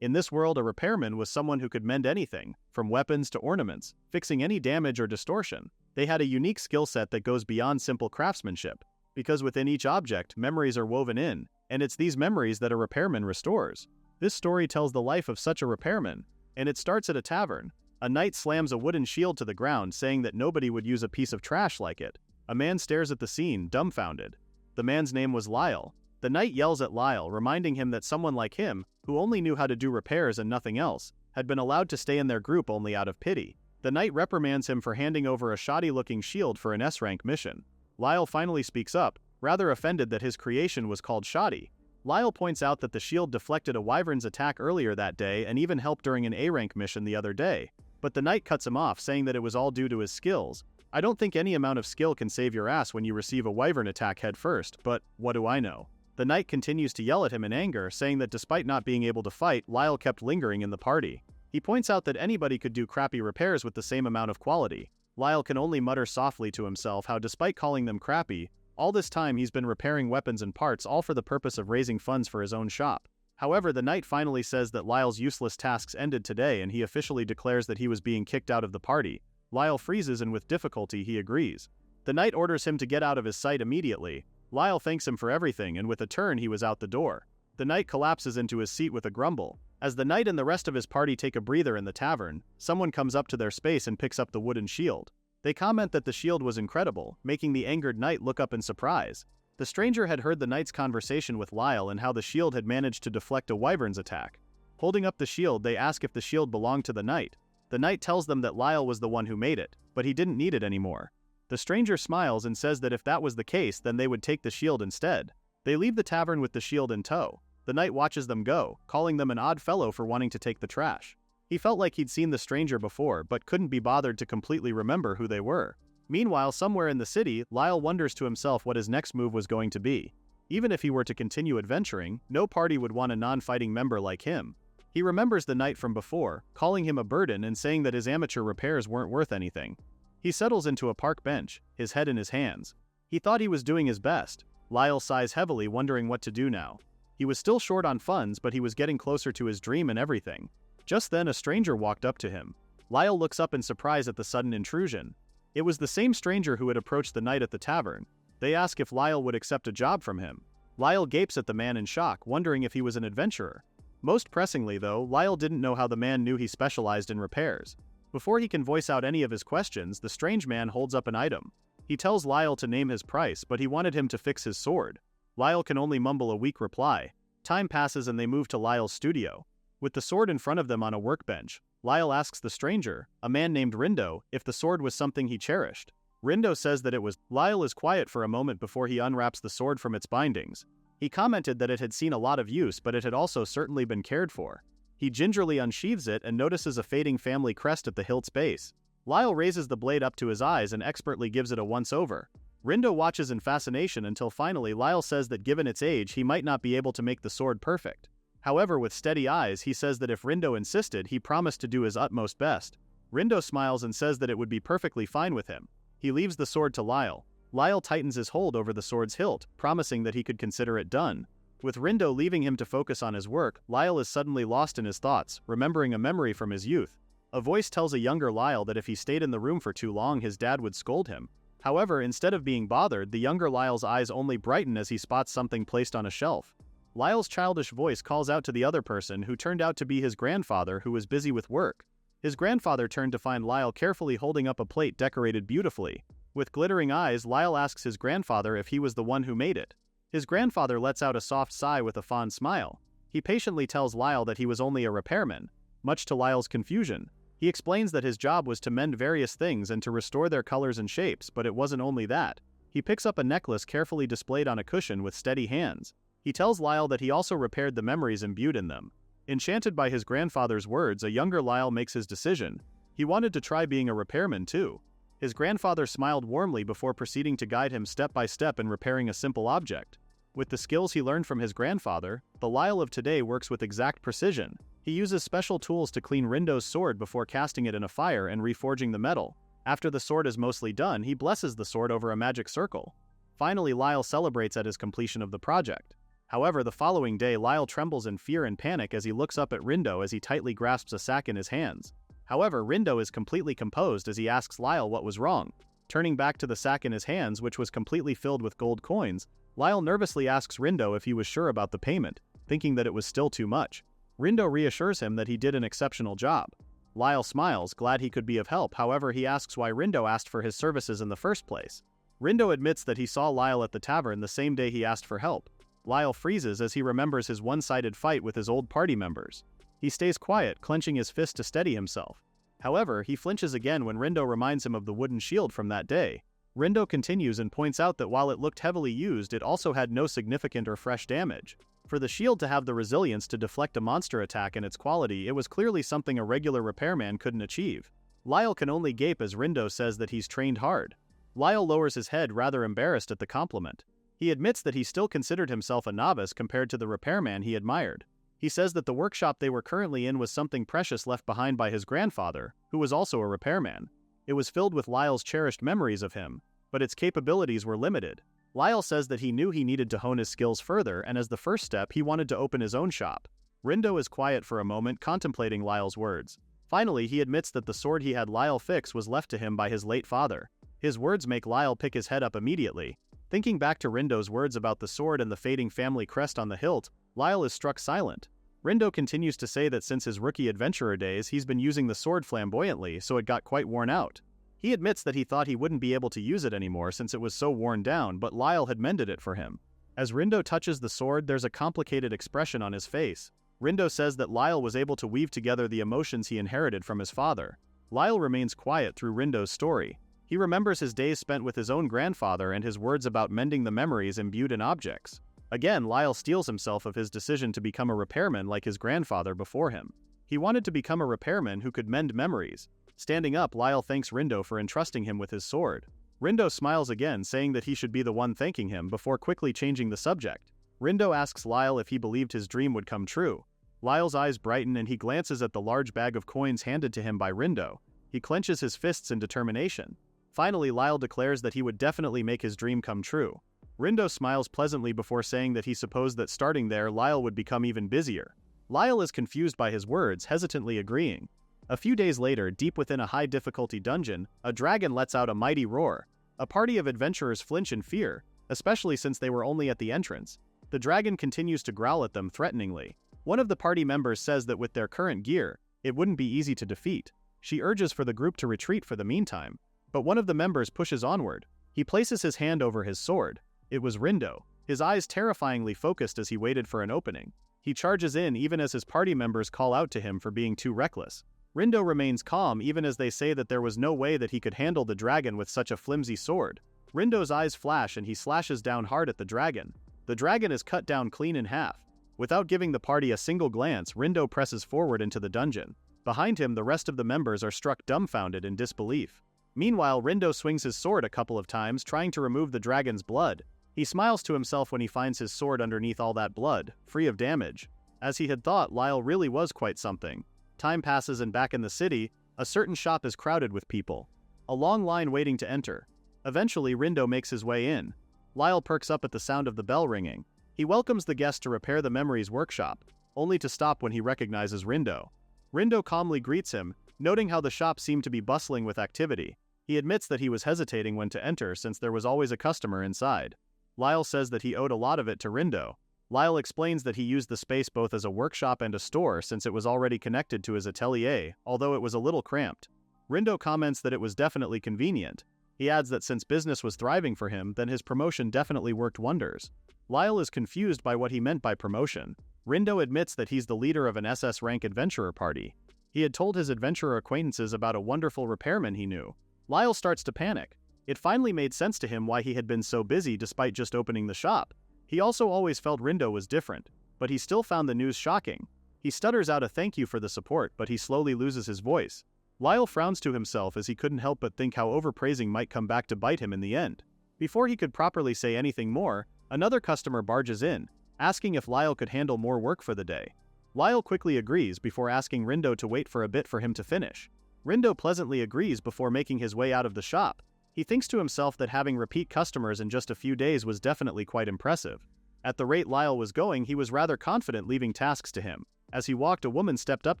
In this world, a repairman was someone who could mend anything, from weapons to ornaments, fixing any damage or distortion. They had a unique skill set that goes beyond simple craftsmanship, because within each object, memories are woven in, and it's these memories that a repairman restores. This story tells the life of such a repairman, and it starts at a tavern. A knight slams a wooden shield to the ground, saying that nobody would use a piece of trash like it. A man stares at the scene, dumbfounded. The man's name was Lyle. The knight yells at Lyle, reminding him that someone like him, who only knew how to do repairs and nothing else, had been allowed to stay in their group only out of pity. The knight reprimands him for handing over a shoddy-looking shield for an S-rank mission. Lyle finally speaks up, rather offended that his creation was called shoddy. Lyle points out that the shield deflected a wyvern's attack earlier that day and even helped during an A-rank mission the other day, but the knight cuts him off, saying that it was all due to his skills. I don't think any amount of skill can save your ass when you receive a wyvern attack head first, but what do I know? The knight continues to yell at him in anger, saying that despite not being able to fight, Lyle kept lingering in the party. He points out that anybody could do crappy repairs with the same amount of quality. Lyle can only mutter softly to himself how, despite calling them crappy, all this time he's been repairing weapons and parts, all for the purpose of raising funds for his own shop. However, the knight finally says that Lyle's useless tasks ended today, and he officially declares that he was being kicked out of the party. Lyle freezes, and with difficulty he agrees. The knight orders him to get out of his sight immediately. Lyle thanks him for everything, and with a turn he was out the door. The knight collapses into his seat with a grumble. As the knight and the rest of his party take a breather in the tavern, someone comes up to their space and picks up the wooden shield. They comment that the shield was incredible, making the angered knight look up in surprise. The stranger had heard the knight's conversation with Lyle and how the shield had managed to deflect a wyvern's attack. Holding up the shield, they ask if the shield belonged to the knight. The knight tells them that Lyle was the one who made it, but he didn't need it anymore. The stranger smiles and says that if that was the case, then they would take the shield instead. They leave the tavern with the shield in tow. The knight watches them go, calling them an odd fellow for wanting to take the trash. He felt like he'd seen the stranger before, but couldn't be bothered to completely remember who they were. Meanwhile, somewhere in the city, Lyle wonders to himself what his next move was going to be. Even if he were to continue adventuring, no party would want a non-fighting member like him. He remembers the knight from before, calling him a burden and saying that his amateur repairs weren't worth anything. He settles into a park bench, his head in his hands. He thought he was doing his best. Lyle sighs heavily, wondering what to do now. He was still short on funds, but he was getting closer to his dream and everything. Just then a stranger walked up to him. Lyle looks up in surprise at the sudden intrusion. It was the same stranger who had approached the knight at the tavern. They ask if Lyle would accept a job from him. Lyle gapes at the man in shock, wondering if he was an adventurer. Most pressingly though, Lyle didn't know how the man knew he specialized in repairs. Before he can voice out any of his questions, the strange man holds up an item. He tells Lyle to name his price, but he wanted him to fix his sword. Lyle can only mumble a weak reply. Time passes and they move to Lyle's studio. With the sword in front of them on a workbench, Lyle asks the stranger, a man named Lindo, if the sword was something he cherished. Lindo says that it was. Lyle is quiet for a moment before he unwraps the sword from its bindings. He commented that it had seen a lot of use, but it had also certainly been cared for. He gingerly unsheathes it and notices a fading family crest at the hilt's base. Lyle raises the blade up to his eyes and expertly gives it a once-over. Lindo watches in fascination until finally Lyle says that given its age he might not be able to make the sword perfect. However, with steady eyes he says that if Lindo insisted, he promised to do his utmost best. Lindo smiles and says that it would be perfectly fine with him. He leaves the sword to Lyle. Lyle tightens his hold over the sword's hilt, promising that he could consider it done. With Lindo leaving him to focus on his work, Lyle is suddenly lost in his thoughts, remembering a memory from his youth. A voice tells a younger Lyle that if he stayed in the room for too long his dad would scold him. However, instead of being bothered, the younger Lyle's eyes only brighten as he spots something placed on a shelf. Lyle's childish voice calls out to the other person, who turned out to be his grandfather, who was busy with work. His grandfather turned to find Lyle carefully holding up a plate decorated beautifully. With glittering eyes, Lyle asks his grandfather if he was the one who made it. His grandfather lets out a soft sigh with a fond smile. He patiently tells Lyle that he was only a repairman. Much to Lyle's confusion, he explains that his job was to mend various things and to restore their colors and shapes, but it wasn't only that. He picks up a necklace carefully displayed on a cushion with steady hands. He tells Lyle that he also repaired the memories imbued in them. Enchanted by his grandfather's words, a younger Lyle makes his decision. He wanted to try being a repairman too. His grandfather smiled warmly before proceeding to guide him step by step in repairing a simple object. With the skills he learned from his grandfather, the Lyle of today works with exact precision. He uses special tools to clean Rindo's sword before casting it in a fire and reforging the metal. After the sword is mostly done, he blesses the sword over a magic circle. Finally, Lyle celebrates at his completion of the project. However, the following day Lyle trembles in fear and panic as he looks up at Lindo as he tightly grasps a sack in his hands. However, Lindo is completely composed as he asks Lyle what was wrong. Turning back to the sack in his hands, which was completely filled with gold coins, Lyle nervously asks Lindo if he was sure about the payment, thinking that it was still too much. Lindo reassures him that he did an exceptional job. Lyle smiles, glad he could be of help. However, he asks why Lindo asked for his services in the first place. Lindo admits that he saw Lyle at the tavern the same day he asked for help. Lyle freezes as he remembers his one-sided fight with his old party members. He stays quiet, clenching his fist to steady himself. However, he flinches again when Lindo reminds him of the wooden shield from that day. Lindo continues and points out that while it looked heavily used, it also had no significant or fresh damage. For the shield to have the resilience to deflect a monster attack and its quality, it was clearly something a regular repairman couldn't achieve. Lyle can only gape as Lindo says that he's trained hard. Lyle lowers his head, rather embarrassed at the compliment. He admits that he still considered himself a novice compared to the repairman he admired. He says that the workshop they were currently in was something precious left behind by his grandfather, who was also a repairman. It was filled with Lyle's cherished memories of him, but its capabilities were limited. Lyle says that he knew he needed to hone his skills further, and as the first step, he wanted to open his own shop. Lindo is quiet for a moment, contemplating Lyle's words. Finally, he admits that the sword he had Lyle fix was left to him by his late father. His words make Lyle pick his head up immediately. Thinking back to Lindo's words about the sword and the fading family crest on the hilt, Lyle is struck silent. Lindo continues to say that since his rookie adventurer days, he's been using the sword flamboyantly, so it got quite worn out. He admits that he thought he wouldn't be able to use it anymore since it was so worn down, but Lyle had mended it for him. As Lindo touches the sword, there's a complicated expression on his face. Lindo says that Lyle was able to weave together the emotions he inherited from his father. Lyle remains quiet through Lindo's story. He remembers his days spent with his own grandfather and his words about mending the memories imbued in objects. Again, Lyle steels himself of his decision to become a repairman like his grandfather before him. He wanted to become a repairman who could mend memories. Standing up, Lyle thanks Lindo for entrusting him with his sword. Lindo smiles again, saying that he should be the one thanking him before quickly changing the subject. Lindo asks Lyle if he believed his dream would come true. Lyle's eyes brighten and he glances at the large bag of coins handed to him by Lindo. He clenches his fists in determination. Finally, Lyle declares that he would definitely make his dream come true. Lindo smiles pleasantly before saying that he supposed that starting there, Lyle would become even busier. Lyle is confused by his words, hesitantly agreeing. A few days later, deep within a high-difficulty dungeon, a dragon lets out a mighty roar. A party of adventurers flinch in fear, especially since they were only at the entrance. The dragon continues to growl at them threateningly. One of the party members says that with their current gear, it wouldn't be easy to defeat. She urges for the group to retreat for the meantime. But one of the members pushes onward. He places his hand over his sword. It was Lindo, his eyes terrifyingly focused as he waited for an opening. He charges in even as his party members call out to him for being too reckless. Lindo remains calm even as they say that there was no way that he could handle the dragon with such a flimsy sword. Lindo's eyes flash and he slashes down hard at the dragon. The dragon is cut down clean in half. Without giving the party a single glance, Lindo presses forward into the dungeon. Behind him, the rest of the members are struck dumbfounded in disbelief. Meanwhile, Lindo swings his sword a couple of times, trying to remove the dragon's blood. He smiles to himself when he finds his sword underneath all that blood, free of damage. As he had thought, Lyle really was quite something. Time passes and back in the city, a certain shop is crowded with people. A long line waiting to enter. Eventually, Lindo makes his way in. Lyle perks up at the sound of the bell ringing. He welcomes the guest to repair the memories workshop, only to stop when he recognizes Lindo. Lindo calmly greets him, noting how the shop seemed to be bustling with activity. He admits that he was hesitating when to enter since there was always a customer inside. Lyle says that he owed a lot of it to Lindo. Lyle explains that he used the space both as a workshop and a store since it was already connected to his atelier, although it was a little cramped. Lindo comments that it was definitely convenient. He adds that since business was thriving for him, then his promotion definitely worked wonders. Lyle is confused by what he meant by promotion. Lindo admits that he's the leader of an SS-ranked adventurer party. He had told his adventurer acquaintances about a wonderful repairman he knew. Lyle starts to panic. It finally made sense to him why he had been so busy despite just opening the shop. He also always felt Lindo was different, but he still found the news shocking. He stutters out a thank you for the support, but he slowly loses his voice. Lyle frowns to himself as he couldn't help but think how overpraising might come back to bite him in the end. Before he could properly say anything more, another customer barges in, asking if Lyle could handle more work for the day. Lyle quickly agrees before asking Lindo to wait for a bit for him to finish. Lindo pleasantly agrees before making his way out of the shop. He thinks to himself that having repeat customers in just a few days was definitely quite impressive. At the rate Lyle was going, he was rather confident leaving tasks to him. As he walked, a woman stepped up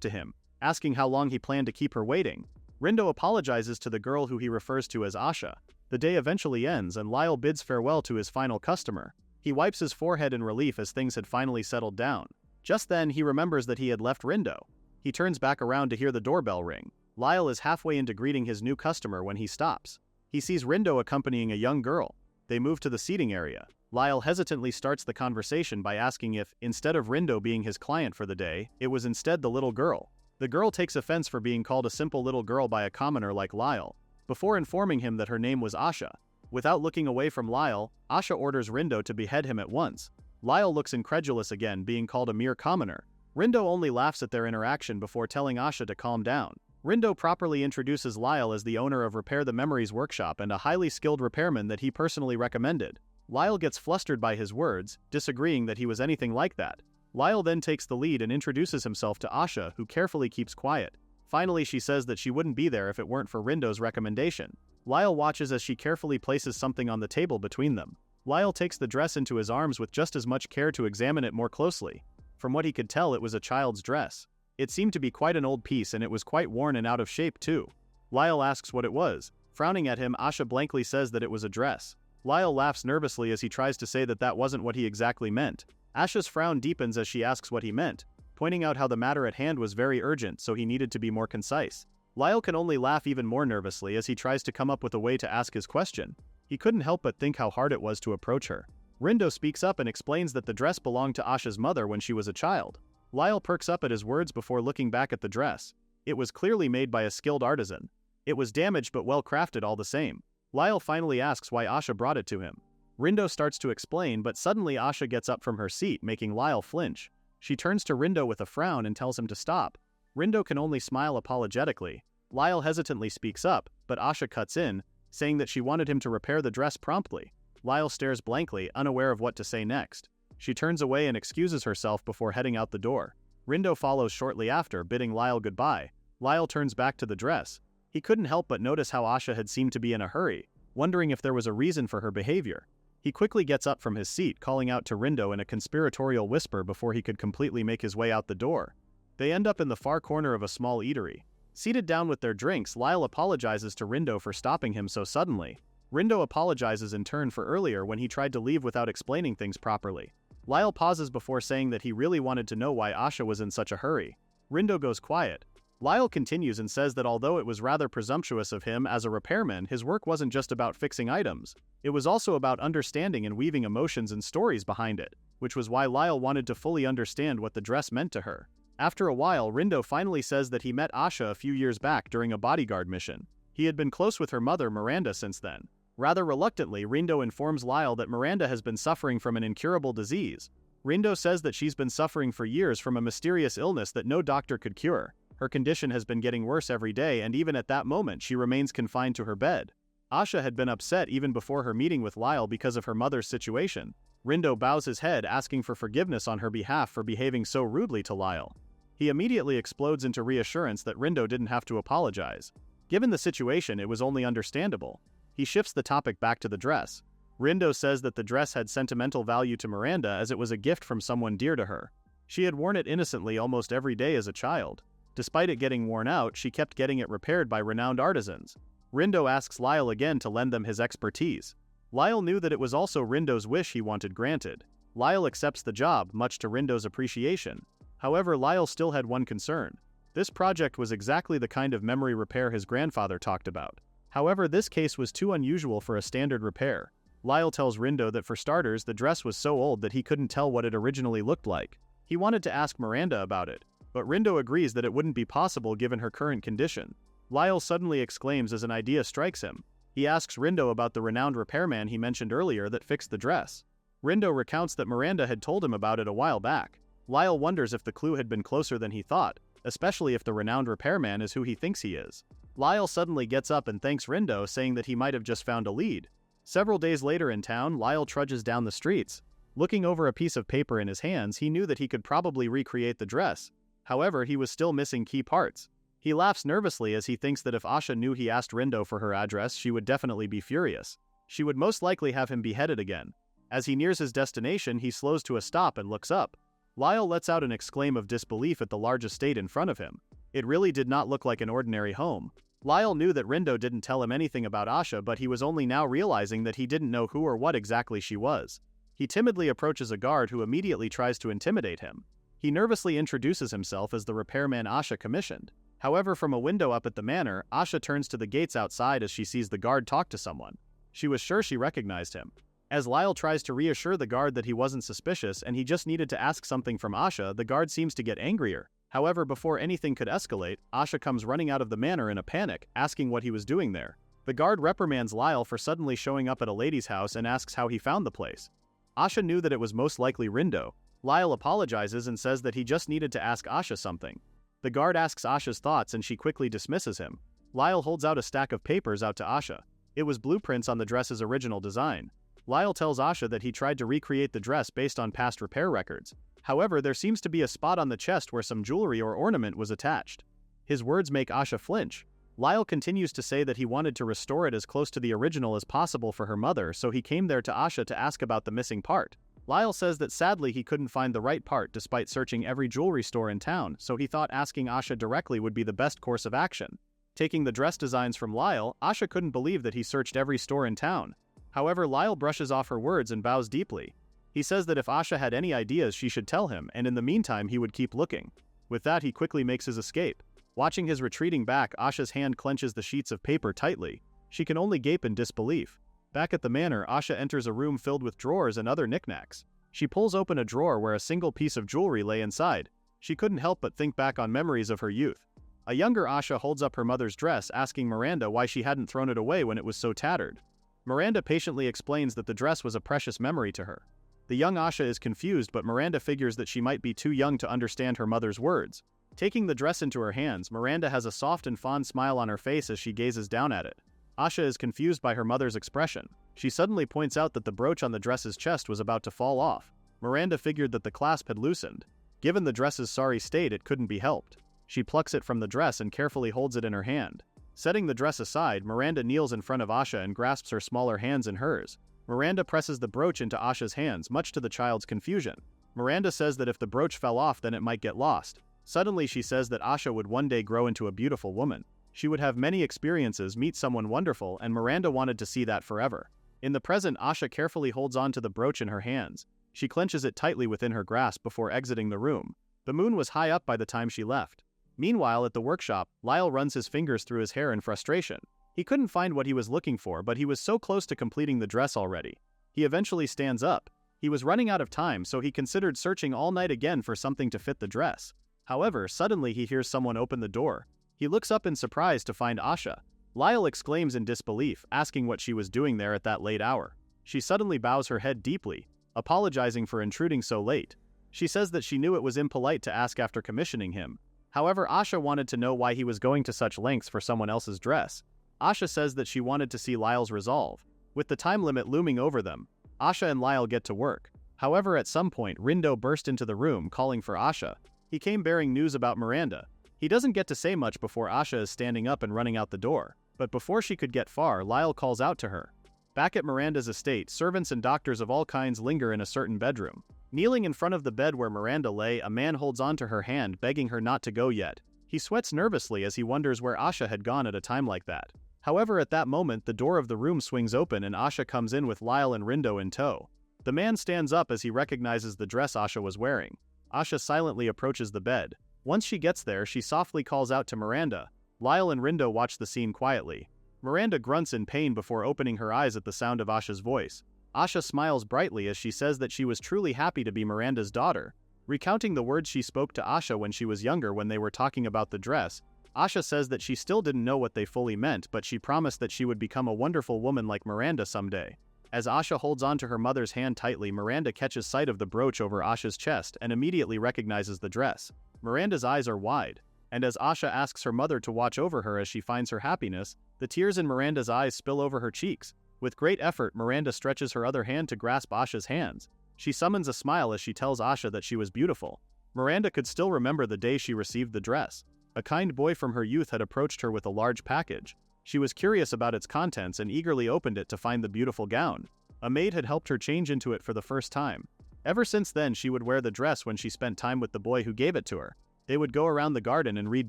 to him, asking how long he planned to keep her waiting. Rindo apologizes to the girl who he refers to as Asha. The day eventually ends and Lyle bids farewell to his final customer. He wipes his forehead in relief as things had finally settled down. Just then, he remembers that he had left Rindo. He turns back around to hear the doorbell ring. Lyle is halfway into greeting his new customer when he stops. He sees Rindo accompanying a young girl. They move to the seating area. Lyle hesitantly starts the conversation by asking if, instead of Rindo being his client for the day, it was instead the little girl. The girl takes offense for being called a simple little girl by a commoner like Lyle, before informing him that her name was Asha. Without looking away from Lyle, Asha orders Rindo to behead him at once. Lyle looks incredulous again, being called a mere commoner. Rindo only laughs at their interaction before telling Asha to calm down. Rindo properly introduces Lyle as the owner of Repair the Memories workshop and a highly skilled repairman that he personally recommended. Lyle gets flustered by his words, disagreeing that he was anything like that. Lyle then takes the lead and introduces himself to Asha, who carefully keeps quiet. Finally, she says that she wouldn't be there if it weren't for Rindo's recommendation. Lyle watches as she carefully places something on the table between them. Lyle takes the dress into his arms with just as much care to examine it more closely. From what he could tell, it was a child's dress. It seemed to be quite an old piece and it was quite worn and out of shape too. Lyle asks what it was. Frowning at him, Asha blankly says that it was a dress. Lyle laughs nervously as he tries to say that that wasn't what he exactly meant. Asha's frown deepens as she asks what he meant, pointing out how the matter at hand was very urgent, so he needed to be more concise. Lyle can only laugh even more nervously as he tries to come up with a way to ask his question. He couldn't help but think how hard it was to approach her. Rindo speaks up and explains that the dress belonged to Asha's mother when she was a child. Lyle perks up at his words before looking back at the dress. It was clearly made by a skilled artisan. It was damaged but well crafted all the same. Lyle finally asks why Asha brought it to him. Rindo starts to explain, but suddenly Asha gets up from her seat, making Lyle flinch. She turns to Rindo with a frown and tells him to stop. Rindo can only smile apologetically. Lyle hesitantly speaks up, but Asha cuts in, saying that she wanted him to repair the dress promptly. Lyle stares blankly, unaware of what to say next. She turns away and excuses herself before heading out the door. Rindo follows shortly after, bidding Lyle goodbye. Lyle turns back to the dress. He couldn't help but notice how Asha had seemed to be in a hurry, wondering if there was a reason for her behavior. He quickly gets up from his seat, calling out to Rindo in a conspiratorial whisper before he could completely make his way out the door. They end up in the far corner of a small eatery. Seated down with their drinks, Lyle apologizes to Rindo for stopping him so suddenly. Rindo apologizes in turn for earlier when he tried to leave without explaining things properly. Lyle pauses before saying that he really wanted to know why Asha was in such a hurry. Rindo goes quiet. Lyle continues and says that although it was rather presumptuous of him as a repairman, his work wasn't just about fixing items. It was also about understanding and weaving emotions and stories behind it, which was why Lyle wanted to fully understand what the dress meant to her. After a while, Rindo finally says that he met Asha a few years back during a bodyguard mission. He had been close with her mother, Miranda, since then. Rather reluctantly, Rindo informs Lyle that Miranda has been suffering from an incurable disease. Rindo says that she's been suffering for years from a mysterious illness that no doctor could cure. Her condition has been getting worse every day, and even at that moment she remains confined to her bed. Asha had been upset even before her meeting with Lyle because of her mother's situation. Rindo bows his head, asking for forgiveness on her behalf for behaving so rudely to Lyle. He immediately explodes into reassurance that Rindo didn't have to apologize. Given the situation, it was only understandable. He shifts the topic back to the dress. Rindo says that the dress had sentimental value to Miranda as it was a gift from someone dear to her. She had worn it innocently almost every day as a child. Despite it getting worn out, she kept getting it repaired by renowned artisans. Rindo asks Lyle again to lend them his expertise. Lyle knew that it was also Rindo's wish he wanted granted. Lyle accepts the job, much to Rindo's appreciation. However, Lyle still had one concern. This project was exactly the kind of memory repair his grandfather talked about. However, this case was too unusual for a standard repair. Lyle tells Rindo that for starters, the dress was so old that he couldn't tell what it originally looked like. He wanted to ask Miranda about it, but Rindo agrees that it wouldn't be possible given her current condition. Lyle suddenly exclaims as an idea strikes him. He asks Rindo about the renowned repairman he mentioned earlier that fixed the dress. Rindo recounts that Miranda had told him about it a while back. Lyle wonders if the clue had been closer than he thought, especially if the renowned repairman is who he thinks he is. Lyle suddenly gets up and thanks Rindo, saying that he might have just found a lead. Several days later in town, Lyle trudges down the streets. Looking over a piece of paper in his hands, he knew that he could probably recreate the dress. However, he was still missing key parts. He laughs nervously as he thinks that if Asha knew he asked Rindo for her address, she would definitely be furious. She would most likely have him beheaded again. As he nears his destination, he slows to a stop and looks up. Lyle lets out an exclaim of disbelief at the large estate in front of him. It really did not look like an ordinary home. Lyle knew that Lindo didn't tell him anything about Asha, but he was only now realizing that he didn't know who or what exactly she was. He timidly approaches a guard who immediately tries to intimidate him. He nervously introduces himself as the repairman Asha commissioned. However, from a window up at the manor, Asha turns to the gates outside as she sees the guard talk to someone. She was sure she recognized him. As Lyle tries to reassure the guard that he wasn't suspicious and he just needed to ask something from Asha, the guard seems to get angrier. However, before anything could escalate, Asha comes running out of the manor in a panic, asking what he was doing there. The guard reprimands Lyle for suddenly showing up at a lady's house and asks how he found the place. Asha knew that it was most likely Lindo. Lyle apologizes and says that he just needed to ask Asha something. The guard asks Asha's thoughts and she quickly dismisses him. Lyle holds out a stack of papers out to Asha. It was blueprints on the dress's original design. Lyle tells Asha that he tried to recreate the dress based on past repair records. However, there seems to be a spot on the chest where some jewelry or ornament was attached. His words make Asha flinch. Lyle continues to say that he wanted to restore it as close to the original as possible for her mother, so he came there to Asha to ask about the missing part. Lyle says that sadly he couldn't find the right part despite searching every jewelry store in town, so he thought asking Asha directly would be the best course of action. Taking the dress designs from Lyle, Asha couldn't believe that he searched every store in town. However, Lyle brushes off her words and bows deeply. He says that if Asha had any ideas she should tell him, and in the meantime he would keep looking. With that, he quickly makes his escape. Watching his retreating back, Asha's hand clenches the sheets of paper tightly. She can only gape in disbelief. Back at the manor, Asha enters a room filled with drawers and other knickknacks. She pulls open a drawer where a single piece of jewelry lay inside. She couldn't help but think back on memories of her youth. A younger Asha holds up her mother's dress, asking Miranda why she hadn't thrown it away when it was so tattered. Miranda patiently explains that the dress was a precious memory to her. The young Asha is confused, but Miranda figures that she might be too young to understand her mother's words. Taking the dress into her hands, Miranda has a soft and fond smile on her face as she gazes down at it. Asha is confused by her mother's expression. She suddenly points out that the brooch on the dress's chest was about to fall off. Miranda figured that the clasp had loosened. Given the dress's sorry state, it couldn't be helped. She plucks it from the dress and carefully holds it in her hand. Setting the dress aside, Miranda kneels in front of Asha and grasps her smaller hands in hers. Miranda presses the brooch into Asha's hands, much to the child's confusion. Miranda says that if the brooch fell off, then it might get lost. Suddenly she says that Asha would one day grow into a beautiful woman. She would have many experiences, meet someone wonderful, and Miranda wanted to see that forever. In the present, Asha carefully holds on to the brooch in her hands. She clenches it tightly within her grasp before exiting the room. The moon was high up by the time she left. Meanwhile, at the workshop, Lyle runs his fingers through his hair in frustration. He couldn't find what he was looking for, but he was so close to completing the dress already. He eventually stands up. He was running out of time, so he considered searching all night again for something to fit the dress. However, suddenly he hears someone open the door. He looks up in surprise to find Asha. Lyle exclaims in disbelief, asking what she was doing there at that late hour. She suddenly bows her head deeply, apologizing for intruding so late. She says that she knew it was impolite to ask after commissioning him. However, Asha wanted to know why he was going to such lengths for someone else's dress. Asha says that she wanted to see Lyle's resolve. With the time limit looming over them, Asha and Lyle get to work. However, at some point, Lindo burst into the room calling for Asha. He came bearing news about Miranda. He doesn't get to say much before Asha is standing up and running out the door. But before she could get far, Lyle calls out to her. Back at Miranda's estate, servants and doctors of all kinds linger in a certain bedroom. Kneeling in front of the bed where Miranda lay, a man holds onto her hand, begging her not to go yet. He sweats nervously as he wonders where Asha had gone at a time like that. However, at that moment, the door of the room swings open and Asha comes in with Lyle and Lindo in tow. The man stands up as he recognizes the dress Asha was wearing. Asha silently approaches the bed. Once she gets there, she softly calls out to Miranda. Lyle and Lindo watch the scene quietly. Miranda grunts in pain before opening her eyes at the sound of Asha's voice. Asha smiles brightly as she says that she was truly happy to be Miranda's daughter. Recounting the words she spoke to Asha when she was younger when they were talking about the dress, Asha says that she still didn't know what they fully meant, but she promised that she would become a wonderful woman like Miranda someday. As Asha holds onto her mother's hand tightly, Miranda catches sight of the brooch over Asha's chest and immediately recognizes the dress. Miranda's eyes are wide, and as Asha asks her mother to watch over her as she finds her happiness, the tears in Miranda's eyes spill over her cheeks. With great effort, Miranda stretches her other hand to grasp Asha's hands. She summons a smile as she tells Asha that she was beautiful. Miranda could still remember the day she received the dress. A kind boy from her youth had approached her with a large package. She was curious about its contents and eagerly opened it to find the beautiful gown. A maid had helped her change into it for the first time. Ever since then, she would wear the dress when she spent time with the boy who gave it to her. They would go around the garden and read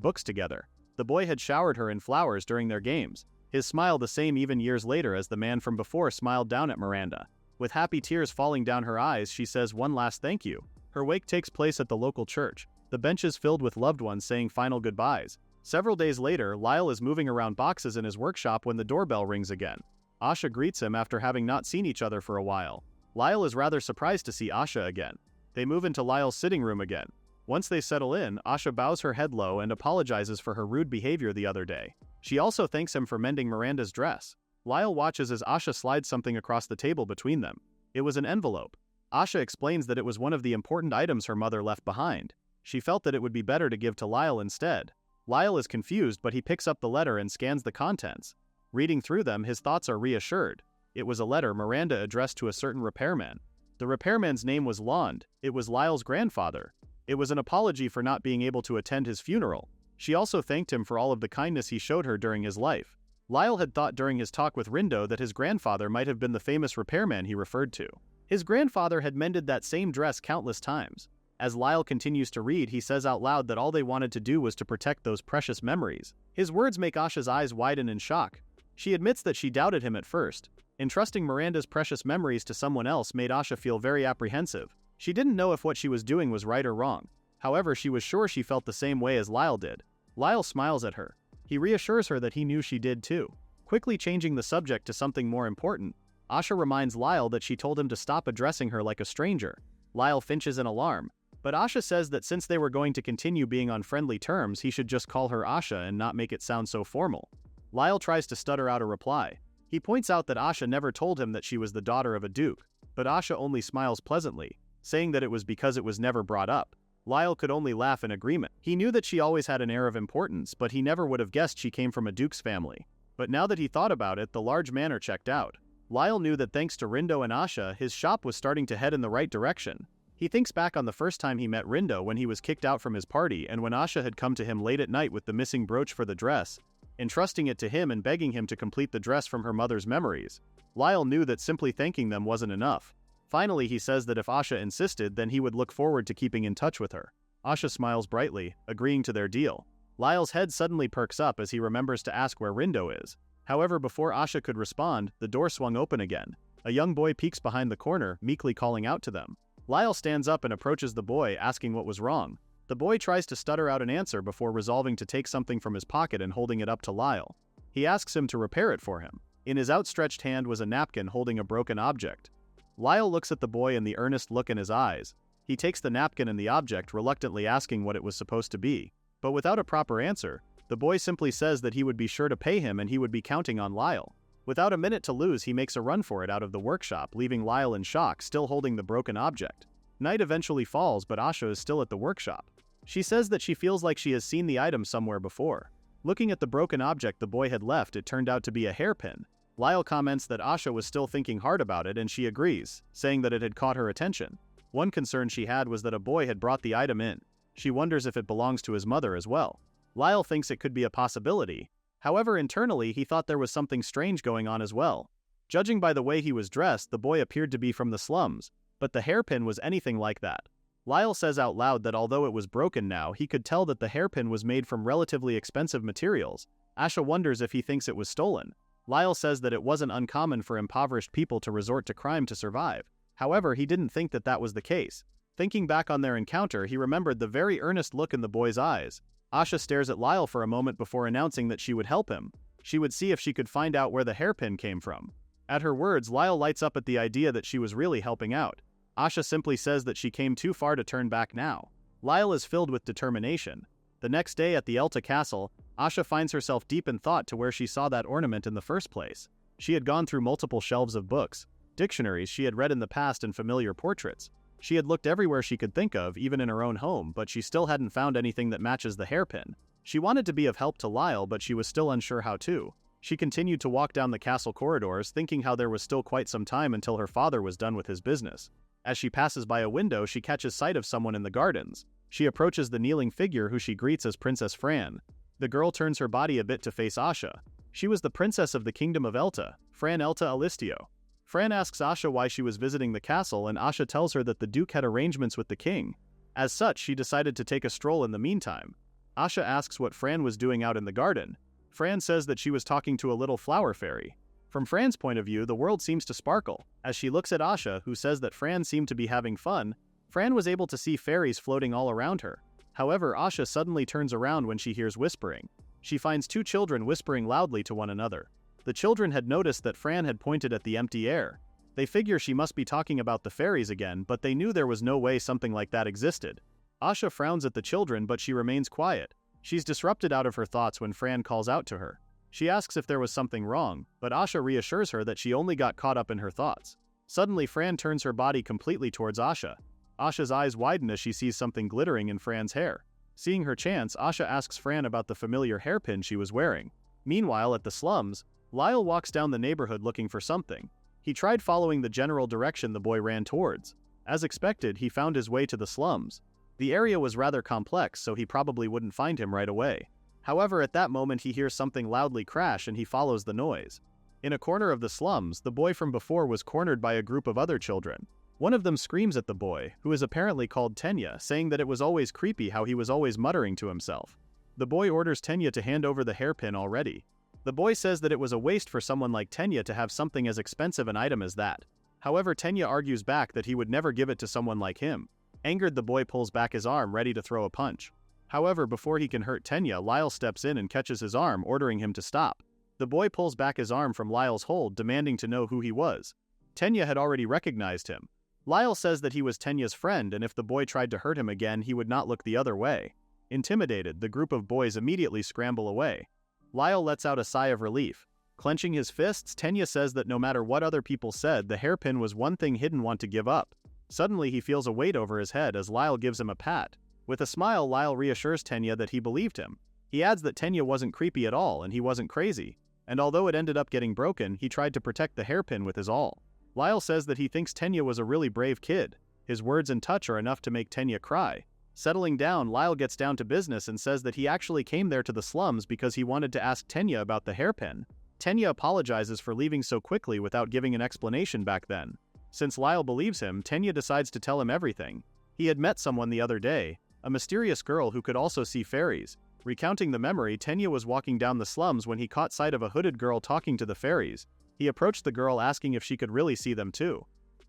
books together. The boy had showered her in flowers during their games, his smile the same even years later as the man from before smiled down at Miranda. With happy tears falling down her eyes, she says one last thank you. Her wake takes place at the local church, the benches filled with loved ones saying final goodbyes. Several days later, Lyle is moving around boxes in his workshop when the doorbell rings again. Asha greets him after having not seen each other for a while. Lyle is rather surprised to see Asha again. They move into Lyle's sitting room again. Once they settle in, Asha bows her head low and apologizes for her rude behavior the other day. She also thanks him for mending Miranda's dress. Lyle watches as Asha slides something across the table between them. It was an envelope. Asha explains that it was one of the important items her mother left behind. She felt that it would be better to give to Lyle instead. Lyle is confused, but he picks up the letter and scans the contents. Reading through them, his thoughts are reassured. It was a letter Miranda addressed to a certain repairman. The repairman's name was Lond. It was Lyle's grandfather. It was an apology for not being able to attend his funeral. She also thanked him for all of the kindness he showed her during his life. Lyle had thought during his talk with Lindo that his grandfather might have been the famous repairman he referred to. His grandfather had mended that same dress countless times. As Lyle continues to read, he says out loud that all they wanted to do was to protect those precious memories. His words make Asha's eyes widen in shock. She admits that she doubted him at first. Entrusting Miranda's precious memories to someone else made Asha feel very apprehensive. She didn't know if what she was doing was right or wrong. However, she was sure she felt the same way as Lyle did. Lyle smiles at her. He reassures her that he knew she did too. Quickly changing the subject to something more important, Asha reminds Lyle that she told him to stop addressing her like a stranger. Lyle flinches in alarm, but Asha says that since they were going to continue being on friendly terms, he should just call her Asha and not make it sound so formal. Lyle tries to stutter out a reply. He points out that Asha never told him that she was the daughter of a duke, but Asha only smiles pleasantly, saying that it was because it was never brought up. Lyle could only laugh in agreement. He knew that she always had an air of importance, but he never would have guessed she came from a duke's family. But now that he thought about it, the large manor checked out. Lyle knew that thanks to Lindo and Asha, his shop was starting to head in the right direction. He thinks back on the first time he met Lindo when he was kicked out from his party and when Asha had come to him late at night with the missing brooch for the dress, entrusting it to him and begging him to complete the dress from her mother's memories. Lyle knew that simply thanking them wasn't enough. Finally, he says that if Asha insisted, then he would look forward to keeping in touch with her. Asha smiles brightly, agreeing to their deal. Lyle's head suddenly perks up as he remembers to ask where Lindo is. However, before Asha could respond, the door swung open again. A young boy peeks behind the corner, meekly calling out to them. Lyle stands up and approaches the boy, asking what was wrong. The boy tries to stutter out an answer before resolving to take something from his pocket and holding it up to Lyle. He asks him to repair it for him. In his outstretched hand was a napkin holding a broken object. Lyle looks at the boy and the earnest look in his eyes. He takes the napkin and the object, reluctantly asking what it was supposed to be. But without a proper answer, the boy simply says that he would be sure to pay him and he would be counting on Lyle. Without a minute to lose, he makes a run for it out of the workshop, leaving Lyle in shock, still holding the broken object. Night eventually falls, but Asha is still at the workshop. She says that she feels like she has seen the item somewhere before. Looking at the broken object the boy had left, it turned out to be a hairpin. Lyle comments that Asha was still thinking hard about it and she agrees, saying that it had caught her attention. One concern she had was that a boy had brought the item in. She wonders if it belongs to his mother as well. Lyle thinks it could be a possibility. However, internally he thought there was something strange going on as well. Judging by the way he was dressed, the boy appeared to be from the slums, but the hairpin was anything like that. Lyle says out loud that although it was broken now, he could tell that the hairpin was made from relatively expensive materials. Asha wonders if he thinks it was stolen. Lyle says that it wasn't uncommon for impoverished people to resort to crime to survive. However, he didn't think that that was the case. Thinking back on their encounter, he remembered the very earnest look in the boy's eyes. Asha stares at Lyle for a moment before announcing that she would help him. She would see if she could find out where the hairpin came from. At her words, Lyle lights up at the idea that she was really helping out. Asha simply says that she came too far to turn back now. Lyle is filled with determination. The next day at the Elta castle, Asha finds herself deep in thought to where she saw that ornament in the first place. She had gone through multiple shelves of books, dictionaries she had read in the past, and familiar portraits. She had looked everywhere she could think of, even in her own home, but she still hadn't found anything that matches the hairpin. She wanted to be of help to Lyle, but she was still unsure how to. She continued to walk down the castle corridors, thinking how there was still quite some time until her father was done with his business. As she passes by a window, she catches sight of someone in the gardens. She approaches the kneeling figure, who she greets as Princess Fran. The girl turns her body a bit to face Asha. She was the princess of the kingdom of Elta, Fran Elta Alistio. Fran asks Asha why she was visiting the castle, and Asha tells her that the Duke had arrangements with the king. As such, she decided to take a stroll in the meantime. Asha asks what Fran was doing out in the garden. Fran says that she was talking to a little flower fairy. From Fran's point of view, the world seems to sparkle. As she looks at Asha, who says that Fran seemed to be having fun, Fran was able to see fairies floating all around her. However, Asha suddenly turns around when she hears whispering. She finds two children whispering loudly to one another. The children had noticed that Fran had pointed at the empty air. They figure she must be talking about the fairies again, but they knew there was no way something like that existed. Asha frowns at the children, but she remains quiet. She's disrupted out of her thoughts when Fran calls out to her. She asks if there was something wrong, but Asha reassures her that she only got caught up in her thoughts. Suddenly, Fran turns her body completely towards Asha. Asha's eyes widen as she sees something glittering in Fran's hair. Seeing her chance, Asha asks Fran about the familiar hairpin she was wearing. Meanwhile, at the slums, Lyle walks down the neighborhood looking for something. He tried following the general direction the boy ran towards. As expected, he found his way to the slums. The area was rather complex, so he probably wouldn't find him right away. However, at that moment he hears something loudly crash and he follows the noise. In a corner of the slums, the boy from before was cornered by a group of other children. One of them screams at the boy, who is apparently called Tenya, saying that it was always creepy how he was always muttering to himself. The boy orders Tenya to hand over the hairpin already. The boy says that it was a waste for someone like Tenya to have something as expensive an item as that. However, Tenya argues back that he would never give it to someone like him. Angered, the boy pulls back his arm ready to throw a punch. However, before he can hurt Tenya, Lyle steps in and catches his arm, ordering him to stop. The boy pulls back his arm from Lyle's hold, demanding to know who he was. Tenya had already recognized him. Lyle says that he was Tenya's friend, and if the boy tried to hurt him again, he would not look the other way. Intimidated, the group of boys immediately scramble away. Lyle lets out a sigh of relief. Clenching his fists, Tenya says that no matter what other people said, the hairpin was one thing he didn't want to give up. Suddenly, he feels a weight over his head as Lyle gives him a pat. With a smile, Lyle reassures Tenya that he believed him. He adds that Tenya wasn't creepy at all and he wasn't crazy. And although it ended up getting broken, he tried to protect the hairpin with his all. Lyle says that he thinks Tenya was a really brave kid. His words and touch are enough to make Tenya cry. Settling down, Lyle gets down to business and says that he actually came there to the slums because he wanted to ask Tenya about the hairpin. Tenya apologizes for leaving so quickly without giving an explanation back then. Since Lyle believes him, Tenya decides to tell him everything. He had met someone the other day, a mysterious girl who could also see fairies. Recounting the memory, Tenya was walking down the slums when he caught sight of a hooded girl talking to the fairies. He approached the girl asking if she could really see them too.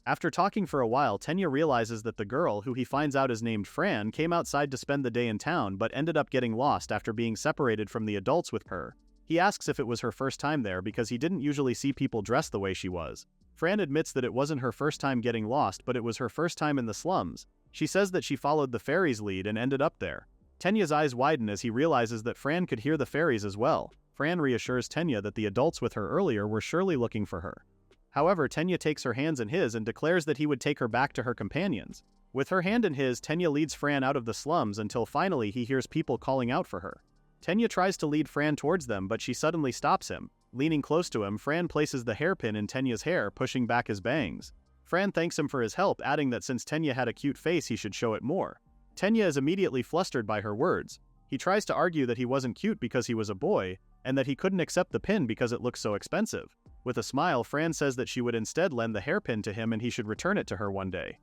After talking for a while, Tenya realizes that the girl, who he finds out is named Fran, came outside to spend the day in town but ended up getting lost after being separated from the adults with her. He asks if it was her first time there because he didn't usually see people dressed the way she was. Fran admits that it wasn't her first time getting lost, but it was her first time in the slums. She says that she followed the fairies' lead and ended up there. Tenya's eyes widen as he realizes that Fran could hear the fairies as well. Fran reassures Tenya that the adults with her earlier were surely looking for her. However, Tenya takes her hands in his and declares that he would take her back to her companions. With her hand in his, Tenya leads Fran out of the slums until finally he hears people calling out for her. Tenya tries to lead Fran towards them, but she suddenly stops him. Leaning close to him, Fran places the hairpin in Tenya's hair, pushing back his bangs. Fran thanks him for his help, adding that since Tenya had a cute face, he should show it more. Tenya is immediately flustered by her words. He tries to argue that he wasn't cute because he was a boy, and that he couldn't accept the pin because it looks so expensive. With a smile, Fran says that she would instead lend the hairpin to him and he should return it to her one day.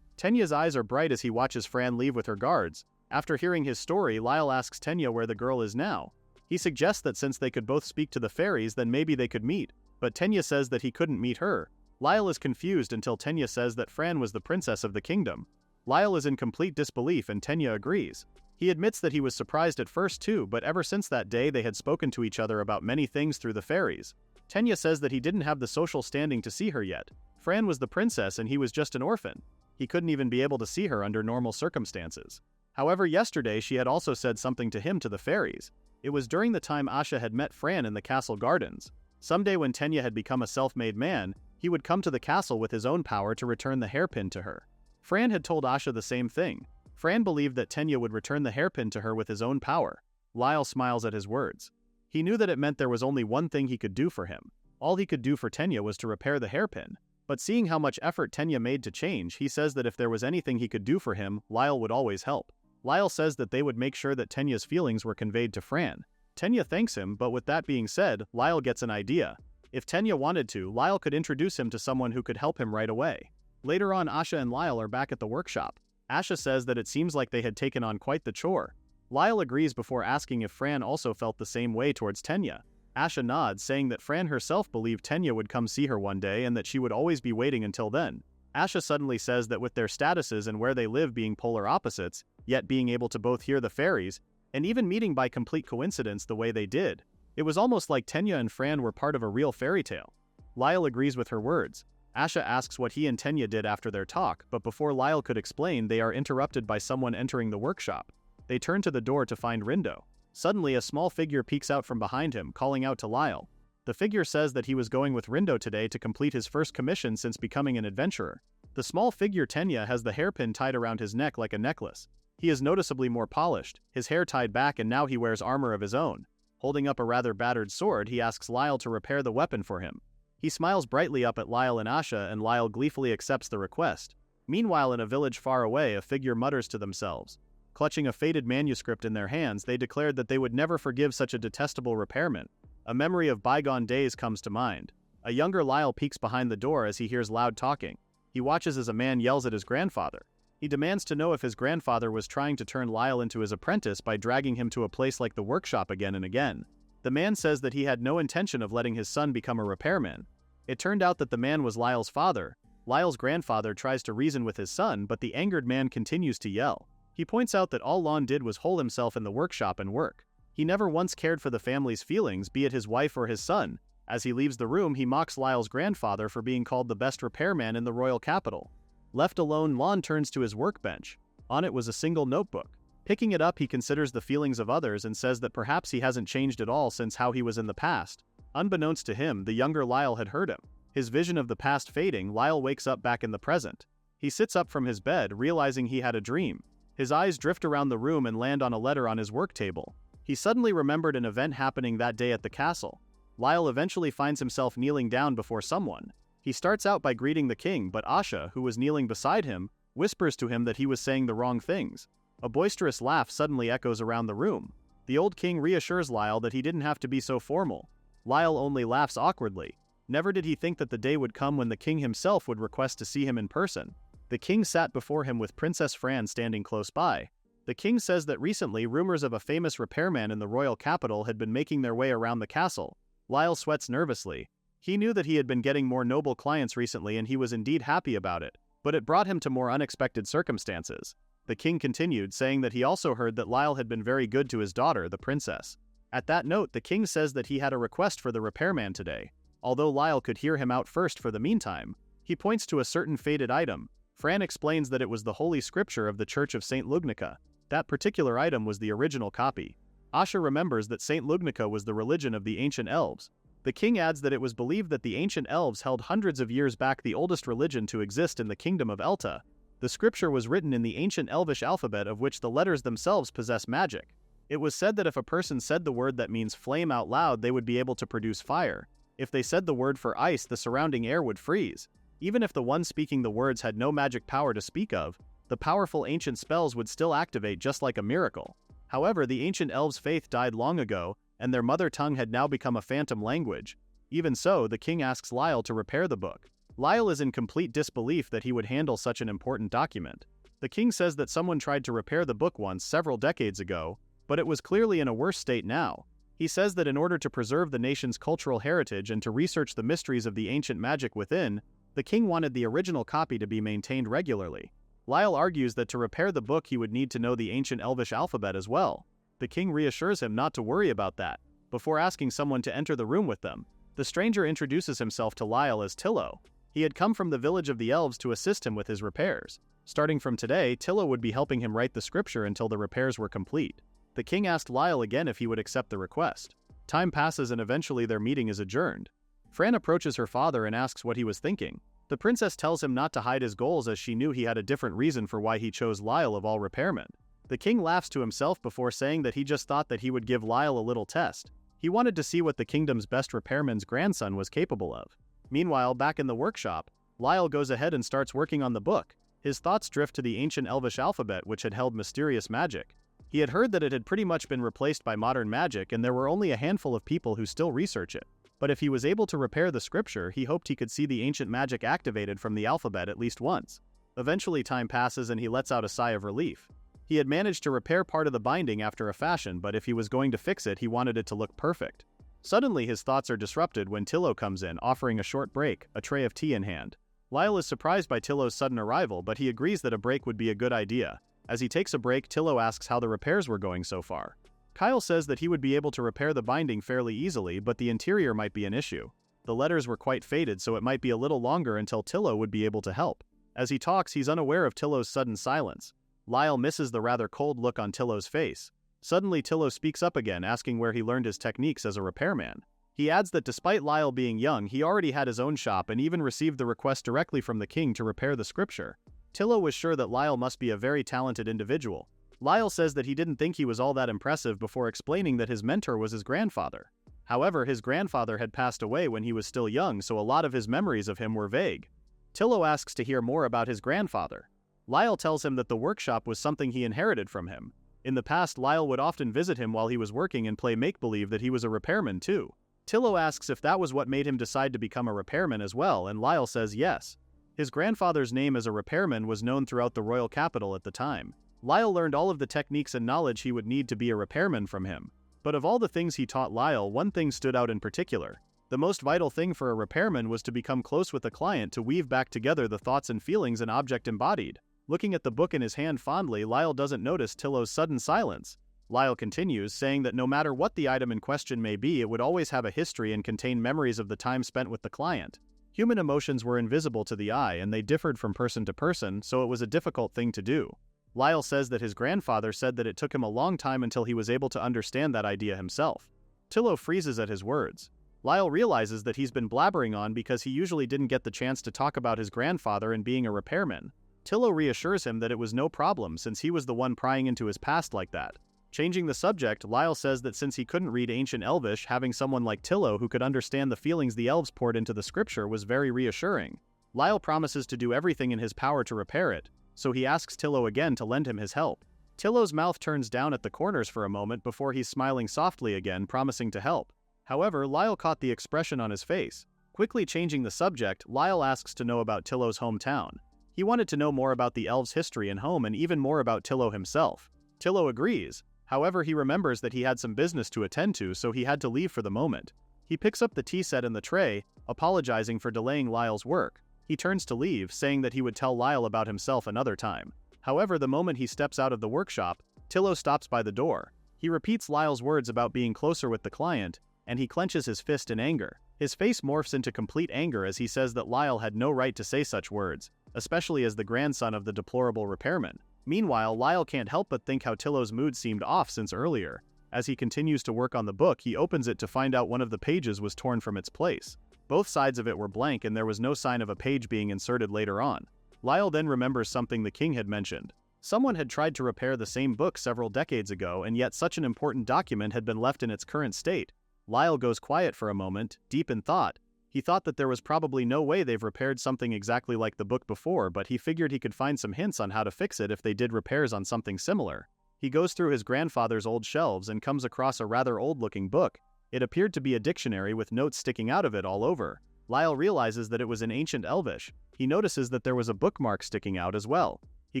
Tenya's eyes are bright as he watches Fran leave with her guards. After hearing his story, Lyle asks Tenya where the girl is now. He suggests that since they could both speak to the fairies, then maybe they could meet, but Tenya says that he couldn't meet her. Lyle is confused until Tenya says that Fran was the princess of the kingdom. Lyle is in complete disbelief and Tenya agrees. He admits that he was surprised at first too, but ever since that day they had spoken to each other about many things through the fairies. Tenya says that he didn't have the social standing to see her yet. Fran was the princess and he was just an orphan. He couldn't even be able to see her under normal circumstances. However, yesterday she had also said something to him to the fairies. It was during the time Asha had met Fran in the castle gardens. Someday when Tenya had become a self-made man, he would come to the castle with his own power to return the hairpin to her. Fran had told Asha the same thing. Fran believed that Tenya would return the hairpin to her with his own power. Lyle smiles at his words. He knew that it meant there was only one thing he could do for him. All he could do for Tenya was to repair the hairpin. But seeing how much effort Tenya made to change, he says that if there was anything he could do for him, Lyle would always help. Lyle says that they would make sure that Tenya's feelings were conveyed to Fran. Tenya thanks him, but with that being said, Lyle gets an idea. If Tenya wanted to, Lyle could introduce him to someone who could help him right away. Later on, Asha and Lyle are back at the workshop. Asha says that it seems like they had taken on quite the chore. Lyle agrees before asking if Fran also felt the same way towards Tenya. Asha nods, saying that Fran herself believed Tenya would come see her one day and that she would always be waiting until then. Asha suddenly says that with their statuses and where they live being polar opposites, yet being able to both hear the fairies, and even meeting by complete coincidence the way they did, it was almost like Tenya and Fran were part of a real fairy tale. Lyle agrees with her words. Asha asks what he and Tenya did after their talk, but before Lyle could explain, they are interrupted by someone entering the workshop. They turn to the door to find Lindo. Suddenly, a small figure peeks out from behind him, calling out to Lyle. The figure says that he was going with Lindo today to complete his first commission since becoming an adventurer. The small figure Tenya has the hairpin tied around his neck like a necklace. He is noticeably more polished, his hair tied back, and now he wears armor of his own. Holding up a rather battered sword, he asks Lyle to repair the weapon for him. He smiles brightly up at Lyle and Asha, and Lyle gleefully accepts the request. Meanwhile, in a village far away, a figure mutters to themselves. Clutching a faded manuscript in their hands, they declared that they would never forgive such a detestable repairman. A memory of bygone days comes to mind. A younger Lyle peeks behind the door as he hears loud talking. He watches as a man yells at his grandfather. He demands to know if his grandfather was trying to turn Lyle into his apprentice by dragging him to a place like the workshop again and again. The man says that he had no intention of letting his son become a repairman. It turned out that the man was Lyle's father. Lyle's grandfather tries to reason with his son, but the angered man continues to yell. He points out that all Lon did was hole himself in the workshop and work. He never once cared for the family's feelings, be it his wife or his son. As he leaves the room, he mocks Lyle's grandfather for being called the best repairman in the royal capital. Left alone, Lon turns to his workbench. On it was a single notebook. Picking it up, he considers the feelings of others and says that perhaps he hasn't changed at all since how he was in the past. Unbeknownst to him, the younger Lyle had heard him. His vision of the past fading, Lyle wakes up back in the present. He sits up from his bed, realizing he had a dream. His eyes drift around the room and land on a letter on his work table. He suddenly remembered an event happening that day at the castle. Lyle eventually finds himself kneeling down before someone. He starts out by greeting the king, but Asha, who was kneeling beside him, whispers to him that he was saying the wrong things. A boisterous laugh suddenly echoes around the room. The old king reassures Lyle that he didn't have to be so formal. Lyle only laughs awkwardly. Never did he think that the day would come when the king himself would request to see him in person. The king sat before him with Princess Fran standing close by. The king says that recently rumors of a famous repairman in the royal capital had been making their way around the castle. Lyle sweats nervously. He knew that he had been getting more noble clients recently and he was indeed happy about it, but it brought him to more unexpected circumstances. The king continued, saying that he also heard that Lyle had been very good to his daughter, the princess. At that note, the king says that he had a request for the repairman today. Although Lyle could hear him out first for the meantime, he points to a certain faded item. Fran explains that it was the Holy Scripture of the Church of St. Lugnica. That particular item was the original copy. Asha remembers that St. Lugnica was the religion of the ancient elves. The king adds that it was believed that the ancient elves held hundreds of years back the oldest religion to exist in the kingdom of Elta. The scripture was written in the ancient elvish alphabet of which the letters themselves possess magic. It was said that if a person said the word that means flame out loud, they would be able to produce fire. If they said the word for ice, the surrounding air would freeze. Even if the one speaking the words had no magic power to speak of, the powerful ancient spells would still activate just like a miracle. However, the ancient elves' faith died long ago, and their mother tongue had now become a phantom language. Even so, the king asks Lyle to repair the book. Lyle is in complete disbelief that he would handle such an important document. The king says that someone tried to repair the book once several decades ago, but it was clearly in a worse state now. He says that in order to preserve the nation's cultural heritage and to research the mysteries of the ancient magic within, the king wanted the original copy to be maintained regularly. Lyle argues that to repair the book he would need to know the ancient elvish alphabet as well. The king reassures him not to worry about that, before asking someone to enter the room with them. The stranger introduces himself to Lyle as Tillo. He had come from the village of the elves to assist him with his repairs. Starting from today, Tillo would be helping him write the scripture until the repairs were complete. The king asked Lyle again if he would accept the request. Time passes and eventually their meeting is adjourned. Fran approaches her father and asks what he was thinking. The princess tells him not to hide his goals as she knew he had a different reason for why he chose Lyle of all repairmen. The king laughs to himself before saying that he just thought that he would give Lyle a little test. He wanted to see what the kingdom's best repairman's grandson was capable of. Meanwhile, back in the workshop, Lyle goes ahead and starts working on the book. His thoughts drift to the ancient elvish alphabet which had held mysterious magic. He had heard that it had pretty much been replaced by modern magic and there were only a handful of people who still research it. But if he was able to repair the scripture, he hoped he could see the ancient magic activated from the alphabet at least once. Eventually time passes and he lets out a sigh of relief. He had managed to repair part of the binding after a fashion, but if he was going to fix it, he wanted it to look perfect. Suddenly his thoughts are disrupted when Tillo comes in, offering a short break, a tray of tea in hand. Lyle is surprised by Tillo's sudden arrival, but he agrees that a break would be a good idea. As he takes a break, Tillo asks how the repairs were going so far. Kyle says that he would be able to repair the binding fairly easily, but the interior might be an issue. The letters were quite faded, so it might be a little longer until Tillo would be able to help. As he talks, he's unaware of Tillo's sudden silence. Lyle misses the rather cold look on Tillo's face. Suddenly Tillo speaks up again, asking where he learned his techniques as a repairman. He adds that despite Lyle being young, he already had his own shop and even received the request directly from the king to repair the scripture. Tillo was sure that Lyle must be a very talented individual. Lyle says that he didn't think he was all that impressive before explaining that his mentor was his grandfather. However, his grandfather had passed away when he was still young, so a lot of his memories of him were vague. Tillo asks to hear more about his grandfather. Lyle tells him that the workshop was something he inherited from him. In the past, Lyle would often visit him while he was working and play make-believe that he was a repairman too. Tillo asks if that was what made him decide to become a repairman as well, and Lyle says yes. His grandfather's name as a repairman was known throughout the royal capital at the time. Lyle learned all of the techniques and knowledge he would need to be a repairman from him. But of all the things he taught Lyle, one thing stood out in particular. The most vital thing for a repairman was to become close with a client to weave back together the thoughts and feelings an object embodied. Looking at the book in his hand fondly, Lyle doesn't notice Tillo's sudden silence. Lyle continues, saying that no matter what the item in question may be, it would always have a history and contain memories of the time spent with the client. Human emotions were invisible to the eye and they differed from person to person, so it was a difficult thing to do. Lyle says that his grandfather said that it took him a long time until he was able to understand that idea himself. Tillo freezes at his words. Lyle realizes that he's been blabbering on because he usually didn't get the chance to talk about his grandfather and being a repairman. Tillo reassures him that it was no problem since he was the one prying into his past like that. Changing the subject, Lyle says that since he couldn't read ancient Elvish, having someone like Tillo who could understand the feelings the elves poured into the scripture was very reassuring. Lyle promises to do everything in his power to repair it, so he asks Tillo again to lend him his help. Tillo's mouth turns down at the corners for a moment before he's smiling softly again, promising to help. However, Lyle caught the expression on his face. Quickly changing the subject, Lyle asks to know about Tillo's hometown. He wanted to know more about the elves' history and home and even more about Tillo himself. Tillo agrees. However, he remembers that he had some business to attend to, so he had to leave for the moment. He picks up the tea set and the tray, apologizing for delaying Lyle's work. He turns to leave, saying that he would tell Lyle about himself another time. However, the moment he steps out of the workshop, Tillo stops by the door. He repeats Lyle's words about being closer with the client, and he clenches his fist in anger. His face morphs into complete anger as he says that Lyle had no right to say such words, especially as the grandson of the deplorable repairman. Meanwhile, Lyle can't help but think how Tillo's mood seemed off since earlier. As he continues to work on the book, he opens it to find out one of the pages was torn from its place. Both sides of it were blank and there was no sign of a page being inserted later on. Lyle then remembers something the king had mentioned. Someone had tried to repair the same book several decades ago, and yet such an important document had been left in its current state. Lyle goes quiet for a moment, deep in thought. He thought that there was probably no way they've repaired something exactly like the book before, but he figured he could find some hints on how to fix it if they did repairs on something similar. He goes through his grandfather's old shelves and comes across a rather old-looking book. It appeared to be a dictionary with notes sticking out of it all over. Lyle realizes that it was in ancient Elvish. He notices that there was a bookmark sticking out as well. He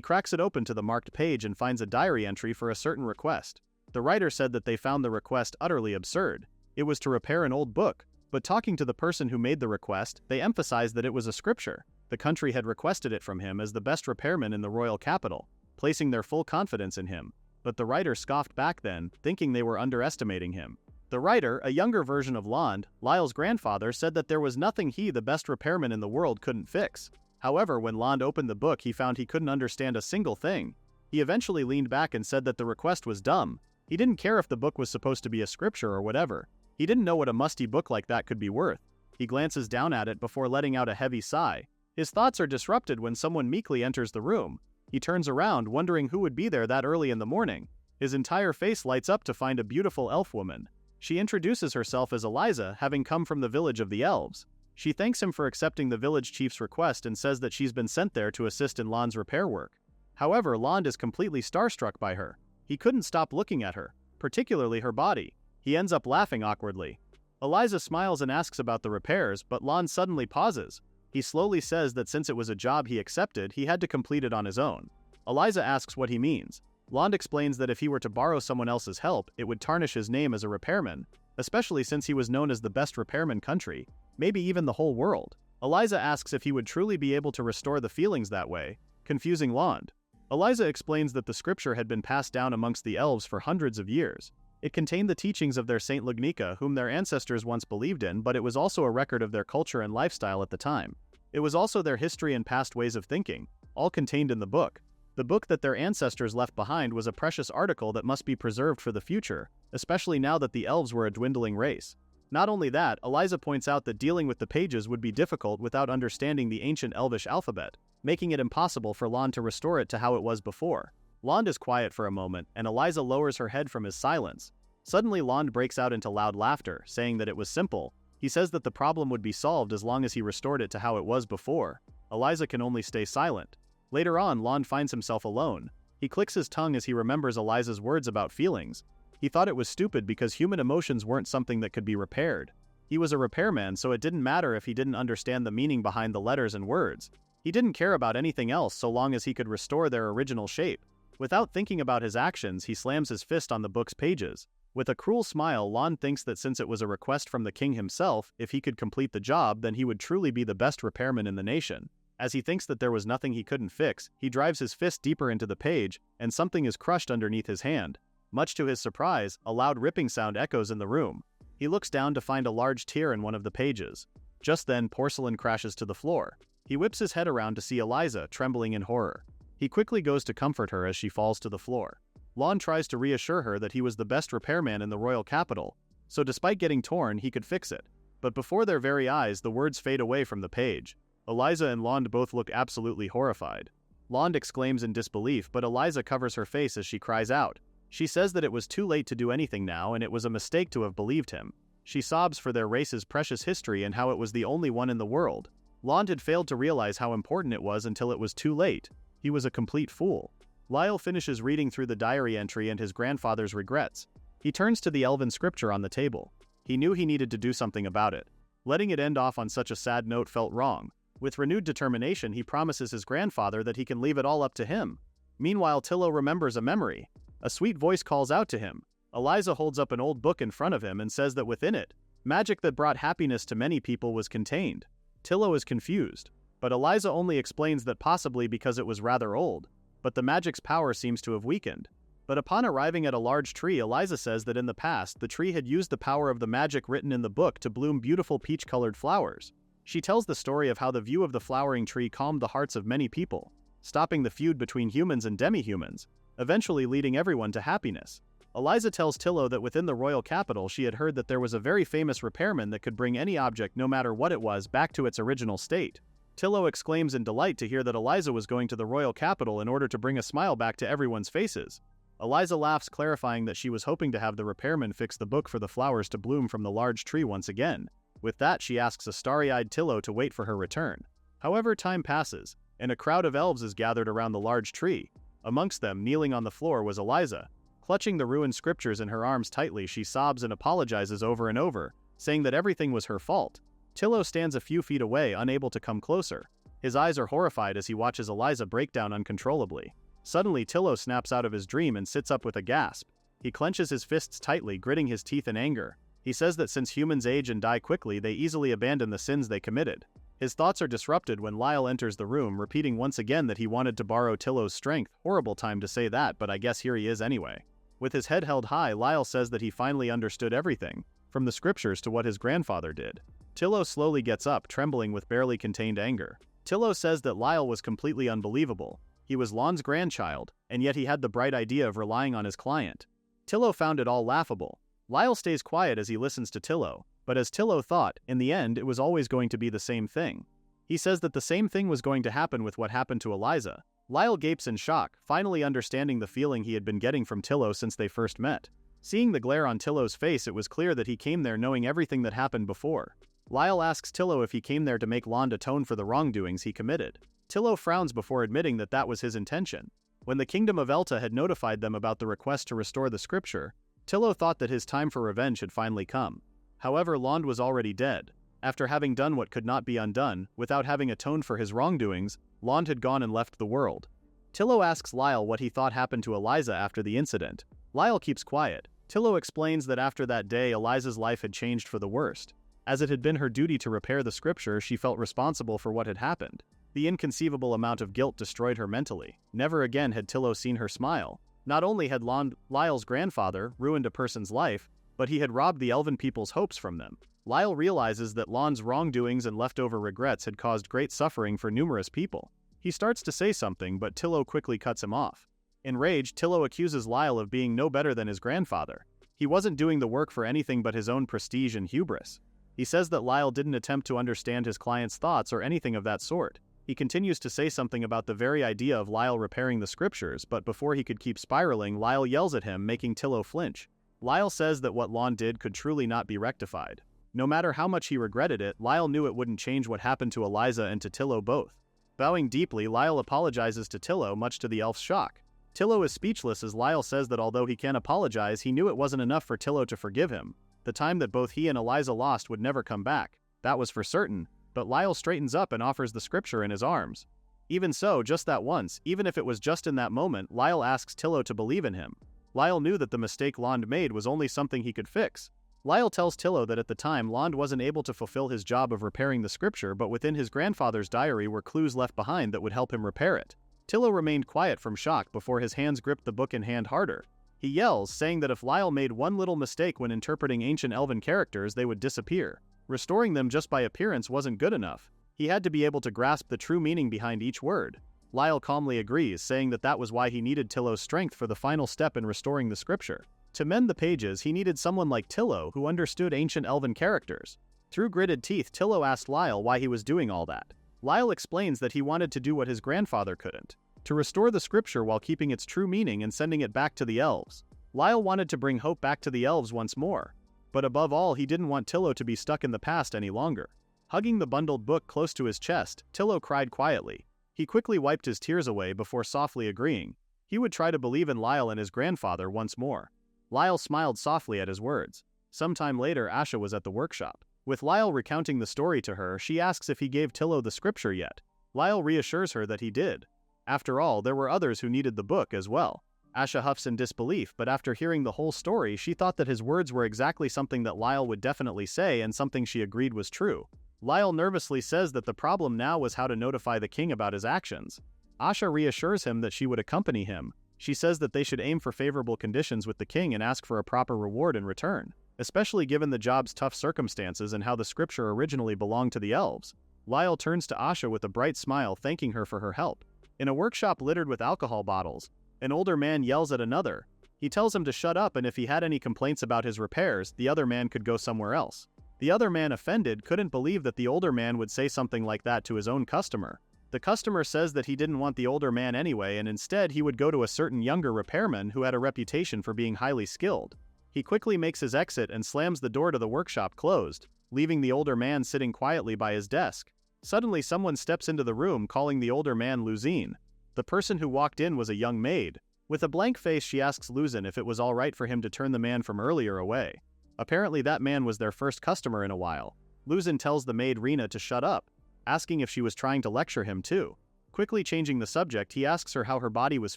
cracks it open to the marked page and finds a diary entry for a certain request. The writer said that they found the request utterly absurd. It was to repair an old book. But talking to the person who made the request, they emphasized that it was a scripture. The country had requested it from him as the best repairman in the royal capital, placing their full confidence in him. But the writer scoffed back then, thinking they were underestimating him. The writer, a younger version of Lond, Lyle's grandfather, said that there was nothing he, the best repairman in the world, couldn't fix. However, when Lond opened the book, he found he couldn't understand a single thing. He eventually leaned back and said that the request was dumb. He didn't care if the book was supposed to be a scripture or whatever. He didn't know what a musty book like that could be worth. He glances down at it before letting out a heavy sigh. His thoughts are disrupted when someone meekly enters the room. He turns around, wondering who would be there that early in the morning. His entire face lights up to find a beautiful elf woman. She introduces herself as Eliza, having come from the village of the elves. She thanks him for accepting the village chief's request and says that she's been sent there to assist in Lond's repair work. However, Lond is completely starstruck by her. He couldn't stop looking at her, particularly her body. He ends up laughing awkwardly. Eliza smiles and asks about the repairs, but Lon suddenly pauses. He slowly says that since it was a job he accepted, he had to complete it on his own. Eliza asks what he means. Lon explains that if he were to borrow someone else's help, it would tarnish his name as a repairman, especially since he was known as the best repairman country, maybe even the whole world. Eliza asks if he would truly be able to restore the feelings that way, confusing Lon. Eliza explains that the scripture had been passed down amongst the elves for hundreds of years. It contained the teachings of their Saint Lugnica, whom their ancestors once believed in, but it was also a record of their culture and lifestyle at the time. It was also their history and past ways of thinking, all contained in the book. The book that their ancestors left behind was a precious article that must be preserved for the future, especially now that the elves were a dwindling race. Not only that, Eliza points out that dealing with the pages would be difficult without understanding the ancient Elvish alphabet, making it impossible for Lon to restore it to how it was before. Lon is quiet for a moment, and Eliza lowers her head from his silence. Suddenly Lon breaks out into loud laughter, saying that it was simple. He says that the problem would be solved as long as he restored it to how it was before. Eliza can only stay silent. Later on, Lon finds himself alone. He clicks his tongue as he remembers Eliza's words about feelings. He thought it was stupid because human emotions weren't something that could be repaired. He was a repairman, so it didn't matter if he didn't understand the meaning behind the letters and words. He didn't care about anything else so long as he could restore their original shape. Without thinking about his actions, he slams his fist on the book's pages. With a cruel smile, Lon thinks that since it was a request from the king himself, if he could complete the job, then he would truly be the best repairman in the nation. As he thinks that there was nothing he couldn't fix, he drives his fist deeper into the page, and something is crushed underneath his hand. Much to his surprise, a loud ripping sound echoes in the room. He looks down to find a large tear in one of the pages. Just then, porcelain crashes to the floor. He whips his head around to see Eliza, trembling in horror. He quickly goes to comfort her as she falls to the floor. Lon tries to reassure her that he was the best repairman in the royal capital, so despite getting torn, he could fix it. But before their very eyes, the words fade away from the page. Eliza and Lon both look absolutely horrified. Lon exclaims in disbelief, but Eliza covers her face as she cries out. She says that it was too late to do anything now and it was a mistake to have believed him. She sobs for their race's precious history and how it was the only one in the world. Lon had failed to realize how important it was until it was too late. He was a complete fool. Lyle finishes reading through the diary entry and his grandfather's regrets. He turns to the elven scripture on the table. He knew he needed to do something about it. Letting it end off on such a sad note felt wrong. With renewed determination, he promises his grandfather that he can leave it all up to him. Meanwhile, Tillo remembers a memory. A sweet voice calls out to him. Eliza holds up an old book in front of him and says that within it, magic that brought happiness to many people was contained. Tillo is confused, but Eliza only explains that possibly because it was rather old, but the magic's power seems to have weakened. But upon arriving at a large tree, Eliza says that in the past, the tree had used the power of the magic written in the book to bloom beautiful peach-colored flowers. She tells the story of how the view of the flowering tree calmed the hearts of many people, stopping the feud between humans and demi-humans, eventually leading everyone to happiness. Eliza tells Tillo that within the royal capital she had heard that there was a very famous repairman that could bring any object, no matter what it was, back to its original state. Tillo exclaims in delight to hear that Eliza was going to the royal capital in order to bring a smile back to everyone's faces. Eliza laughs, clarifying that she was hoping to have the repairman fix the book for the flowers to bloom from the large tree once again. With that, she asks a starry-eyed Tillo to wait for her return. However, time passes, and a crowd of elves is gathered around the large tree. Amongst them, kneeling on the floor, was Eliza. Clutching the ruined scriptures in her arms tightly, she sobs and apologizes over and over, saying that everything was her fault. Tillo stands a few feet away, unable to come closer. His eyes are horrified as he watches Eliza break down uncontrollably. Suddenly, Tillo snaps out of his dream and sits up with a gasp. He clenches his fists tightly, gritting his teeth in anger. He says that since humans age and die quickly, they easily abandon the sins they committed. His thoughts are disrupted when Lyle enters the room, repeating once again that he wanted to borrow Tillo's strength. Horrible time to say that, but I guess here he is anyway. With his head held high, Lyle says that he finally understood everything, from the scriptures to what his grandfather did. Tillo slowly gets up, trembling with barely contained anger. Tillo says that Lyle was completely unbelievable. He was Lon's grandchild, and yet he had the bright idea of relying on his client. Tillo found it all laughable. Lyle stays quiet as he listens to Tillo, but as Tillo thought, in the end it was always going to be the same thing. He says that the same thing was going to happen with what happened to Eliza. Lyle gapes in shock, finally understanding the feeling he had been getting from Tillo since they first met. Seeing the glare on Tillo's face, it was clear that he came there knowing everything that happened before. Lyle asks Tillo if he came there to make Lon atone for the wrongdoings he committed. Tillo frowns before admitting that that was his intention. When the Kingdom of Elta had notified them about the request to restore the scripture, Tillo thought that his time for revenge had finally come. However, Lond was already dead. After having done what could not be undone, without having atoned for his wrongdoings, Lond had gone and left the world. Tillo asks Lyle what he thought happened to Eliza after the incident. Lyle keeps quiet. Tillo explains that after that day Eliza's life had changed for the worst. As it had been her duty to repair the scripture, she felt responsible for what had happened. The inconceivable amount of guilt destroyed her mentally. Never again had Tillo seen her smile. Not only had Lyle's grandfather ruined a person's life, but he had robbed the elven people's hopes from them. Lyle realizes that Lond's wrongdoings and leftover regrets had caused great suffering for numerous people. He starts to say something, but Tillo quickly cuts him off. Enraged, Tillo accuses Lyle of being no better than his grandfather. He wasn't doing the work for anything but his own prestige and hubris. He says that Lyle didn't attempt to understand his client's thoughts or anything of that sort. He continues to say something about the very idea of Lyle repairing the scriptures, but before he could keep spiraling, Lyle yells at him, making Tillo flinch. Lyle says that what Lond did could truly not be rectified. No matter how much he regretted it, Lyle knew it wouldn't change what happened to Eliza and to Tillo both. Bowing deeply, Lyle apologizes to Tillo, much to the elf's shock. Tillo is speechless as Lyle says that although he can apologize, he knew it wasn't enough for Tillo to forgive him. The time that both he and Eliza lost would never come back. That was for certain, but Lyle straightens up and offers the scripture in his arms. Even so, just that once, even if it was just in that moment, Lyle asks Tillo to believe in him. Lyle knew that the mistake Lond made was only something he could fix. Lyle tells Tillo that at the time Lond wasn't able to fulfill his job of repairing the scripture, but within his grandfather's diary were clues left behind that would help him repair it. Tillo remained quiet from shock before his hands gripped the book in hand harder. He yells, saying that if Lyle made one little mistake when interpreting ancient elven characters, they would disappear. Restoring them just by appearance wasn't good enough. He had to be able to grasp the true meaning behind each word. Lyle calmly agrees, saying that that was why he needed Tillo's strength for the final step in restoring the scripture. To mend the pages, he needed someone like Tillo who understood ancient elven characters. Through gritted teeth, Tillo asked Lyle why he was doing all that. Lyle explains that he wanted to do what his grandfather couldn't, to restore the scripture while keeping its true meaning and sending it back to the elves. Lyle wanted to bring hope back to the elves once more. But above all, he didn't want Tillo to be stuck in the past any longer. Hugging the bundled book close to his chest, Tillo cried quietly. He quickly wiped his tears away before softly agreeing. He would try to believe in Lyle and his grandfather once more. Lyle smiled softly at his words. Sometime later, Asha was at the workshop. With Lyle recounting the story to her, she asks if he gave Tillo the scripture yet. Lyle reassures her that he did. After all, there were others who needed the book as well. Asha huffs in disbelief, but after hearing the whole story, she thought that his words were exactly something that Lyle would definitely say and something she agreed was true. Lyle nervously says that the problem now was how to notify the king about his actions. Asha reassures him that she would accompany him. She says that they should aim for favorable conditions with the king and ask for a proper reward in return, especially given the job's tough circumstances and how the scripture originally belonged to the elves. Lyle turns to Asha with a bright smile, thanking her for her help. In a workshop littered with alcohol bottles, an older man yells at another. He tells him to shut up, and if he had any complaints about his repairs, the other man could go somewhere else. The other man, offended, couldn't believe that the older man would say something like that to his own customer. The customer says that he didn't want the older man anyway, and instead he would go to a certain younger repairman who had a reputation for being highly skilled. He quickly makes his exit and slams the door to the workshop closed, leaving the older man sitting quietly by his desk. Suddenly someone steps into the room, calling the older man Luzine. The person who walked in was a young maid. With a blank face, she asks Luzine if it was alright for him to turn the man from earlier away. Apparently that man was their first customer in a while. Luzine tells the maid Rena to shut up, asking if she was trying to lecture him too. Quickly changing the subject, he asks her how her body was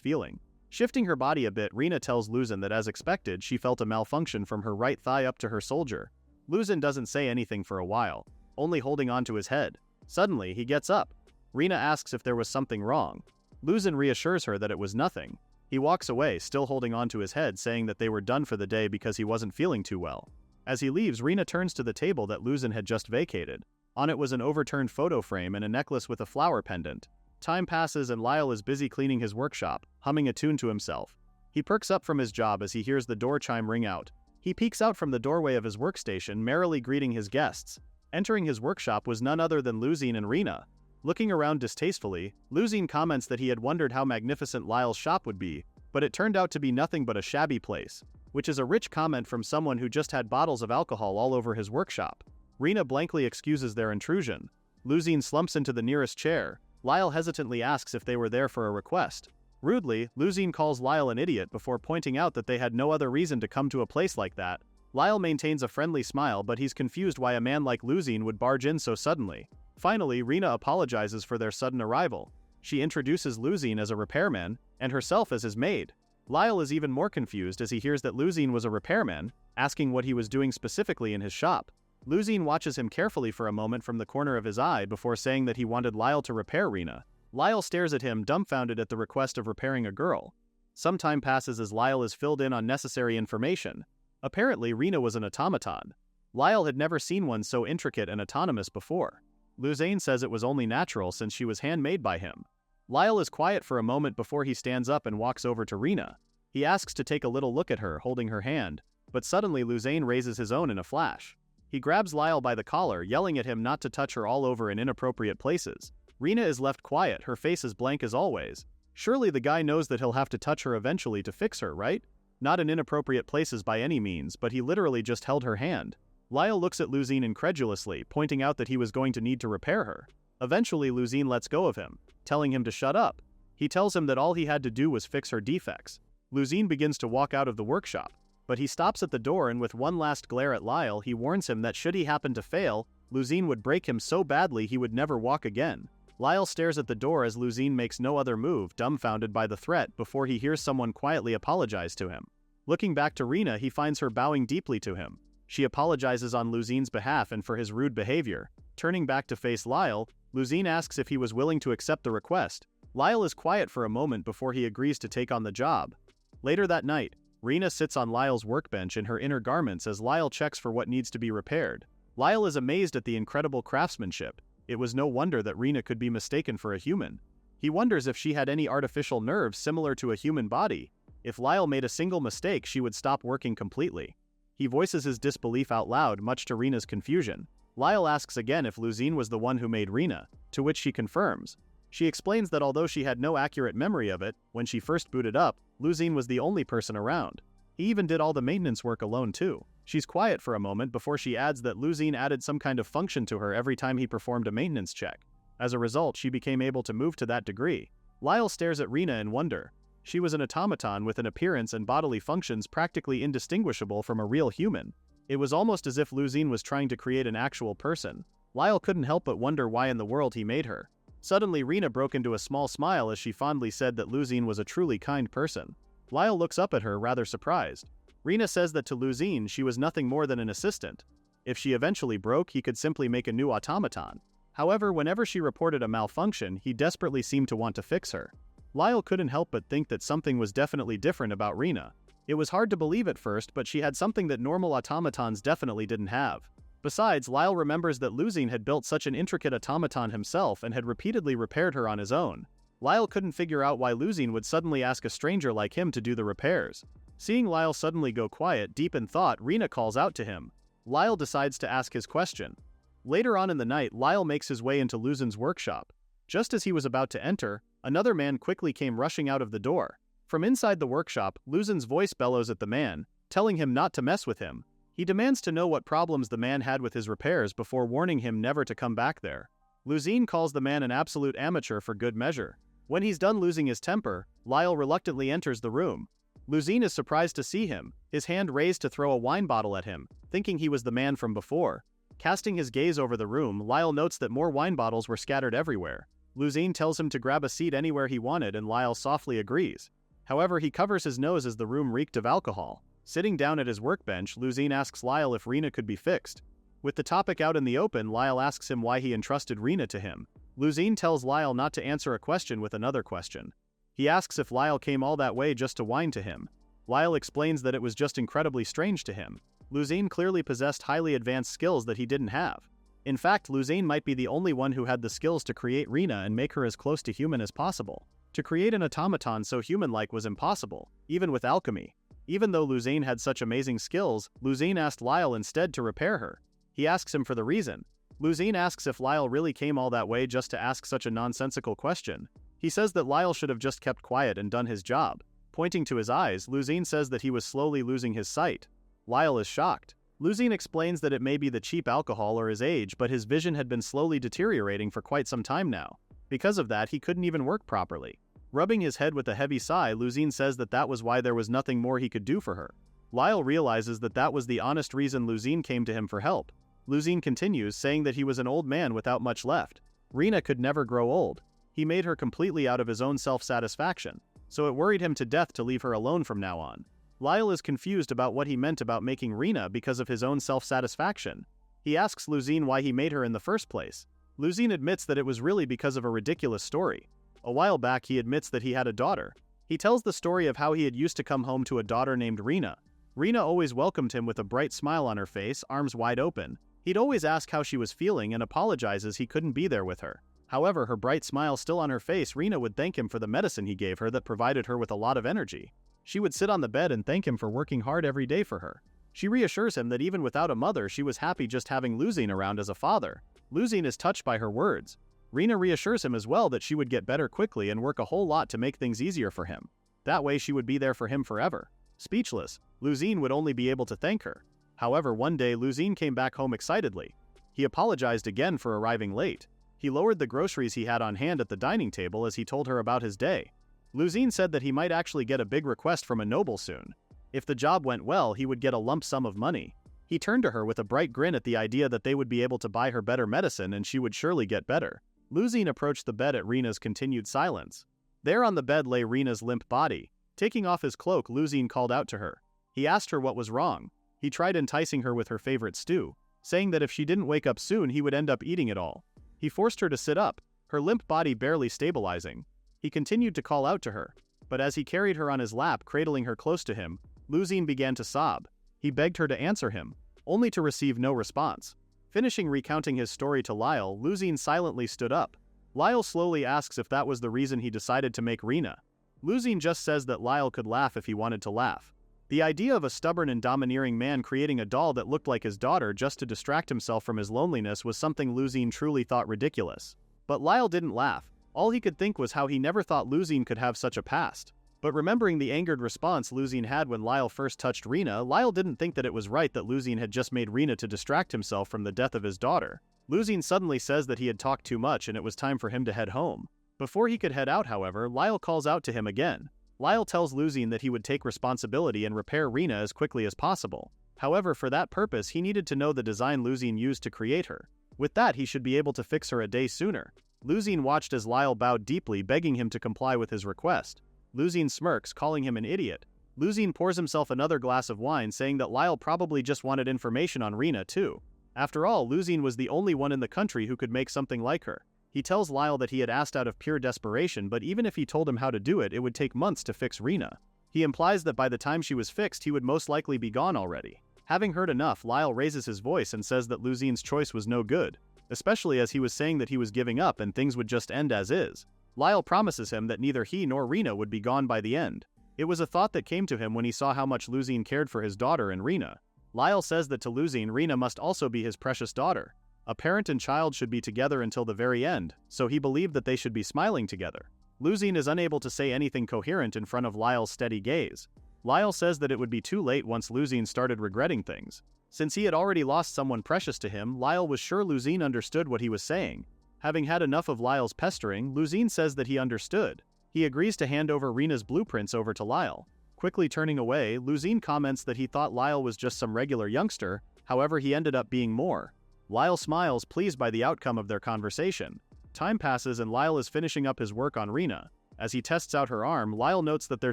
feeling. Shifting her body a bit, Rena tells Luzine that as expected, she felt a malfunction from her right thigh up to her soldier. Luzine doesn't say anything for a while, only holding onto his head. Suddenly, he gets up. Rena asks if there was something wrong. Luzine reassures her that it was nothing. He walks away, still holding onto his head, saying that they were done for the day because he wasn't feeling too well. As he leaves, Rena turns to the table that Luzine had just vacated. On it was an overturned photo frame and a necklace with a flower pendant. Time passes and Lyle is busy cleaning his workshop, humming a tune to himself. He perks up from his job as he hears the door chime ring out. He peeks out from the doorway of his workstation, merrily greeting his guests. Entering his workshop was none other than Luzine and Rena. Looking around distastefully, Luzine comments that he had wondered how magnificent Lyle's shop would be, but it turned out to be nothing but a shabby place, which is a rich comment from someone who just had bottles of alcohol all over his workshop. Rena blankly excuses their intrusion. Luzine slumps into the nearest chair. Lyle hesitantly asks if they were there for a request. Rudely, Luzine calls Lyle an idiot before pointing out that they had no other reason to come to a place like that. Lyle maintains a friendly smile, but he's confused why a man like Luzine would barge in so suddenly. Finally, Rina apologizes for their sudden arrival. She introduces Luzine as a repairman, and herself as his maid. Lyle is even more confused as he hears that Luzine was a repairman, asking what he was doing specifically in his shop. Luzine watches him carefully for a moment from the corner of his eye before saying that he wanted Lyle to repair Rina. Lyle stares at him, dumbfounded at the request of repairing a girl. Some time passes as Lyle is filled in on necessary information. Apparently, Rina was an automaton. Lyle had never seen one so intricate and autonomous before. Luzine says it was only natural since she was handmade by him. Lyle is quiet for a moment before he stands up and walks over to Rina. He asks to take a little look at her, holding her hand, but suddenly Luzine raises his own in a flash. He grabs Lyle by the collar, yelling at him not to touch her all over in inappropriate places. Rina is left quiet, her face as blank as always. Surely the guy knows that he'll have to touch her eventually to fix her, right? Not in inappropriate places by any means, but he literally just held her hand. Lyle looks at Luzine incredulously, pointing out that he was going to need to repair her. Eventually, Luzine lets go of him, telling him to shut up. He tells him that all he had to do was fix her defects. Luzine begins to walk out of the workshop, but he stops at the door and with one last glare at Lyle, he warns him that should he happen to fail, Luzine would break him so badly he would never walk again. Lyle stares at the door as Luzine makes no other move, dumbfounded by the threat, before he hears someone quietly apologize to him. Looking back to Rina, he finds her bowing deeply to him. She apologizes on Luzine's behalf and for his rude behavior. Turning back to face Lyle, Luzine asks if he was willing to accept the request. Lyle is quiet for a moment before he agrees to take on the job. Later that night, Rina sits on Lyle's workbench in her inner garments as Lyle checks for what needs to be repaired. Lyle is amazed at the incredible craftsmanship. It was no wonder that Rina could be mistaken for a human. He wonders if she had any artificial nerves similar to a human body. If Lyle made a single mistake, she would stop working completely. He voices his disbelief out loud, much to Rina's confusion. Lyle asks again if Luzine was the one who made Rina, to which she confirms. She explains that although she had no accurate memory of it, when she first booted up, Luzine was the only person around. He even did all the maintenance work alone too. She's quiet for a moment before she adds that Luzine added some kind of function to her every time he performed a maintenance check. As a result, she became able to move to that degree. Lyle stares at Rina in wonder. She was an automaton with an appearance and bodily functions practically indistinguishable from a real human. It was almost as if Luzine was trying to create an actual person. Lyle couldn't help but wonder why in the world he made her. Suddenly, Rina broke into a small smile as she fondly said that Luzine was a truly kind person. Lyle looks up at her, rather surprised. Rina says that to Luzine she was nothing more than an assistant. If she eventually broke, he could simply make a new automaton. However, whenever she reported a malfunction, he desperately seemed to want to fix her. Lyle couldn't help but think that something was definitely different about Rina. It was hard to believe at first, but she had something that normal automatons definitely didn't have. Besides, Lyle remembers that Luzine had built such an intricate automaton himself and had repeatedly repaired her on his own. Lyle couldn't figure out why Luzine would suddenly ask a stranger like him to do the repairs. Seeing Lyle suddenly go quiet, deep in thought, Rina calls out to him. Lyle decides to ask his question. Later on in the night, Lyle makes his way into Luzine's workshop. Just as he was about to enter, another man quickly came rushing out of the door. From inside the workshop, Luzine's voice bellows at the man, telling him not to mess with him. He demands to know what problems the man had with his repairs before warning him never to come back there. Luzine calls the man an absolute amateur for good measure. When he's done losing his temper, Lyle reluctantly enters the room. Luzine is surprised to see him, his hand raised to throw a wine bottle at him, thinking he was the man from before. Casting his gaze over the room, Lyle notes that more wine bottles were scattered everywhere. Luzine tells him to grab a seat anywhere he wanted and Lyle softly agrees. However, he covers his nose as the room reeked of alcohol. Sitting down at his workbench, Luzine asks Lyle if Rina could be fixed. With the topic out in the open, Lyle asks him why he entrusted Rina to him. Luzine tells Lyle not to answer a question with another question. He asks if Lyle came all that way just to whine to him. Lyle explains that it was just incredibly strange to him. Luzine clearly possessed highly advanced skills that he didn't have. In fact, Luzine might be the only one who had the skills to create Rina and make her as close to human as possible. To create an automaton so human-like was impossible, even with alchemy. Even though Luzine had such amazing skills, Luzine asked Lyle instead to repair her. He asks him for the reason. Luzine asks if Lyle really came all that way just to ask such a nonsensical question. He says that Lyle should have just kept quiet and done his job. Pointing to his eyes, Luzine says that he was slowly losing his sight. Lyle is shocked. Luzine explains that it may be the cheap alcohol or his age, but his vision had been slowly deteriorating for quite some time now. Because of that, he couldn't even work properly. Rubbing his head with a heavy sigh, Luzine says that was why there was nothing more he could do for her. Lyle realizes that that was the honest reason Luzine came to him for help. Luzine continues, saying that he was an old man without much left. Rina could never grow old. He made her completely out of his own self-satisfaction, so it worried him to death to leave her alone from now on. Lyle is confused about what he meant about making Rina because of his own self-satisfaction. He asks Luzine why he made her in the first place. Luzine admits that it was really because of a ridiculous story. A while back he admits that he had a daughter. He tells the story of how he had used to come home to a daughter named Rina. Rina always welcomed him with a bright smile on her face, arms wide open. He'd always ask how she was feeling and apologizes he couldn't be there with her. However, her bright smile still on her face, Rina would thank him for the medicine he gave her that provided her with a lot of energy. She would sit on the bed and thank him for working hard every day for her. She reassures him that even without a mother, she was happy just having Luzine around as a father. Luzine is touched by her words. Rina reassures him as well that she would get better quickly and work a whole lot to make things easier for him. That way she would be there for him forever. Speechless, Luzine would only be able to thank her. However, one day Luzine came back home excitedly. He apologized again for arriving late. He lowered the groceries he had on hand at the dining table as he told her about his day. Luzine said that he might actually get a big request from a noble soon. If the job went well, he would get a lump sum of money. He turned to her with a bright grin at the idea that they would be able to buy her better medicine and she would surely get better. Luzine approached the bed at Rina's continued silence. There on the bed lay Rina's limp body. Taking off his cloak, Luzine called out to her. He asked her what was wrong. He tried enticing her with her favorite stew, saying that if she didn't wake up soon he would end up eating it all. He forced her to sit up, her limp body barely stabilizing. He continued to call out to her, but as he carried her on his lap, cradling her close to him, Luzine began to sob. He begged her to answer him, only to receive no response. Finishing recounting his story to Lyle, Luzine silently stood up. Lyle slowly asks if that was the reason he decided to make Rina. Luzine just says that Lyle could laugh if he wanted to laugh. The idea of a stubborn and domineering man creating a doll that looked like his daughter just to distract himself from his loneliness was something Luzine truly thought ridiculous. But Lyle didn't laugh. All he could think was how he never thought Luzine could have such a past. But remembering the angered response Luzine had when Lyle first touched Rina, Lyle didn't think that it was right that Luzine had just made Rina to distract himself from the death of his daughter. Luzine suddenly says that he had talked too much and it was time for him to head home. Before he could head out, however, Lyle calls out to him again. Lyle tells Luzine that he would take responsibility and repair Rina as quickly as possible. However, for that purpose, he needed to know the design Luzine used to create her. With that, he should be able to fix her a day sooner. Luzine watched as Lyle bowed deeply, begging him to comply with his request. Luzine smirks, calling him an idiot. Luzine pours himself another glass of wine, saying that Lyle probably just wanted information on Rina too. After all, Luzine was the only one in the country who could make something like her. He tells Lyle that he had asked out of pure desperation, but even if he told him how to do it, it would take months to fix Rina. He implies that by the time she was fixed, he would most likely be gone already. Having heard enough, Lyle raises his voice and says that Luzine's choice was no good, especially as he was saying that he was giving up and things would just end as is. Lyle promises him that neither he nor Rina would be gone by the end. It was a thought that came to him when he saw how much Luzine cared for his daughter and Rina. Lyle says that to Luzine, Rina must also be his precious daughter. A parent and child should be together until the very end, so he believed that they should be smiling together. Luzine is unable to say anything coherent in front of Lyle's steady gaze. Lyle says that it would be too late once Luzine started regretting things. Since he had already lost someone precious to him, Lyle was sure Luzine understood what he was saying. Having had enough of Lyle's pestering, Luzine says that he understood. He agrees to hand over Rina's blueprints over to Lyle. Quickly turning away, Luzine comments that he thought Lyle was just some regular youngster, however he ended up being more. Lyle smiles, pleased by the outcome of their conversation. Time passes and Lyle is finishing up his work on Rina. As he tests out her arm, Lyle notes that there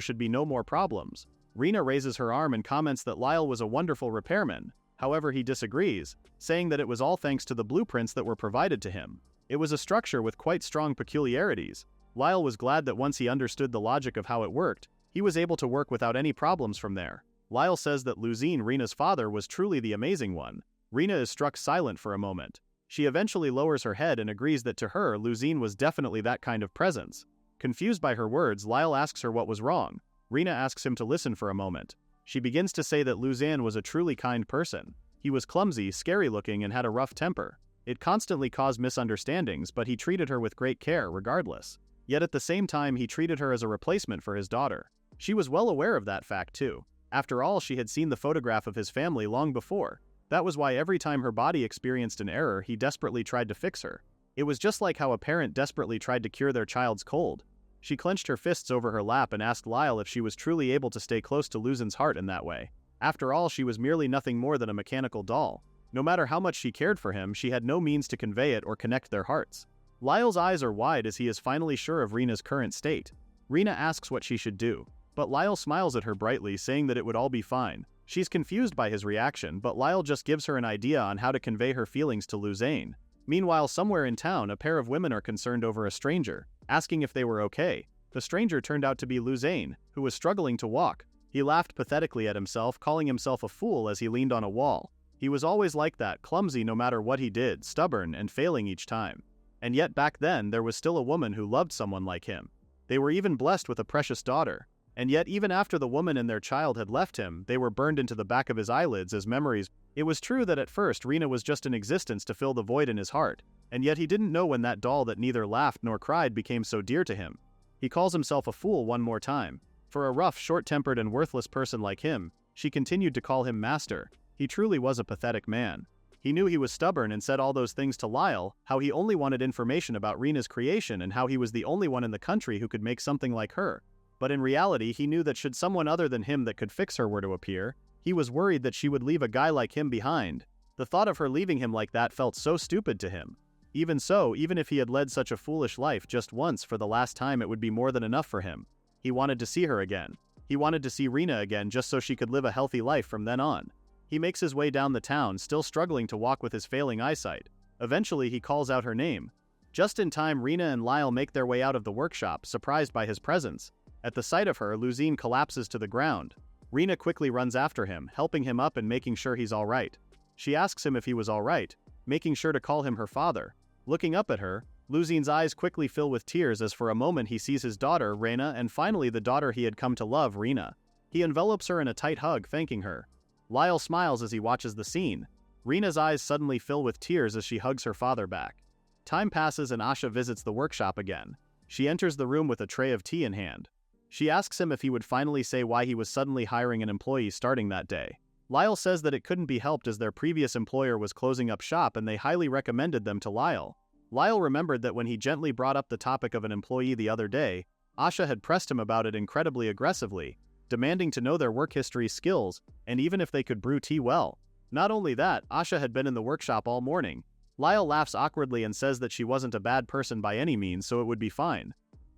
should be no more problems. Rina raises her arm and comments that Lyle was a wonderful repairman. However, he disagrees, saying that it was all thanks to the blueprints that were provided to him. It was a structure with quite strong peculiarities. Lyle was glad that once he understood the logic of how it worked, he was able to work without any problems from there. Lyle says that Luzine, Rina's father, was truly the amazing one. Rina is struck silent for a moment. She eventually lowers her head and agrees that to her, Luzine was definitely that kind of presence. Confused by her words, Lyle asks her what was wrong. Rina asks him to listen for a moment. She begins to say that Luzine was a truly kind person. He was clumsy, scary-looking, and had a rough temper. It constantly caused misunderstandings, but he treated her with great care regardless. Yet at the same time, he treated her as a replacement for his daughter. She was well aware of that fact too. After all, she had seen the photograph of his family long before. That was why every time her body experienced an error, he desperately tried to fix her. It was just like how a parent desperately tried to cure their child's cold. She clenched her fists over her lap and asked Lyle if she was truly able to stay close to Luzine's heart in that way. After all, she was merely nothing more than a mechanical doll. No matter how much she cared for him, she had no means to convey it or connect their hearts. Lyle's eyes are wide as he is finally sure of Rena's current state. Rena asks what she should do, but Lyle smiles at her brightly, saying that it would all be fine. She's confused by his reaction, but Lyle just gives her an idea on how to convey her feelings to Luzane. Meanwhile, somewhere in town, a pair of women are concerned over a stranger, asking if they were okay. The stranger turned out to be Luzane, who was struggling to walk. He laughed pathetically at himself, calling himself a fool as he leaned on a wall. He was always like that, clumsy no matter what he did, stubborn and failing each time. And yet back then, there was still a woman who loved someone like him. They were even blessed with a precious daughter. And yet even after the woman and their child had left him, they were burned into the back of his eyelids as memories. It was true that at first Rena was just in existence to fill the void in his heart, and yet he didn't know when that doll that neither laughed nor cried became so dear to him. He calls himself a fool one more time. For a rough, short-tempered and worthless person like him, she continued to call him master. He truly was a pathetic man. He knew he was stubborn and said all those things to Lyle, how he only wanted information about Rena's creation and how he was the only one in the country who could make something like her. But in reality, he knew that should someone other than him that could fix her were to appear, he was worried that she would leave a guy like him behind. The thought of her leaving him like that felt so stupid to him. Even so, even if he had led such a foolish life just once for the last time, it would be more than enough for him. He wanted to see her again. He wanted to see Rena again just so she could live a healthy life from then on. He makes his way down the town, still struggling to walk with his failing eyesight. Eventually, he calls out her name. Just in time, Rena and Lyle make their way out of the workshop, surprised by his presence. At the sight of her, Luzine collapses to the ground. Rena quickly runs after him, helping him up and making sure he's alright. She asks him if he was alright, making sure to call him her father. Looking up at her, Luzine's eyes quickly fill with tears as for a moment he sees his daughter, Rena, and finally the daughter he had come to love, Rena. He envelops her in a tight hug, thanking her. Lyle smiles as he watches the scene. Rena's eyes suddenly fill with tears as she hugs her father back. Time passes and Asha visits the workshop again. She enters the room with a tray of tea in hand. She asks him if he would finally say why he was suddenly hiring an employee starting that day. Lyle says that it couldn't be helped as their previous employer was closing up shop and they highly recommended them to Lyle. Lyle remembered that when he gently brought up the topic of an employee the other day, Asha had pressed him about it incredibly aggressively, demanding to know their work history, skills, and even if they could brew tea well. Not only that, Asha had been in the workshop all morning. Lyle laughs awkwardly and says that she wasn't a bad person by any means, so it would be fine.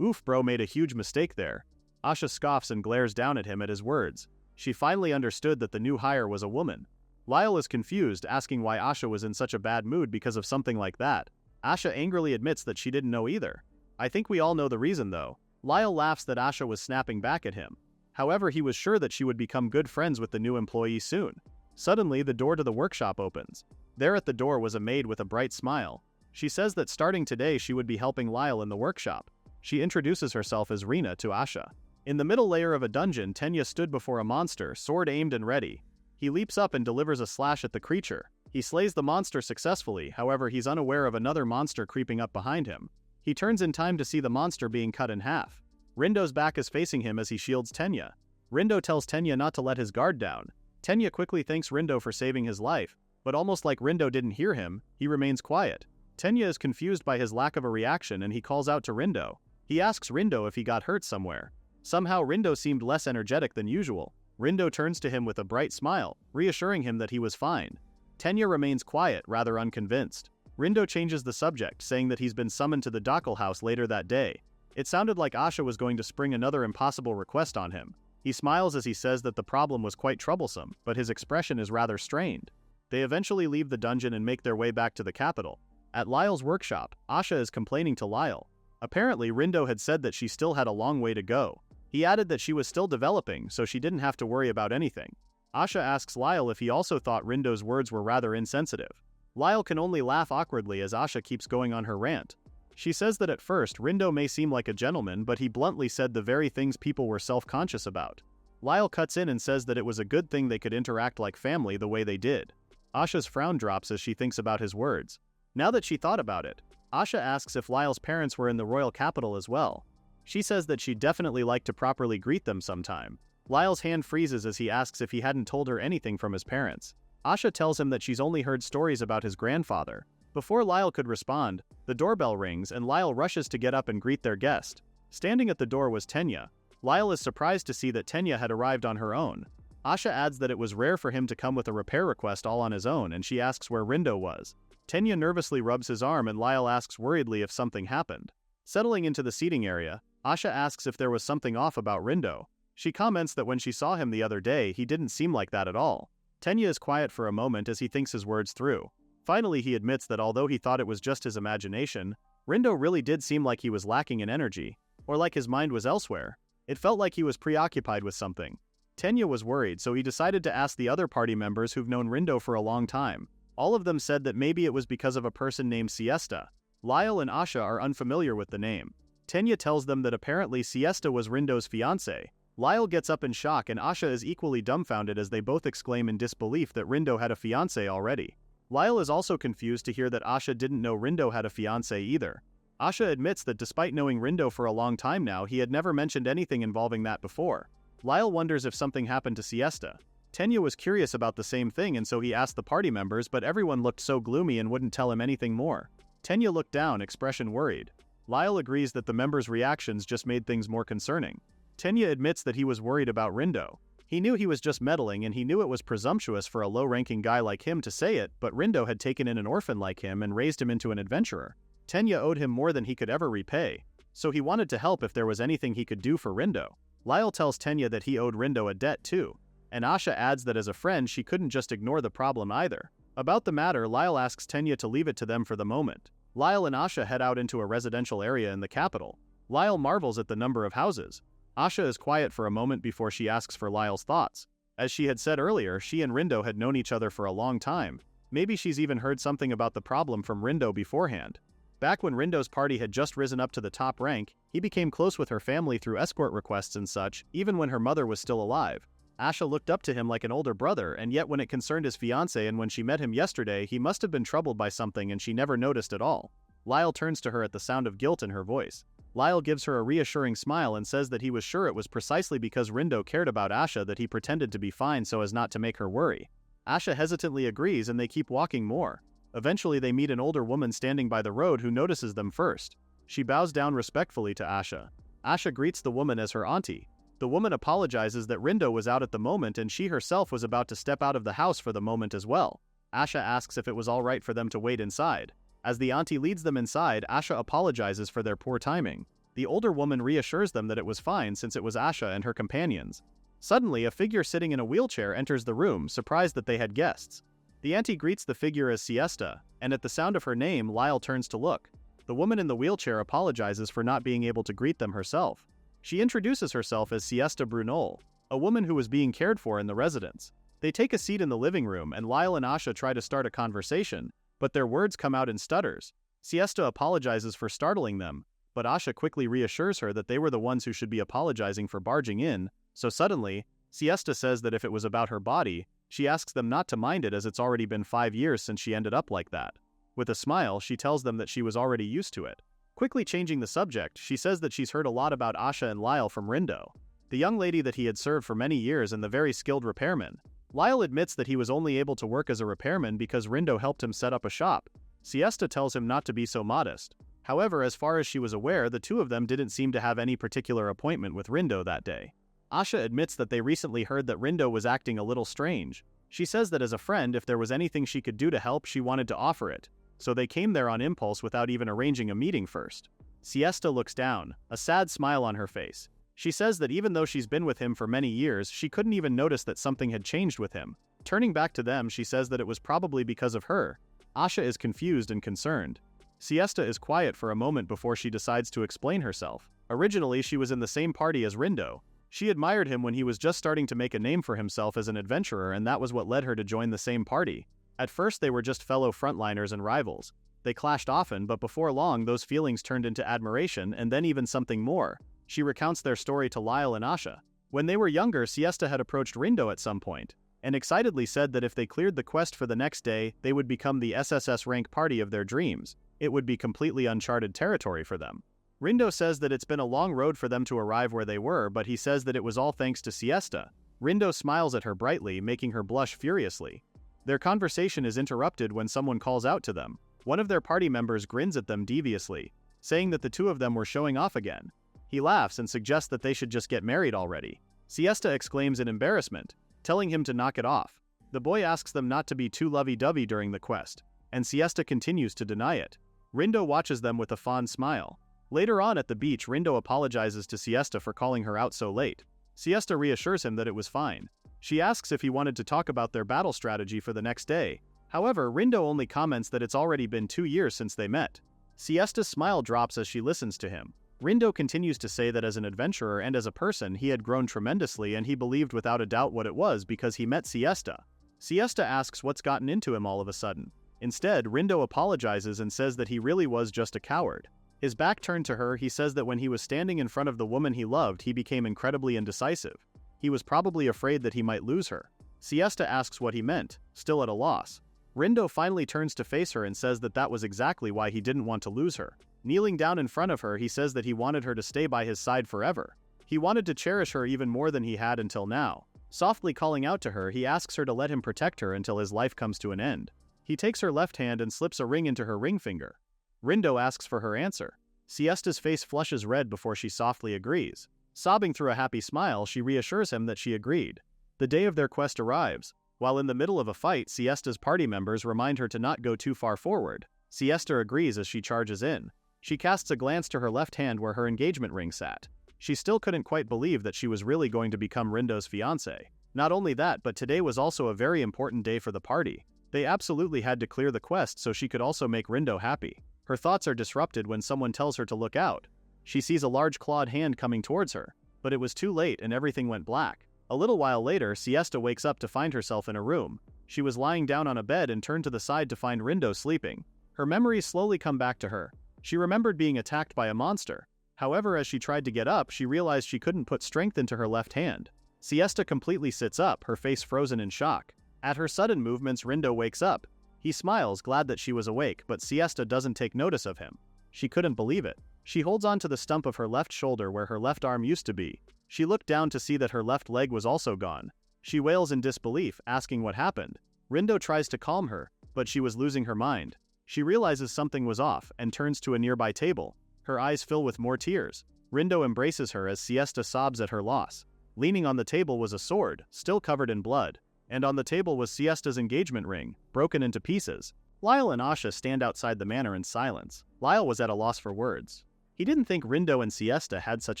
Oof, bro, made a huge mistake there. Asha scoffs and glares down at him at his words. She finally understood that the new hire was a woman. Lyle is confused, asking why Asha was in such a bad mood because of something like that. Asha angrily admits that she didn't know either. I think we all know the reason though. Lyle laughs that Asha was snapping back at him. However, he was sure that she would become good friends with the new employee soon. Suddenly, the door to the workshop opens. There at the door was a maid with a bright smile. She says that starting today she would be helping Lyle in the workshop. She introduces herself as Rena to Asha. In the middle layer of a dungeon, Tenya stood before a monster, sword aimed and ready. He leaps up and delivers a slash at the creature. He slays the monster successfully, however he's unaware of another monster creeping up behind him. He turns in time to see the monster being cut in half. Rindo's back is facing him as he shields Tenya. Rindo tells Tenya not to let his guard down. Tenya quickly thanks Rindo for saving his life, but almost like Rindo didn't hear him, he remains quiet. Tenya is confused by his lack of a reaction and he calls out to Rindo. He asks Rindo if he got hurt somewhere. Somehow Rindo seemed less energetic than usual. Rindo turns to him with a bright smile, reassuring him that he was fine. Tenya remains quiet, rather unconvinced. Rindo changes the subject, saying that he's been summoned to the Dockle house later that day. It sounded like Asha was going to spring another impossible request on him. He smiles as he says that the problem was quite troublesome, but his expression is rather strained. They eventually leave the dungeon and make their way back to the capital. At Lyle's workshop, Asha is complaining to Lyle. Apparently, Rindo had said that she still had a long way to go. He added that she was still developing, so she didn't have to worry about anything. Asha asks Lyle if he also thought Rindo's words were rather insensitive. Lyle can only laugh awkwardly as Asha keeps going on her rant. She says that at first, Rindo may seem like a gentleman, but he bluntly said the very things people were self-conscious about. Lyle cuts in and says that it was a good thing they could interact like family the way they did. Asha's frown drops as she thinks about his words. Now that she thought about it, Asha asks if Lyle's parents were in the royal capital as well. She says that she'd definitely like to properly greet them sometime. Lyle's hand freezes as he asks if he hadn't told her anything from his parents. Asha tells him that she's only heard stories about his grandfather. Before Lyle could respond, the doorbell rings and Lyle rushes to get up and greet their guest. Standing at the door was Tenya. Lyle is surprised to see that Tenya had arrived on her own. Asha adds that it was rare for him to come with a repair request all on his own, and she asks where Lindo was. Tenya nervously rubs his arm and Lyle asks worriedly if something happened. Settling into the seating area, Asha asks if there was something off about Lindo. She comments that when she saw him the other day, he didn't seem like that at all. Tenya is quiet for a moment as he thinks his words through. Finally, he admits that although he thought it was just his imagination, Lindo really did seem like he was lacking in energy, or like his mind was elsewhere. It felt like he was preoccupied with something. Tenya was worried, so he decided to ask the other party members who've known Lindo for a long time. All of them said that maybe it was because of a person named Siesta. Lyle and Asha are unfamiliar with the name. Tenya tells them that apparently Siesta was Lindo's fiancé. Lyle gets up in shock and Asha is equally dumbfounded as they both exclaim in disbelief that Lindo had a fiancé already. Lyle is also confused to hear that Asha didn't know Lindo had a fiancé either. Asha admits that despite knowing Lindo for a long time now, he had never mentioned anything involving that before. Lyle wonders if something happened to Siesta. Tenya was curious about the same thing and so he asked the party members, but everyone looked so gloomy and wouldn't tell him anything more. Tenya looked down, expression worried. Lyle agrees that the members' reactions just made things more concerning. Tenya admits that he was worried about Lindo. He knew he was just meddling and he knew it was presumptuous for a low-ranking guy like him to say it, but Lindo had taken in an orphan like him and raised him into an adventurer. Tenya owed him more than he could ever repay, so he wanted to help if there was anything he could do for Lindo. Lyle tells Tenya that he owed Lindo a debt too, and Asha adds that as a friend she couldn't just ignore the problem either. About the matter, Lyle asks Tenya to leave it to them for the moment. Lyle and Asha head out into a residential area in the capital. Lyle marvels at the number of houses. Asha is quiet for a moment before she asks for Lyle's thoughts. As she had said earlier, she and Lindo had known each other for a long time. Maybe she's even heard something about the problem from Lindo beforehand. Back when Lindo's party had just risen up to the top rank, he became close with her family through escort requests and such, even when her mother was still alive. Asha looked up to him like an older brother, and yet when it concerned his fiancé and when she met him yesterday, he must have been troubled by something and she never noticed at all. Lyle turns to her at the sound of guilt in her voice. Lyle gives her a reassuring smile and says that he was sure it was precisely because Lindo cared about Asha that he pretended to be fine so as not to make her worry. Asha hesitantly agrees and they keep walking more. Eventually they meet an older woman standing by the road who notices them first. She bows down respectfully to Asha. Asha greets the woman as her auntie. The woman apologizes that Lindo was out at the moment and she herself was about to step out of the house for the moment as well. Asha asks if it was alright for them to wait inside. As the auntie leads them inside, Asha apologizes for their poor timing. The older woman reassures them that it was fine since it was Asha and her companions. Suddenly, a figure sitting in a wheelchair enters the room, surprised that they had guests. The auntie greets the figure as Siesta, and at the sound of her name, Lyle turns to look. The woman in the wheelchair apologizes for not being able to greet them herself. She introduces herself as Siesta Brunol, a woman who was being cared for in the residence. They take a seat in the living room and Lyle and Asha try to start a conversation, but their words come out in stutters. Siesta apologizes for startling them, but Asha quickly reassures her that they were the ones who should be apologizing for barging in, so suddenly, Siesta says that if it was about her body, she asks them not to mind it as it's already been 5 years since she ended up like that. With a smile, she tells them that she was already used to it. Quickly changing the subject, she says that she's heard a lot about Asha and Lyle from Lindo, the young lady that he had served for many years and the very skilled repairman. Lyle admits that he was only able to work as a repairman because Lindo helped him set up a shop. Siesta tells him not to be so modest. However, as far as she was aware, the two of them didn't seem to have any particular appointment with Lindo that day. Asha admits that they recently heard that Lindo was acting a little strange. She says that as a friend, if there was anything she could do to help, she wanted to offer it. So they came there on impulse without even arranging a meeting first. Siesta looks down, a sad smile on her face. She says that even though she's been with him for many years, she couldn't even notice that something had changed with him. Turning back to them, she says that it was probably because of her. Asha is confused and concerned. Siesta is quiet for a moment before she decides to explain herself. Originally, she was in the same party as Lindo. She admired him when he was just starting to make a name for himself as an adventurer, and that was what led her to join the same party. At first, they were just fellow frontliners and rivals. They clashed often, but before long, those feelings turned into admiration and then even something more. She recounts their story to Lyle and Asha. When they were younger, Siesta had approached Lindo at some point, and excitedly said that if they cleared the quest for the next day, they would become the SSS-ranked party of their dreams. It would be completely uncharted territory for them. Lindo says that it's been a long road for them to arrive where they were, but he says that it was all thanks to Siesta. Lindo smiles at her brightly, making her blush furiously. Their conversation is interrupted when someone calls out to them. One of their party members grins at them deviously, saying that the two of them were showing off again. He laughs and suggests that they should just get married already. Siesta exclaims in embarrassment. telling him to knock it off. The boy asks them not to be too lovey-dovey during the quest, and Siesta continues to deny it. Rindo watches them with a fond smile. Later on at the beach, Rindo apologizes to Siesta for calling her out so late. Siesta reassures him that it was fine. She asks if he wanted to talk about their battle strategy for the next day. However, Rindo only comments that it's already been 2 years since they met. Siesta's smile drops as she listens to him. Rindo continues to say that as an adventurer and as a person he had grown tremendously, and he believed without a doubt what it was because he met Siesta. Siesta asks what's gotten into him all of a sudden. Instead, Rindo apologizes and says that he really was just a coward. His back turned to her, he says that when he was standing in front of the woman he loved, he became incredibly indecisive. He was probably afraid that he might lose her. Siesta asks what he meant, still at a loss. Rindo finally turns to face her and says that that was exactly why he didn't want to lose her. Kneeling down in front of her, he says that he wanted her to stay by his side forever. He wanted to cherish her even more than he had until now. Softly calling out to her, he asks her to let him protect her until his life comes to an end. He takes her left hand and slips a ring into her ring finger. Rindo asks for her answer. Siesta's face flushes red before she softly agrees. Sobbing through a happy smile, she reassures him that she agreed. The day of their quest arrives. While in the middle of a fight, Siesta's party members remind her to not go too far forward. Siesta agrees as she charges in. She casts a glance to her left hand where her engagement ring sat. She still couldn't quite believe that she was really going to become Rindo's fiancé. Not only that, but today was also a very important day for the party. They absolutely had to clear the quest so she could also make Rindo happy. Her thoughts are disrupted when someone tells her to look out. She sees a large clawed hand coming towards her, but it was too late and everything went black. A little while later, Siesta wakes up to find herself in a room. She was lying down on a bed and turned to the side to find Rindo sleeping. Her memories slowly come back to her. She remembered being attacked by a monster. However, as she tried to get up, she realized she couldn't put strength into her left hand. Siesta completely sits up, her face frozen in shock. At her sudden movements, Rindo wakes up. He smiles, glad that she was awake, but Siesta doesn't take notice of him. She couldn't believe it. She holds on to the stump of her left shoulder where her left arm used to be. She looked down to see that her left leg was also gone. She wails in disbelief, asking what happened. Rindo tries to calm her, but she was losing her mind. She realizes something was off and turns to a nearby table. Her eyes fill with more tears. Rindo embraces her as Siesta sobs at her loss. Leaning on the table was a sword, still covered in blood, and on the table was Siesta's engagement ring, broken into pieces. Lyle and Asha stand outside the manor in silence. Lyle was at a loss for words. He didn't think Rindo and Siesta had such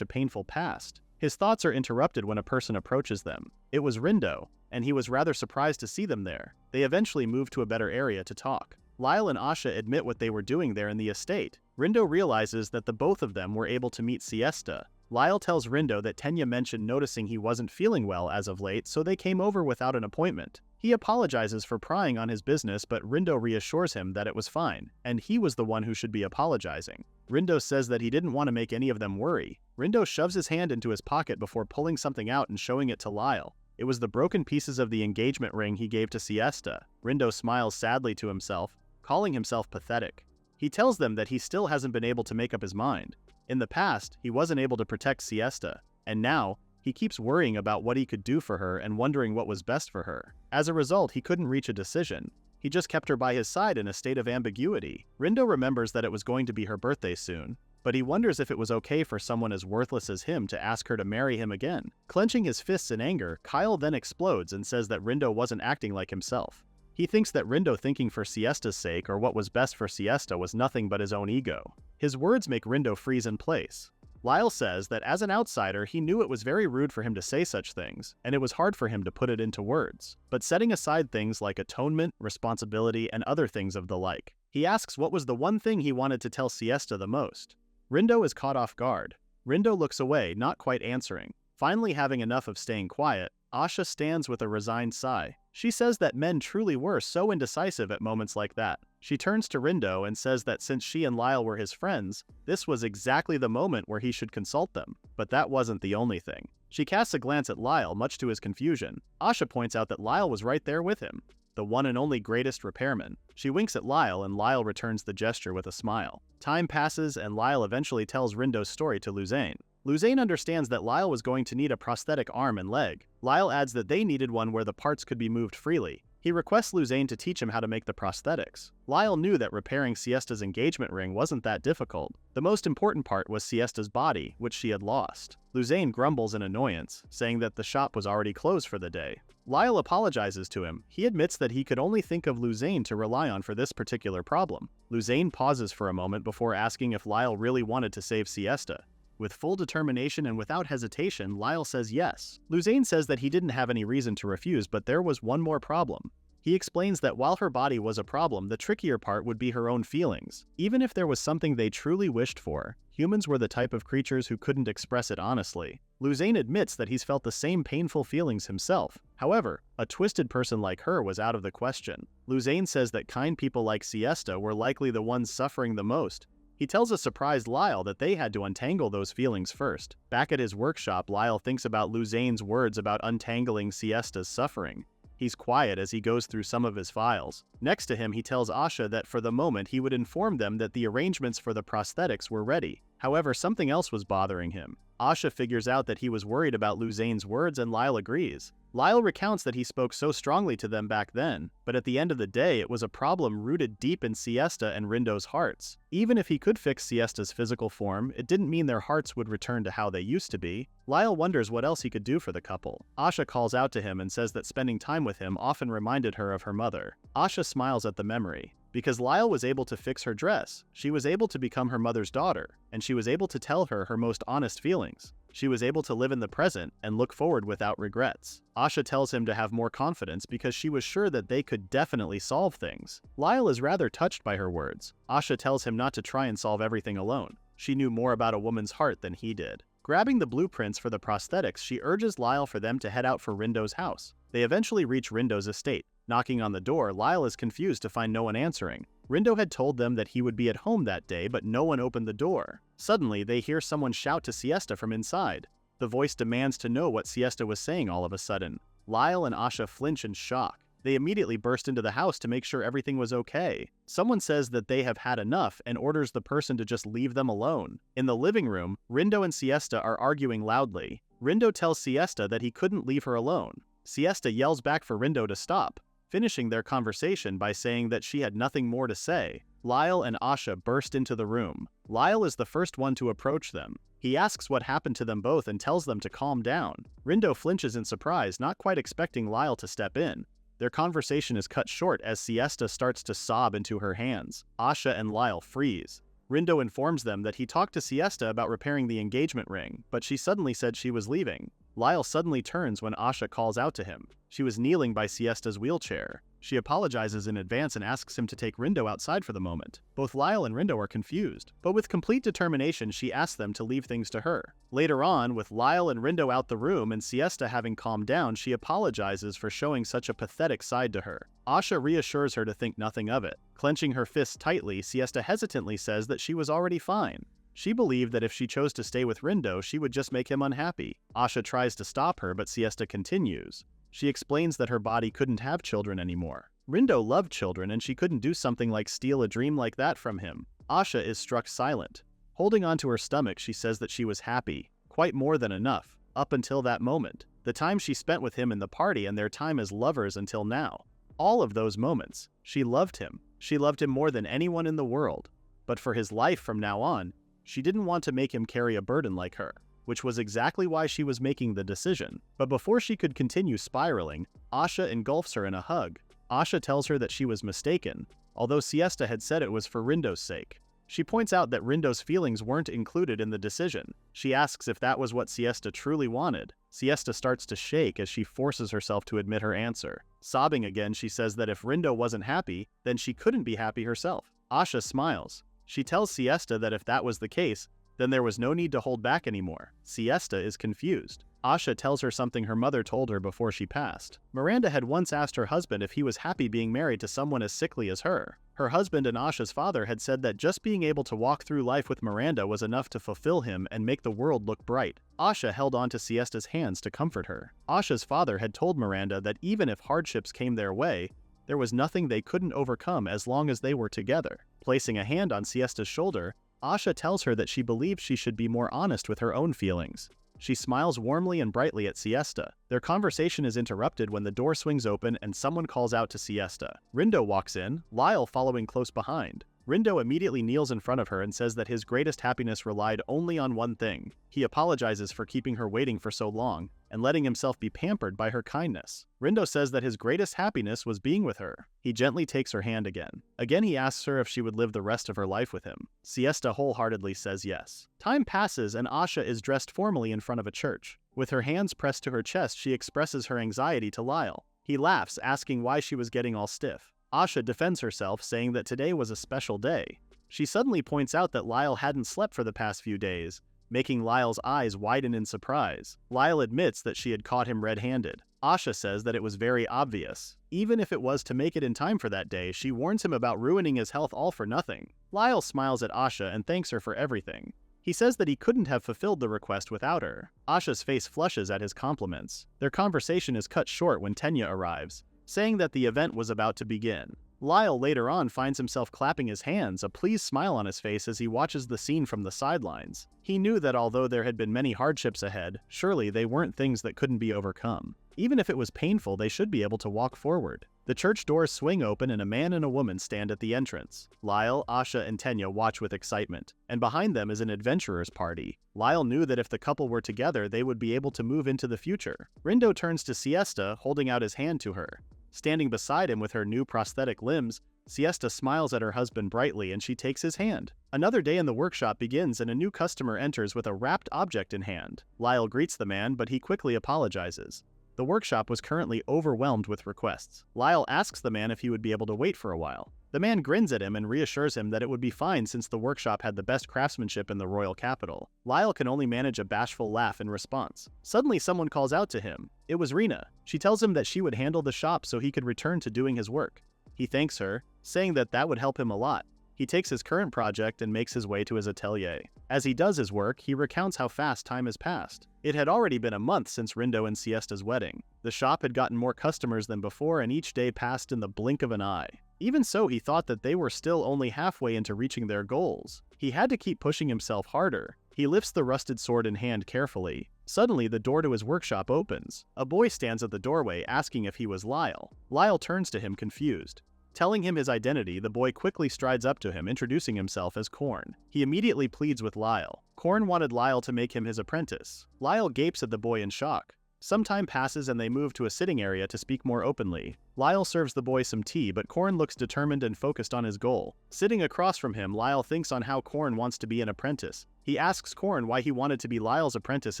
a painful past. His thoughts are interrupted when a person approaches them. It was Rindo, and he was rather surprised to see them there. They eventually moved to a better area to talk. Lyle and Asha admit what they were doing there in the estate. Rindo realizes that the both of them were able to meet Siesta. Lyle tells Rindo that Tenya mentioned noticing he wasn't feeling well as of late, so they came over without an appointment. He apologizes for prying on his business, but Rindo reassures him that it was fine, and he was the one who should be apologizing. Rindo says that he didn't want to make any of them worry. Rindo shoves his hand into his pocket before pulling something out and showing it to Lyle. It was the broken pieces of the engagement ring he gave to Siesta. Rindo smiles sadly to himself, calling himself pathetic. He tells them that he still hasn't been able to make up his mind. In the past, he wasn't able to protect Siesta, and now, he keeps worrying about what he could do for her and wondering what was best for her. As a result, he couldn't reach a decision. He just kept her by his side in a state of ambiguity. Rindo remembers that it was going to be her birthday soon, but he wonders if it was okay for someone as worthless as him to ask her to marry him again. Clenching his fists in anger, Kyle then explodes and says that Rindo wasn't acting like himself. He thinks that Rindo thinking for Siesta's sake or what was best for Siesta was nothing but his own ego. His words make Rindo freeze in place. Lyle says that as an outsider, he knew it was very rude for him to say such things, and it was hard for him to put it into words. But setting aside things like atonement, responsibility, and other things of the like, he asks what was the one thing he wanted to tell Siesta the most. Rindo is caught off guard. Rindo looks away, not quite answering. Finally having enough of staying quiet, Asha stands with a resigned sigh. She says that men truly were so indecisive at moments like that. She turns to Rindo and says that since she and Lyle were his friends, this was exactly the moment where he should consult them. But that wasn't the only thing. She casts a glance at Lyle, much to his confusion. Asha points out that Lyle was right there with him, the one and only greatest repairman. She winks at Lyle and Lyle returns the gesture with a smile. Time passes and Lyle eventually tells Rindo's story to Luzane. Luzane understands that Lyle was going to need a prosthetic arm and leg. Lyle adds that they needed one where the parts could be moved freely. He requests Luzane to teach him how to make the prosthetics. Lyle knew that repairing Siesta's engagement ring wasn't that difficult. The most important part was Siesta's body, which she had lost. Luzane grumbles in annoyance, saying that the shop was already closed for the day. Lyle apologizes to him. He admits that he could only think of Luzane to rely on for this particular problem. Luzane pauses for a moment before asking if Lyle really wanted to save Siesta. With full determination and without hesitation, Lyle says yes. Luzane says that he didn't have any reason to refuse, but there was one more problem. He explains that while her body was a problem, the trickier part would be her own feelings. Even if there was something they truly wished for, humans were the type of creatures who couldn't express it honestly. Luzane admits that he's felt the same painful feelings himself. However, a twisted person like her was out of the question. Luzane says that kind people like Siesta were likely the ones suffering the most. He tells a surprised Lyle that they had to untangle those feelings first. Back at his workshop, Lyle thinks about Luzane's words about untangling Siesta's suffering. He's quiet as he goes through some of his files. Next to him, he tells Asha that for the moment he would inform them that the arrangements for the prosthetics were ready. However, something else was bothering him. Asha figures out that he was worried about Luzane's words and Lyle agrees. Lyle recounts that he spoke so strongly to them back then, but at the end of the day it was a problem rooted deep in Siesta and Rindo's hearts. Even if he could fix Siesta's physical form, it didn't mean their hearts would return to how they used to be. Lyle wonders what else he could do for the couple. Asha calls out to him and says that spending time with him often reminded her of her mother. Asha smiles at the memory. Because Lyle was able to fix her dress, she was able to become her mother's daughter, and she was able to tell her her most honest feelings. She was able to live in the present and look forward without regrets. Asha tells him to have more confidence because she was sure that they could definitely solve things. Lyle is rather touched by her words. Asha tells him not to try and solve everything alone. She knew more about a woman's heart than he did. Grabbing the blueprints for the prosthetics, she urges Lyle for them to head out for Rindo's house. They eventually reach Rindo's estate. Knocking on the door, Lyle is confused to find no one answering. Rindo had told them that he would be at home that day, but no one opened the door. Suddenly, they hear someone shout to Siesta from inside. The voice demands to know what Siesta was saying all of a sudden. Lyle and Asha flinch in shock. They immediately burst into the house to make sure everything was okay. Someone says that they have had enough and orders the person to just leave them alone. In the living room, Rindo and Siesta are arguing loudly. Rindo tells Siesta that he couldn't leave her alone. Siesta yells back for Rindo to stop, finishing their conversation by saying that she had nothing more to say. Lyle and Asha burst into the room. Lyle is the first one to approach them. He asks what happened to them both and tells them to calm down. Rindo flinches in surprise, not quite expecting Lyle to step in. Their conversation is cut short as Siesta starts to sob into her hands. Asha and Lyle freeze. Rindo informs them that he talked to Siesta about repairing the engagement ring, but she suddenly said she was leaving. Lyle suddenly turns when Asha calls out to him. She was kneeling by Siesta's wheelchair. She apologizes in advance and asks him to take Rindo outside for the moment. Both Lyle and Rindo are confused, but with complete determination she asks them to leave things to her. Later on, with Lyle and Rindo out the room and Siesta having calmed down, she apologizes for showing such a pathetic side to her. Asha reassures her to think nothing of it. Clenching her fists tightly, Siesta hesitantly says that she was already fine. She believed that if she chose to stay with Rindo, she would just make him unhappy. Asha tries to stop her, but Siesta continues. She explains that her body couldn't have children anymore. Rindo loved children and she couldn't do something like steal a dream like that from him. Asha is struck silent. Holding onto her stomach, she says that she was happy, quite more than enough, up until that moment. The time she spent with him in the party and their time as lovers until now. All of those moments. She loved him. She loved him more than anyone in the world. But for his life from now on, she didn't want to make him carry a burden like her, which was exactly why she was making the decision. But before she could continue spiraling, Asha engulfs her in a hug. Asha tells her that she was mistaken, although Siesta had said it was for Rindo's sake. She points out that Rindo's feelings weren't included in the decision. She asks if that was what Siesta truly wanted. Siesta starts to shake as she forces herself to admit her answer. Sobbing again, she says that if Rindo wasn't happy, then she couldn't be happy herself. Asha smiles. She tells Siesta that if that was the case, then there was no need to hold back anymore. Siesta is confused. Asha tells her something her mother told her before she passed. Miranda had once asked her husband if he was happy being married to someone as sickly as her. Her husband and Asha's father had said that just being able to walk through life with Miranda was enough to fulfill him and make the world look bright. Asha held on to Siesta's hands to comfort her. Asha's father had told Miranda that even if hardships came their way, there was nothing they couldn't overcome as long as they were together. Placing a hand on Siesta's shoulder, Asha tells her that she believes she should be more honest with her own feelings. She smiles warmly and brightly at Siesta. Their conversation is interrupted when the door swings open and someone calls out to Siesta. Lindo walks in, Lyle following close behind. Lindo immediately kneels in front of her and says that his greatest happiness relied only on one thing. He apologizes for keeping her waiting for so long and letting himself be pampered by her kindness. Lindo says that his greatest happiness was being with her. He gently takes her hand again. Again, he asks her if she would live the rest of her life with him. Siesta wholeheartedly says yes. Time passes and Asha is dressed formally in front of a church. With her hands pressed to her chest, she expresses her anxiety to Lyle. He laughs, asking why she was getting all stiff. Asha defends herself, saying that today was a special day. She suddenly points out that Lyle hadn't slept for the past few days, making Lyle's eyes widen in surprise. Lyle admits that she had caught him red-handed. Asha says that it was very obvious. Even if it was to make it in time for that day, she warns him about ruining his health all for nothing. Lyle smiles at Asha and thanks her for everything. He says that he couldn't have fulfilled the request without her. Asha's face flushes at his compliments. Their conversation is cut short when Tenya arrives, saying that the event was about to begin. Lyle later on finds himself clapping his hands, a pleased smile on his face as he watches the scene from the sidelines. He knew that although there had been many hardships ahead, surely they weren't things that couldn't be overcome. Even if it was painful, they should be able to walk forward. The church doors swing open and a man and a woman stand at the entrance. Lyle, Asha, and Tenya watch with excitement, and behind them is an adventurer's party. Lyle knew that if the couple were together, they would be able to move into the future. Lindo turns to Siesta, holding out his hand to her. Standing beside him with her new prosthetic limbs, Siesta smiles at her husband brightly and she takes his hand. Another day in the workshop begins and a new customer enters with a wrapped object in hand. Lyle greets the man, but he quickly apologizes. The workshop was currently overwhelmed with requests. Lyle asks the man if he would be able to wait for a while. The man grins at him and reassures him that it would be fine since the workshop had the best craftsmanship in the royal capital. Lyle can only manage a bashful laugh in response. Suddenly someone calls out to him. It was Rena. She tells him that she would handle the shop so he could return to doing his work. He thanks her, saying that that would help him a lot. He takes his current project and makes his way to his atelier. As he does his work, he recounts how fast time has passed. It had already been a month since Lindo and Siesta's wedding. The shop had gotten more customers than before and each day passed in the blink of an eye. Even so, he thought that they were still only halfway into reaching their goals. He had to keep pushing himself harder. He lifts the rusted sword in hand carefully. Suddenly, the door to his workshop opens. A boy stands at the doorway asking if he was Lyle. Lyle turns to him confused. Telling him his identity, the boy quickly strides up to him, introducing himself as Korn. He immediately pleads with Lyle. Korn wanted Lyle to make him his apprentice. Lyle gapes at the boy in shock. Some time passes and they move to a sitting area to speak more openly. Lyle serves the boy some tea, but Korn looks determined and focused on his goal. Sitting across from him, Lyle thinks on how Korn wants to be an apprentice. He asks Korn why he wanted to be Lyle's apprentice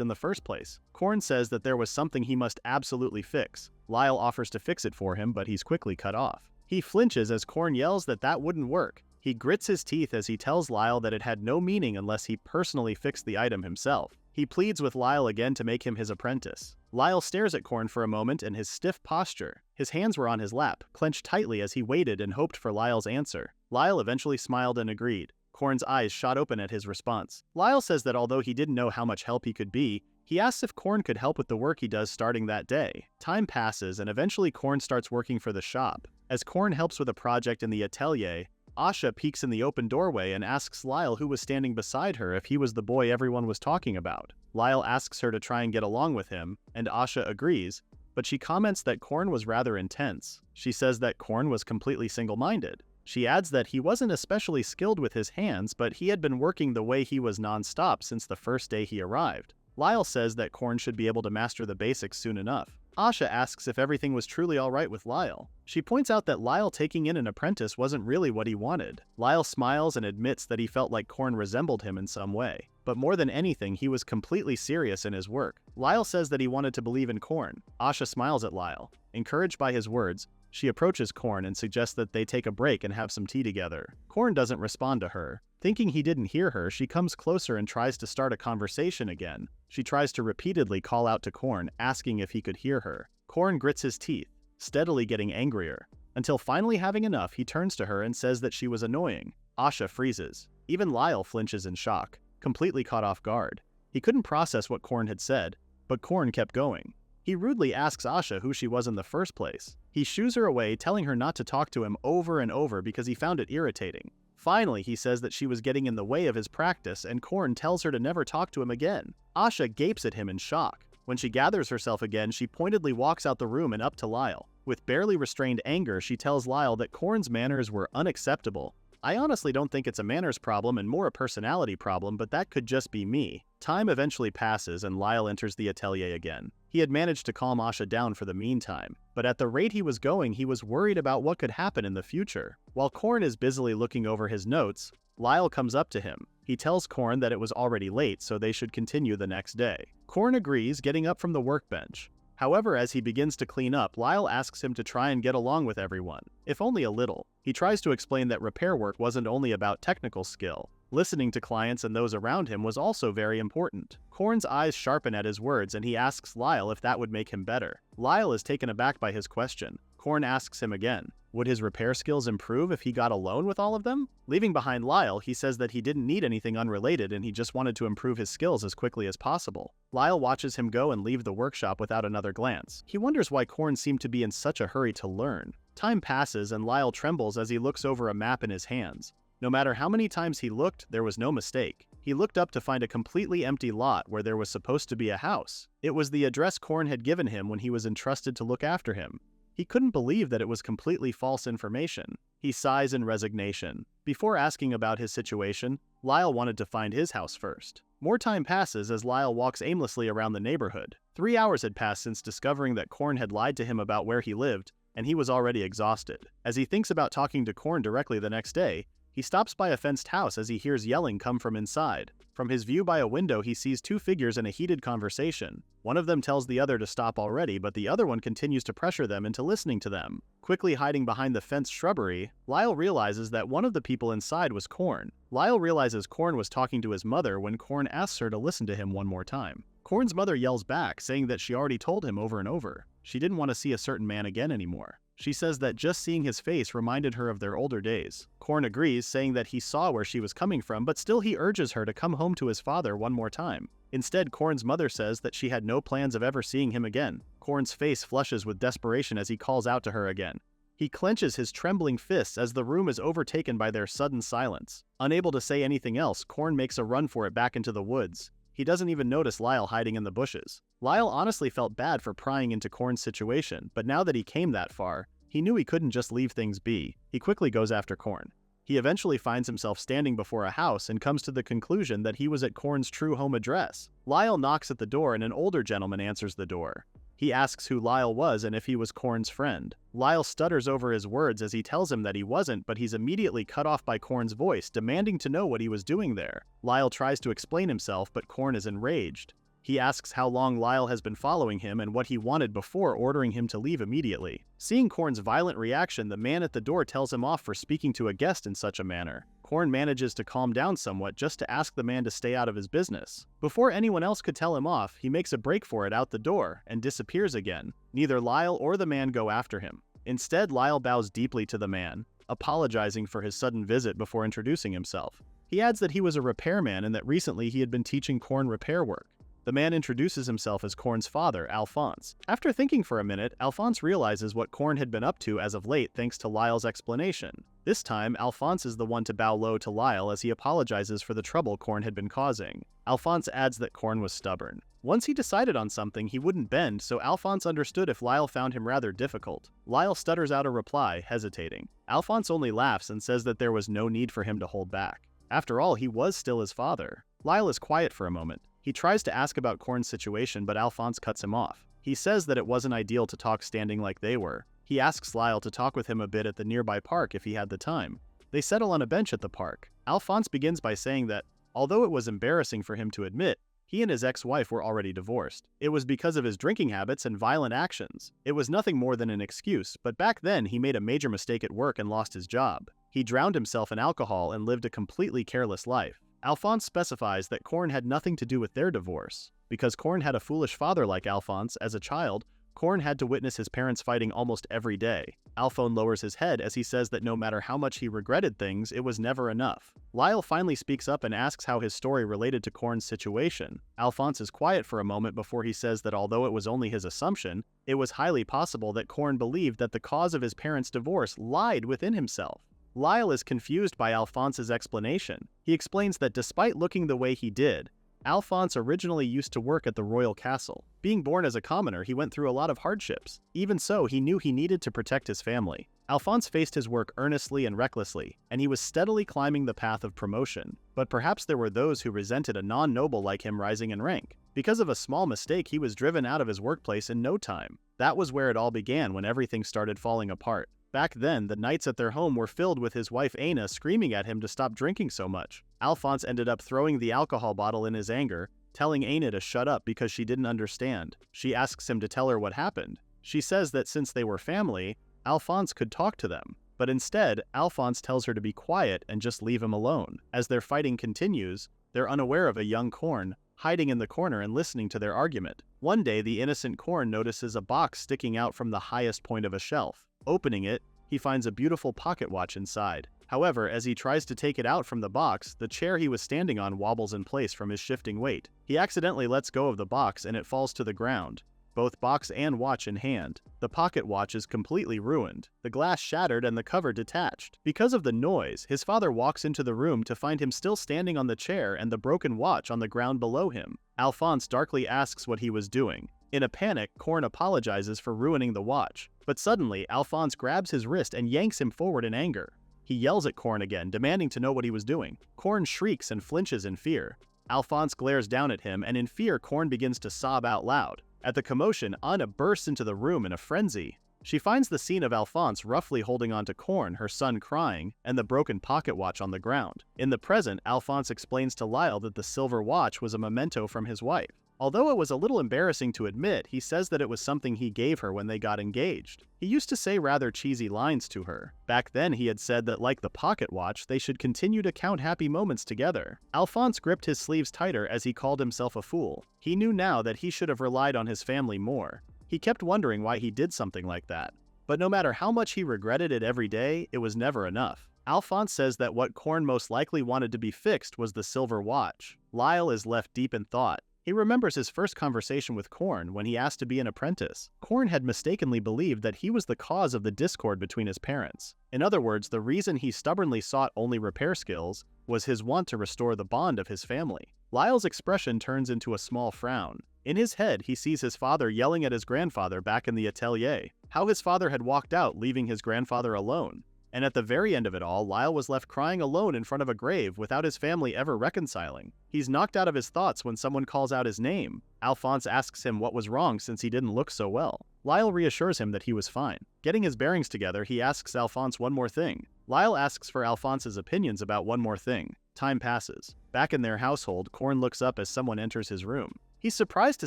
in the first place. Korn says that there was something he must absolutely fix. Lyle offers to fix it for him, but he's quickly cut off. He flinches as Korn yells that that wouldn't work. He grits his teeth as he tells Lyle that it had no meaning unless he personally fixed the item himself. He pleads with Lyle again to make him his apprentice. Lyle stares at Korn for a moment in his stiff posture. His hands were on his lap, clenched tightly as he waited and hoped for Lyle's answer. Lyle eventually smiled and agreed. Korn's eyes shot open at his response. Lyle says that although he didn't know how much help he could be, he asks if Korn could help with the work he does starting that day. Time passes and eventually Korn starts working for the shop. As Korn helps with a project in the atelier, Asha peeks in the open doorway and asks Lyle who was standing beside her if he was the boy everyone was talking about. Lyle asks her to try and get along with him, and Asha agrees, but she comments that Korn was rather intense. She says that Korn was completely single-minded. She adds that he wasn't especially skilled with his hands, but he had been working the way he was non-stop since the first day he arrived. Lyle says that Korn should be able to master the basics soon enough. Asha asks if everything was truly alright with Lyle. She points out that Lyle taking in an apprentice wasn't really what he wanted. Lyle smiles and admits that he felt like Korn resembled him in some way. But more than anything, he was completely serious in his work. Lyle says that he wanted to believe in Korn. Asha smiles at Lyle. Encouraged by his words, she approaches Korn and suggests that they take a break and have some tea together. Korn doesn't respond to her. Thinking he didn't hear her, she comes closer and tries to start a conversation again. She tries to repeatedly call out to Korn, asking if he could hear her. Korn grits his teeth, steadily getting angrier, until finally having enough, he turns to her and says that she was annoying. Asha freezes. Even Lyle flinches in shock, completely caught off guard. He couldn't process what Korn had said, but Korn kept going. He rudely asks Asha who she was in the first place. He shoos her away, telling her not to talk to him over and over because he found it irritating. Finally, he says that she was getting in the way of his practice, and Korn tells her to never talk to him again. Asha gapes at him in shock. When she gathers herself again, she pointedly walks out the room and up to Lyle. With barely restrained anger, she tells Lyle that Korn's manners were unacceptable. I honestly don't think it's a manners problem and more a personality problem, but that could just be me. Time eventually passes and Lyle enters the atelier again. He had managed to calm Asha down for the meantime, but at the rate he was going, he was worried about what could happen in the future. While Korn is busily looking over his notes, Lyle comes up to him. He tells Korn that it was already late, so they should continue the next day. Korn agrees, getting up from the workbench. However, as he begins to clean up, Lyle asks him to try and get along with everyone, if only a little. He tries to explain that repair work wasn't only about technical skill. Listening to clients and those around him was also very important. Korn's eyes sharpen at his words and he asks Lyle if that would make him better. Lyle is taken aback by his question. Korn asks him again, would his repair skills improve if he got alone with all of them? Leaving behind Lyle, he says that he didn't need anything unrelated and he just wanted to improve his skills as quickly as possible. Lyle watches him go and leave the workshop without another glance. He wonders why Korn seemed to be in such a hurry to learn. Time passes and Lyle trembles as he looks over a map in his hands. No matter how many times he looked, there was no mistake. He looked up to find a completely empty lot where there was supposed to be a house. It was the address Korn had given him when he was entrusted to look after him. He couldn't believe that it was completely false information. He sighs in resignation. Before asking about his situation, Lyle wanted to find his house first. More time passes as Lyle walks aimlessly around the neighborhood. 3 hours had passed since discovering that Korn had lied to him about where he lived, and he was already exhausted. As he thinks about talking to Korn directly the next day, he stops by a fenced house as he hears yelling come from inside. From his view by a window, he sees two figures in a heated conversation. One of them tells the other to stop already, but the other one continues to pressure them into listening to them. Quickly hiding behind the fenced shrubbery, Lyle realizes that one of the people inside was Korn. Lyle realizes Korn was talking to his mother when Korn asks her to listen to him one more time. Korn's mother yells back, saying that she already told him over and over. She didn't want to see a certain man again anymore. She says that just seeing his face reminded her of their older days. Korn agrees, saying that he saw where she was coming from, but still he urges her to come home to his father one more time. Instead, Korn's mother says that she had no plans of ever seeing him again. Korn's face flushes with desperation as he calls out to her again. He clenches his trembling fists as the room is overtaken by their sudden silence. Unable to say anything else, Korn makes a run for it back into the woods. He doesn't even notice Lyle hiding in the bushes. Lyle honestly felt bad for prying into Korn's situation, but now that he came that far, he knew he couldn't just leave things be. He quickly goes after Korn. He eventually finds himself standing before a house and comes to the conclusion that he was at Korn's true home address. Lyle knocks at the door and an older gentleman answers the door. He asks who Lyle was and if he was Korn's friend. Lyle stutters over his words as he tells him that he wasn't, but he's immediately cut off by Korn's voice, demanding to know what he was doing there. Lyle tries to explain himself, but Korn is enraged. He asks how long Lyle has been following him and what he wanted before ordering him to leave immediately. Seeing Korn's violent reaction, the man at the door tells him off for speaking to a guest in such a manner. Korn manages to calm down somewhat just to ask the man to stay out of his business. Before anyone else could tell him off, he makes a break for it out the door and disappears again. Neither Lyle or the man go after him. Instead, Lyle bows deeply to the man, apologizing for his sudden visit before introducing himself. He adds that he was a repairman and that recently he had been teaching Korn repair work. The man introduces himself as Korn's father, Alphonse. After thinking for a minute, Alphonse realizes what Korn had been up to as of late thanks to Lyle's explanation. This time, Alphonse is the one to bow low to Lyle as he apologizes for the trouble Korn had been causing. Alphonse adds that Korn was stubborn. Once he decided on something, he wouldn't bend, so Alphonse understood if Lyle found him rather difficult. Lyle stutters out a reply, hesitating. Alphonse only laughs and says that there was no need for him to hold back. After all, he was still his father. Lyle is quiet for a moment. He tries to ask about Korn's situation, but Alphonse cuts him off. He says that it wasn't ideal to talk standing like they were. He asks Lyle to talk with him a bit at the nearby park if he had the time. They settle on a bench at the park. Alphonse begins by saying that, although it was embarrassing for him to admit, he and his ex-wife were already divorced. It was because of his drinking habits and violent actions. It was nothing more than an excuse, but back then he made a major mistake at work and lost his job. He drowned himself in alcohol and lived a completely careless life. Alphonse specifies that Korn had nothing to do with their divorce. Because Korn had a foolish father like Alphonse, as a child, Korn had to witness his parents fighting almost every day. Alphonse lowers his head as he says that no matter how much he regretted things, it was never enough. Lyle finally speaks up and asks how his story related to Korn's situation. Alphonse is quiet for a moment before he says that although it was only his assumption, it was highly possible that Korn believed that the cause of his parents' divorce lied within himself. Lyle is confused by Alphonse's explanation. He explains that despite looking the way he did, Alphonse originally used to work at the royal castle. Being born as a commoner, he went through a lot of hardships. Even so, he knew he needed to protect his family. Alphonse faced his work earnestly and recklessly, and he was steadily climbing the path of promotion. But perhaps there were those who resented a non-noble like him rising in rank. Because of a small mistake, he was driven out of his workplace in no time. That was where it all began, when everything started falling apart. Back then, the nights at their home were filled with his wife Aina screaming at him to stop drinking so much. Alphonse ended up throwing the alcohol bottle in his anger, telling Aina to shut up because she didn't understand. She asks him to tell her what happened. She says that since they were family, Alphonse could talk to them. But instead, Alphonse tells her to be quiet and just leave him alone. As their fighting continues, they're unaware of a young Corn hiding in the corner and listening to their argument. One day, the innocent Corn notices a box sticking out from the highest point of a shelf. Opening it, he finds a beautiful pocket watch inside. However, as he tries to take it out from the box, the chair he was standing on wobbles in place from his shifting weight. He accidentally lets go of the box and it falls to the ground, both box and watch in hand. The pocket watch is completely ruined, the glass shattered and the cover detached. Because of the noise, his father walks into the room to find him still standing on the chair and the broken watch on the ground below him. Alphonse darkly asks what he was doing. In a panic, Corn apologizes for ruining the watch. But suddenly, Alphonse grabs his wrist and yanks him forward in anger. He yells at Corn again, demanding to know what he was doing. Corn shrieks and flinches in fear. Alphonse glares down at him, and in fear, Corn begins to sob out loud. At the commotion, Anna bursts into the room in a frenzy. She finds the scene of Alphonse roughly holding onto Corn, her son crying, and the broken pocket watch on the ground. In the present, Alphonse explains to Lyle that the silver watch was a memento from his wife. Although it was a little embarrassing to admit, he says that it was something he gave her when they got engaged. He used to say rather cheesy lines to her. Back then, he had said that like the pocket watch, they should continue to count happy moments together. Alphonse gripped his sleeves tighter as he called himself a fool. He knew now that he should have relied on his family more. He kept wondering why he did something like that. But no matter how much he regretted it every day, it was never enough. Alphonse says that what Corn most likely wanted to be fixed was the silver watch. Lyle is left deep in thought. He remembers his first conversation with Corn when he asked to be an apprentice. Corn had mistakenly believed that he was the cause of the discord between his parents. In other words, the reason he stubbornly sought only repair skills was his want to restore the bond of his family. Lyle's expression turns into a small frown. In his head, he sees his father yelling at his grandfather back in the atelier. How his father had walked out, leaving his grandfather alone. And at the very end of it all, Lyle was left crying alone in front of a grave without his family ever reconciling. He's knocked out of his thoughts when someone calls out his name. Alphonse asks him what was wrong since he didn't look so well. Lyle reassures him that he was fine. Getting his bearings together, he asks Alphonse one more thing. Lyle asks for Alphonse's opinions about one more thing. Time passes. Back in their household, Corn looks up as someone enters his room. He's surprised to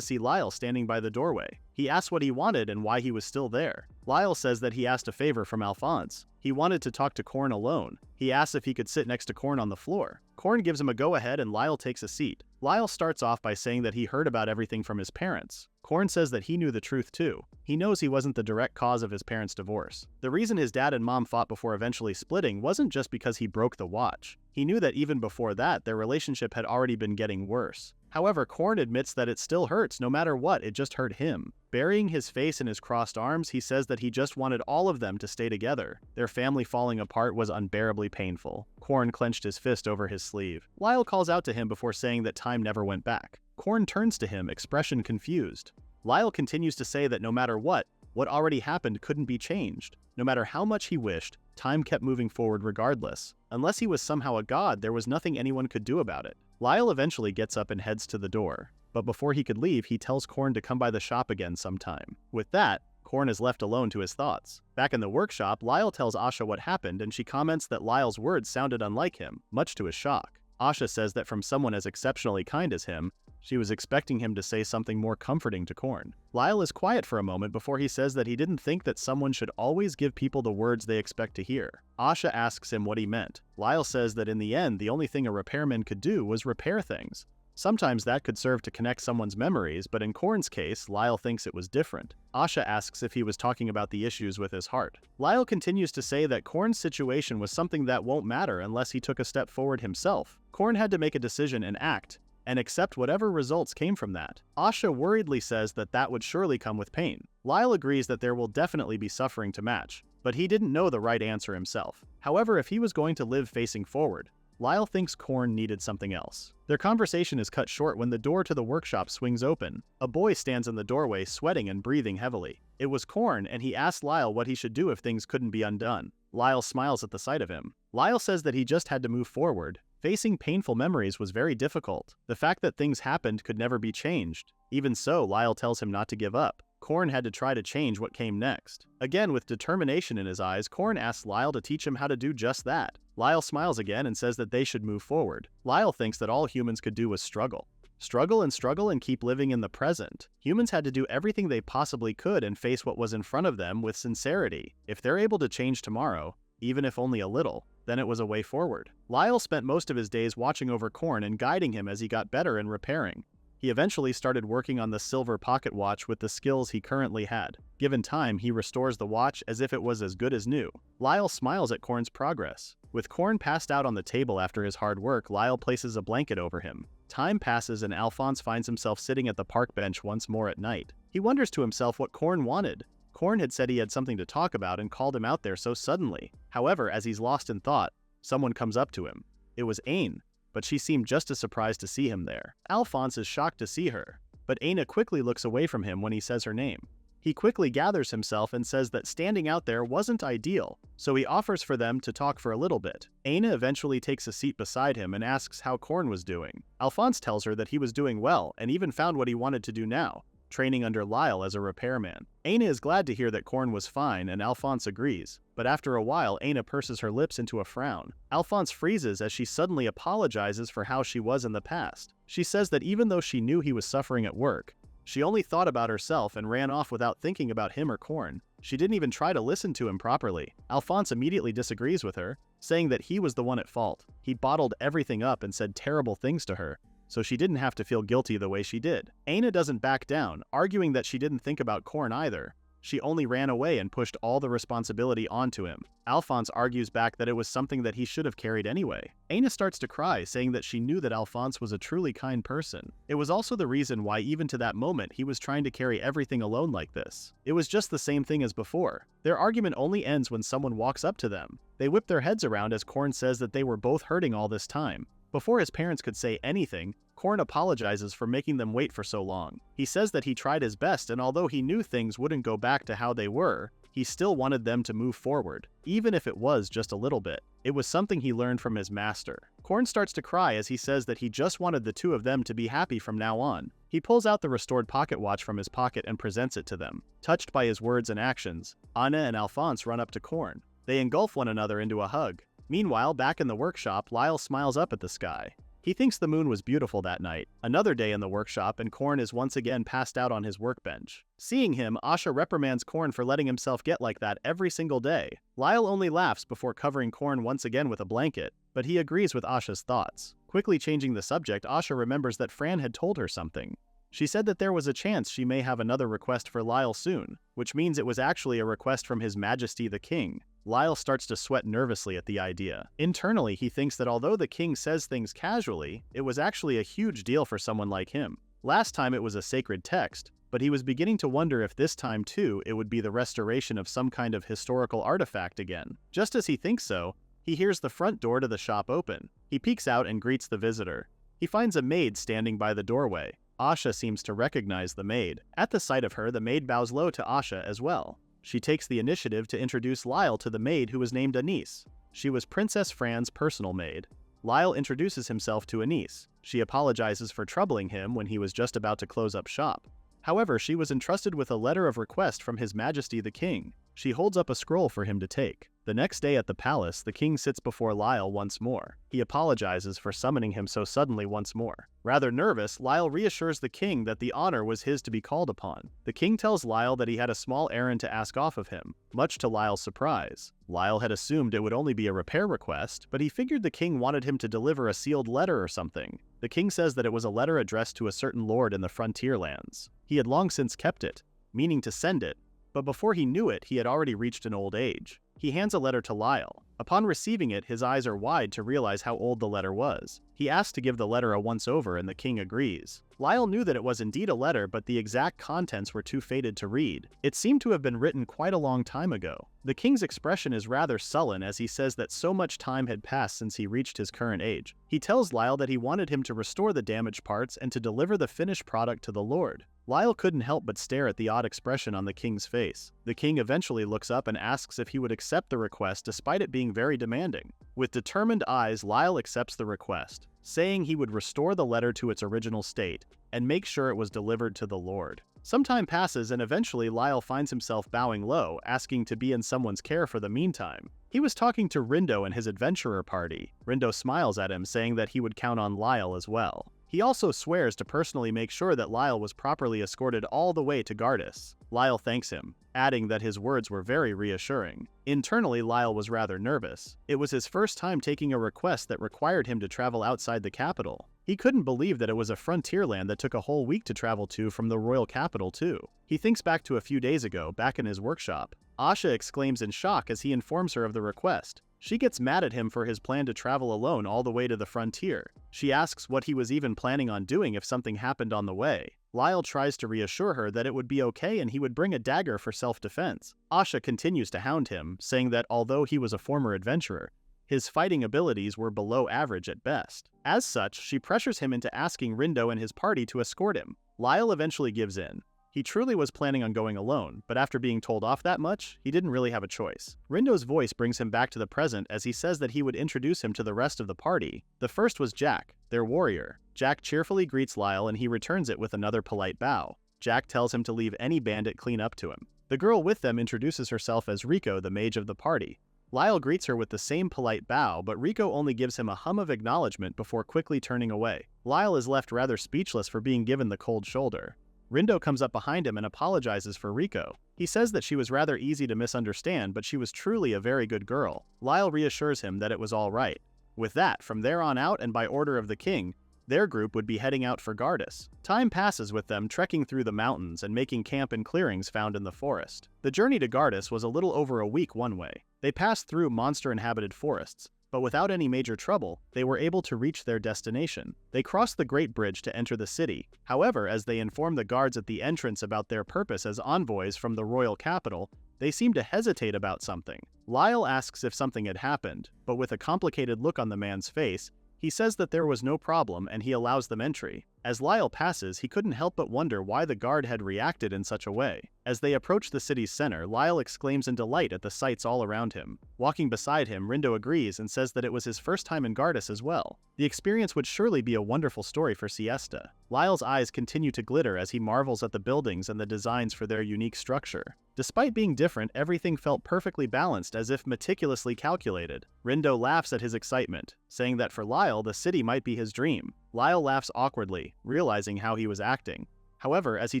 see Lyle standing by the doorway. He asks what he wanted and why he was still there. Lyle says that he asked a favor from Alphonse. He wanted to talk to Corn alone. He asks if he could sit next to Corn on the floor. Corn gives him a go-ahead and Lyle takes a seat. Lyle starts off by saying that he heard about everything from his parents. Corn says that he knew the truth too. He knows he wasn't the direct cause of his parents' divorce. The reason his dad and mom fought before eventually splitting wasn't just because he broke the watch. He knew that even before that, their relationship had already been getting worse. However, Corn admits that it still hurts no matter what, it just hurt him. Burying his face in his crossed arms, he says that he just wanted all of them to stay together. Their family falling apart was unbearably painful. Corn clenched his fist over his sleeve. Lyle calls out to him before saying that time never went back. Corn turns to him, expression confused. Lyle continues to say that no matter what already happened couldn't be changed. No matter how much he wished, time kept moving forward regardless. Unless he was somehow a god, there was nothing anyone could do about it. Lyle eventually gets up and heads to the door. But before he could leave, he tells Corn to come by the shop again sometime. With that, Corn is left alone to his thoughts. Back in the workshop, Lyle tells Asha what happened and she comments that Lyle's words sounded unlike him, much to his shock. Asha says that from someone as exceptionally kind as him, she was expecting him to say something more comforting to Corn. Lyle is quiet for a moment before he says that he didn't think that someone should always give people the words they expect to hear. Asha asks him what he meant. Lyle says that in the end, the only thing a repairman could do was repair things. Sometimes that could serve to connect someone's memories, but in Corn's case, Lyle thinks it was different. Asha asks if he was talking about the issues with his heart. Lyle continues to say that Corn's situation was something that won't matter unless he took a step forward himself. Corn had to make a decision and act, and accept whatever results came from that. Asha worriedly says that that would surely come with pain. Lyle agrees that there will definitely be suffering to match, but he didn't know the right answer himself. However, if he was going to live facing forward, Lyle thinks Korn needed something else. Their conversation is cut short when the door to the workshop swings open. A boy stands in the doorway sweating and breathing heavily. It was Korn, and he asks Lyle what he should do if things couldn't be undone. Lyle smiles at the sight of him. Lyle says that he just had to move forward. Facing painful memories was very difficult. The fact that things happened could never be changed. Even so, Lyle tells him not to give up. Korn had to try to change what came next. Again, with determination in his eyes, Korn asks Lyle to teach him how to do just that. Lyle smiles again and says that they should move forward. Lyle thinks that all humans could do was struggle. Struggle and keep living in the present. Humans had to do everything they possibly could and face what was in front of them with sincerity. If they're able to change tomorrow, even if only a little, then it was a way forward. Lyle spent most of his days watching over Korn and guiding him as he got better and repairing. He eventually started working on the silver pocket watch with the skills he currently had. Given time, he restores the watch as if it was as good as new. Lyle smiles at Korn's progress. With Korn passed out on the table after his hard work, Lyle places a blanket over him. Time passes and Alphonse finds himself sitting at the park bench once more at night. He wonders to himself what Korn wanted. Korn had said he had something to talk about and called him out there so suddenly. However, as he's lost in thought, someone comes up to him. It was Aine, but she seemed just as surprised to see him there. Alphonse is shocked to see her, but Aine quickly looks away from him when he says her name. He quickly gathers himself and says that standing out there wasn't ideal, so he offers for them to talk for a little bit. Aine eventually takes a seat beside him and asks how Korn was doing. Alphonse tells her that he was doing well and even found what he wanted to do now, training under Lyle as a repairman. Aine is glad to hear that Korn was fine and Alphonse agrees, but after a while Aine purses her lips into a frown. Alphonse freezes as she suddenly apologizes for how she was in the past. She says that even though she knew he was suffering at work, she only thought about herself and ran off without thinking about him or Korn. She didn't even try to listen to him properly. Alphonse immediately disagrees with her, saying that he was the one at fault. He bottled everything up and said terrible things to her, so she didn't have to feel guilty the way she did. Aine doesn't back down, arguing that she didn't think about Korn either. She only ran away and pushed all the responsibility onto him. Alphonse argues back that it was something that he should have carried anyway. Aine starts to cry, saying that she knew that Alphonse was a truly kind person. It was also the reason why even to that moment he was trying to carry everything alone like this. It was just the same thing as before. Their argument only ends when someone walks up to them. They whip their heads around as Korn says that they were both hurting all this time. Before his parents could say anything, Korn apologizes for making them wait for so long. He says that he tried his best, and although he knew things wouldn't go back to how they were, he still wanted them to move forward, even if it was just a little bit. It was something he learned from his master. Korn starts to cry as he says that he just wanted the two of them to be happy from now on. He pulls out the restored pocket watch from his pocket and presents it to them. Touched by his words and actions, Anna and Alphonse run up to Korn. They engulf one another into a hug. Meanwhile, back in the workshop, Lyle smiles up at the sky. He thinks the moon was beautiful that night. Another day in the workshop and Korn is once again passed out on his workbench. Seeing him, Asha reprimands Korn for letting himself get like that every single day. Lyle only laughs before covering Korn once again with a blanket, but he agrees with Asha's thoughts. Quickly changing the subject, Asha remembers that Fran had told her something. She said that there was a chance she may have another request for Lyle soon, which means it was actually a request from His Majesty the King. Lyle starts to sweat nervously at the idea. Internally, he thinks that although the king says things casually, it was actually a huge deal for someone like him. Last time it was a sacred text, but he was beginning to wonder if this time too it would be the restoration of some kind of historical artifact again. Just as he thinks so, he hears the front door to the shop open. He peeks out and greets the visitor. He finds a maid standing by the doorway. Asha seems to recognize the maid. At the sight of her, the maid bows low to Asha as well. She takes the initiative to introduce Lyle to the maid who was named Anise. She was Princess Fran's personal maid. Lyle introduces himself to Anise. She apologizes for troubling him when he was just about to close up shop. However, she was entrusted with a letter of request from His Majesty the King. She holds up a scroll for him to take. The next day at the palace, the king sits before Lyle once more. He apologizes for summoning him so suddenly once more. Rather nervous, Lyle reassures the king that the honor was his to be called upon. The king tells Lyle that he had a small errand to ask off of him, much to Lyle's surprise. Lyle had assumed it would only be a repair request, but he figured the king wanted him to deliver a sealed letter or something. The king says that it was a letter addressed to a certain lord in the frontier lands. He had long since kept it, meaning to send it, but before he knew it, he had already reached an old age. He hands a letter to Lyle. Upon receiving it, his eyes are wide to realize how old the letter was. He asks to give the letter a once-over and the king agrees. Lyle knew that it was indeed a letter, but the exact contents were too faded to read. It seemed to have been written quite a long time ago. The king's expression is rather sullen as he says that so much time had passed since he reached his current age. He tells Lyle that he wanted him to restore the damaged parts and to deliver the finished product to the Lord. Lyle couldn't help but stare at the odd expression on the king's face. The king eventually looks up and asks if he would accept the request despite it being very demanding. With determined eyes, Lyle accepts the request, saying he would restore the letter to its original state and make sure it was delivered to the Lord. Some time passes and eventually Lyle finds himself bowing low, asking to be in someone's care for the meantime. He was talking to Lindo and his adventurer party. Lindo smiles at him, saying that he would count on Lyle as well. He also swears to personally make sure that Lyle was properly escorted all the way to Gardas. Lyle thanks him, adding that his words were very reassuring. Internally, Lyle was rather nervous. It was his first time taking a request that required him to travel outside the capital. He couldn't believe that it was a frontier land that took a whole week to travel to from the royal capital too. He thinks back to a few days ago, back in his workshop. Asha exclaims in shock as he informs her of the request. She gets mad at him for his plan to travel alone all the way to the frontier. She asks what he was even planning on doing if something happened on the way. Lyle tries to reassure her that it would be okay and he would bring a dagger for self-defense. Asha continues to hound him, saying that although he was a former adventurer, his fighting abilities were below average at best. As such, she pressures him into asking Lindo and his party to escort him. Lyle eventually gives in. He truly was planning on going alone, but after being told off that much, he didn't really have a choice. Lindo's voice brings him back to the present as he says that he would introduce him to the rest of the party. The first was Jack, their warrior. Jack cheerfully greets Lyle and he returns it with another polite bow. Jack tells him to leave any bandit clean up to him. The girl with them introduces herself as Rico, the mage of the party. Lyle greets her with the same polite bow, but Rico only gives him a hum of acknowledgement before quickly turning away. Lyle is left rather speechless for being given the cold shoulder. Lindo comes up behind him and apologizes for Rico. He says that she was rather easy to misunderstand, but she was truly a very good girl. Lyle reassures him that it was all right. With that, from there on out and by order of the king, their group would be heading out for Gardas. Time passes with them trekking through the mountains and making camp in clearings found in the forest. The journey to Gardas was a little over a week one way. They passed through monster-inhabited forests, but without any major trouble, they were able to reach their destination. They crossed the Great Bridge to enter the city. However, as they inform the guards at the entrance about their purpose as envoys from the royal capital, they seem to hesitate about something. Lyle asks if something had happened, but with a complicated look on the man's face, he says that there was no problem and he allows them entry. As Lyle passes, he couldn't help but wonder why the guard had reacted in such a way. As they approach the city's center, Lyle exclaims in delight at the sights all around him. Walking beside him, Lindo agrees and says that it was his first time in Gardas as well. The experience would surely be a wonderful story for Siesta. Lyle's eyes continue to glitter as he marvels at the buildings and the designs for their unique structure. Despite being different, everything felt perfectly balanced as if meticulously calculated. Lindo laughs at his excitement, saying that for Lyle, the city might be his dream. Lyle laughs awkwardly, realizing how he was acting. However, as he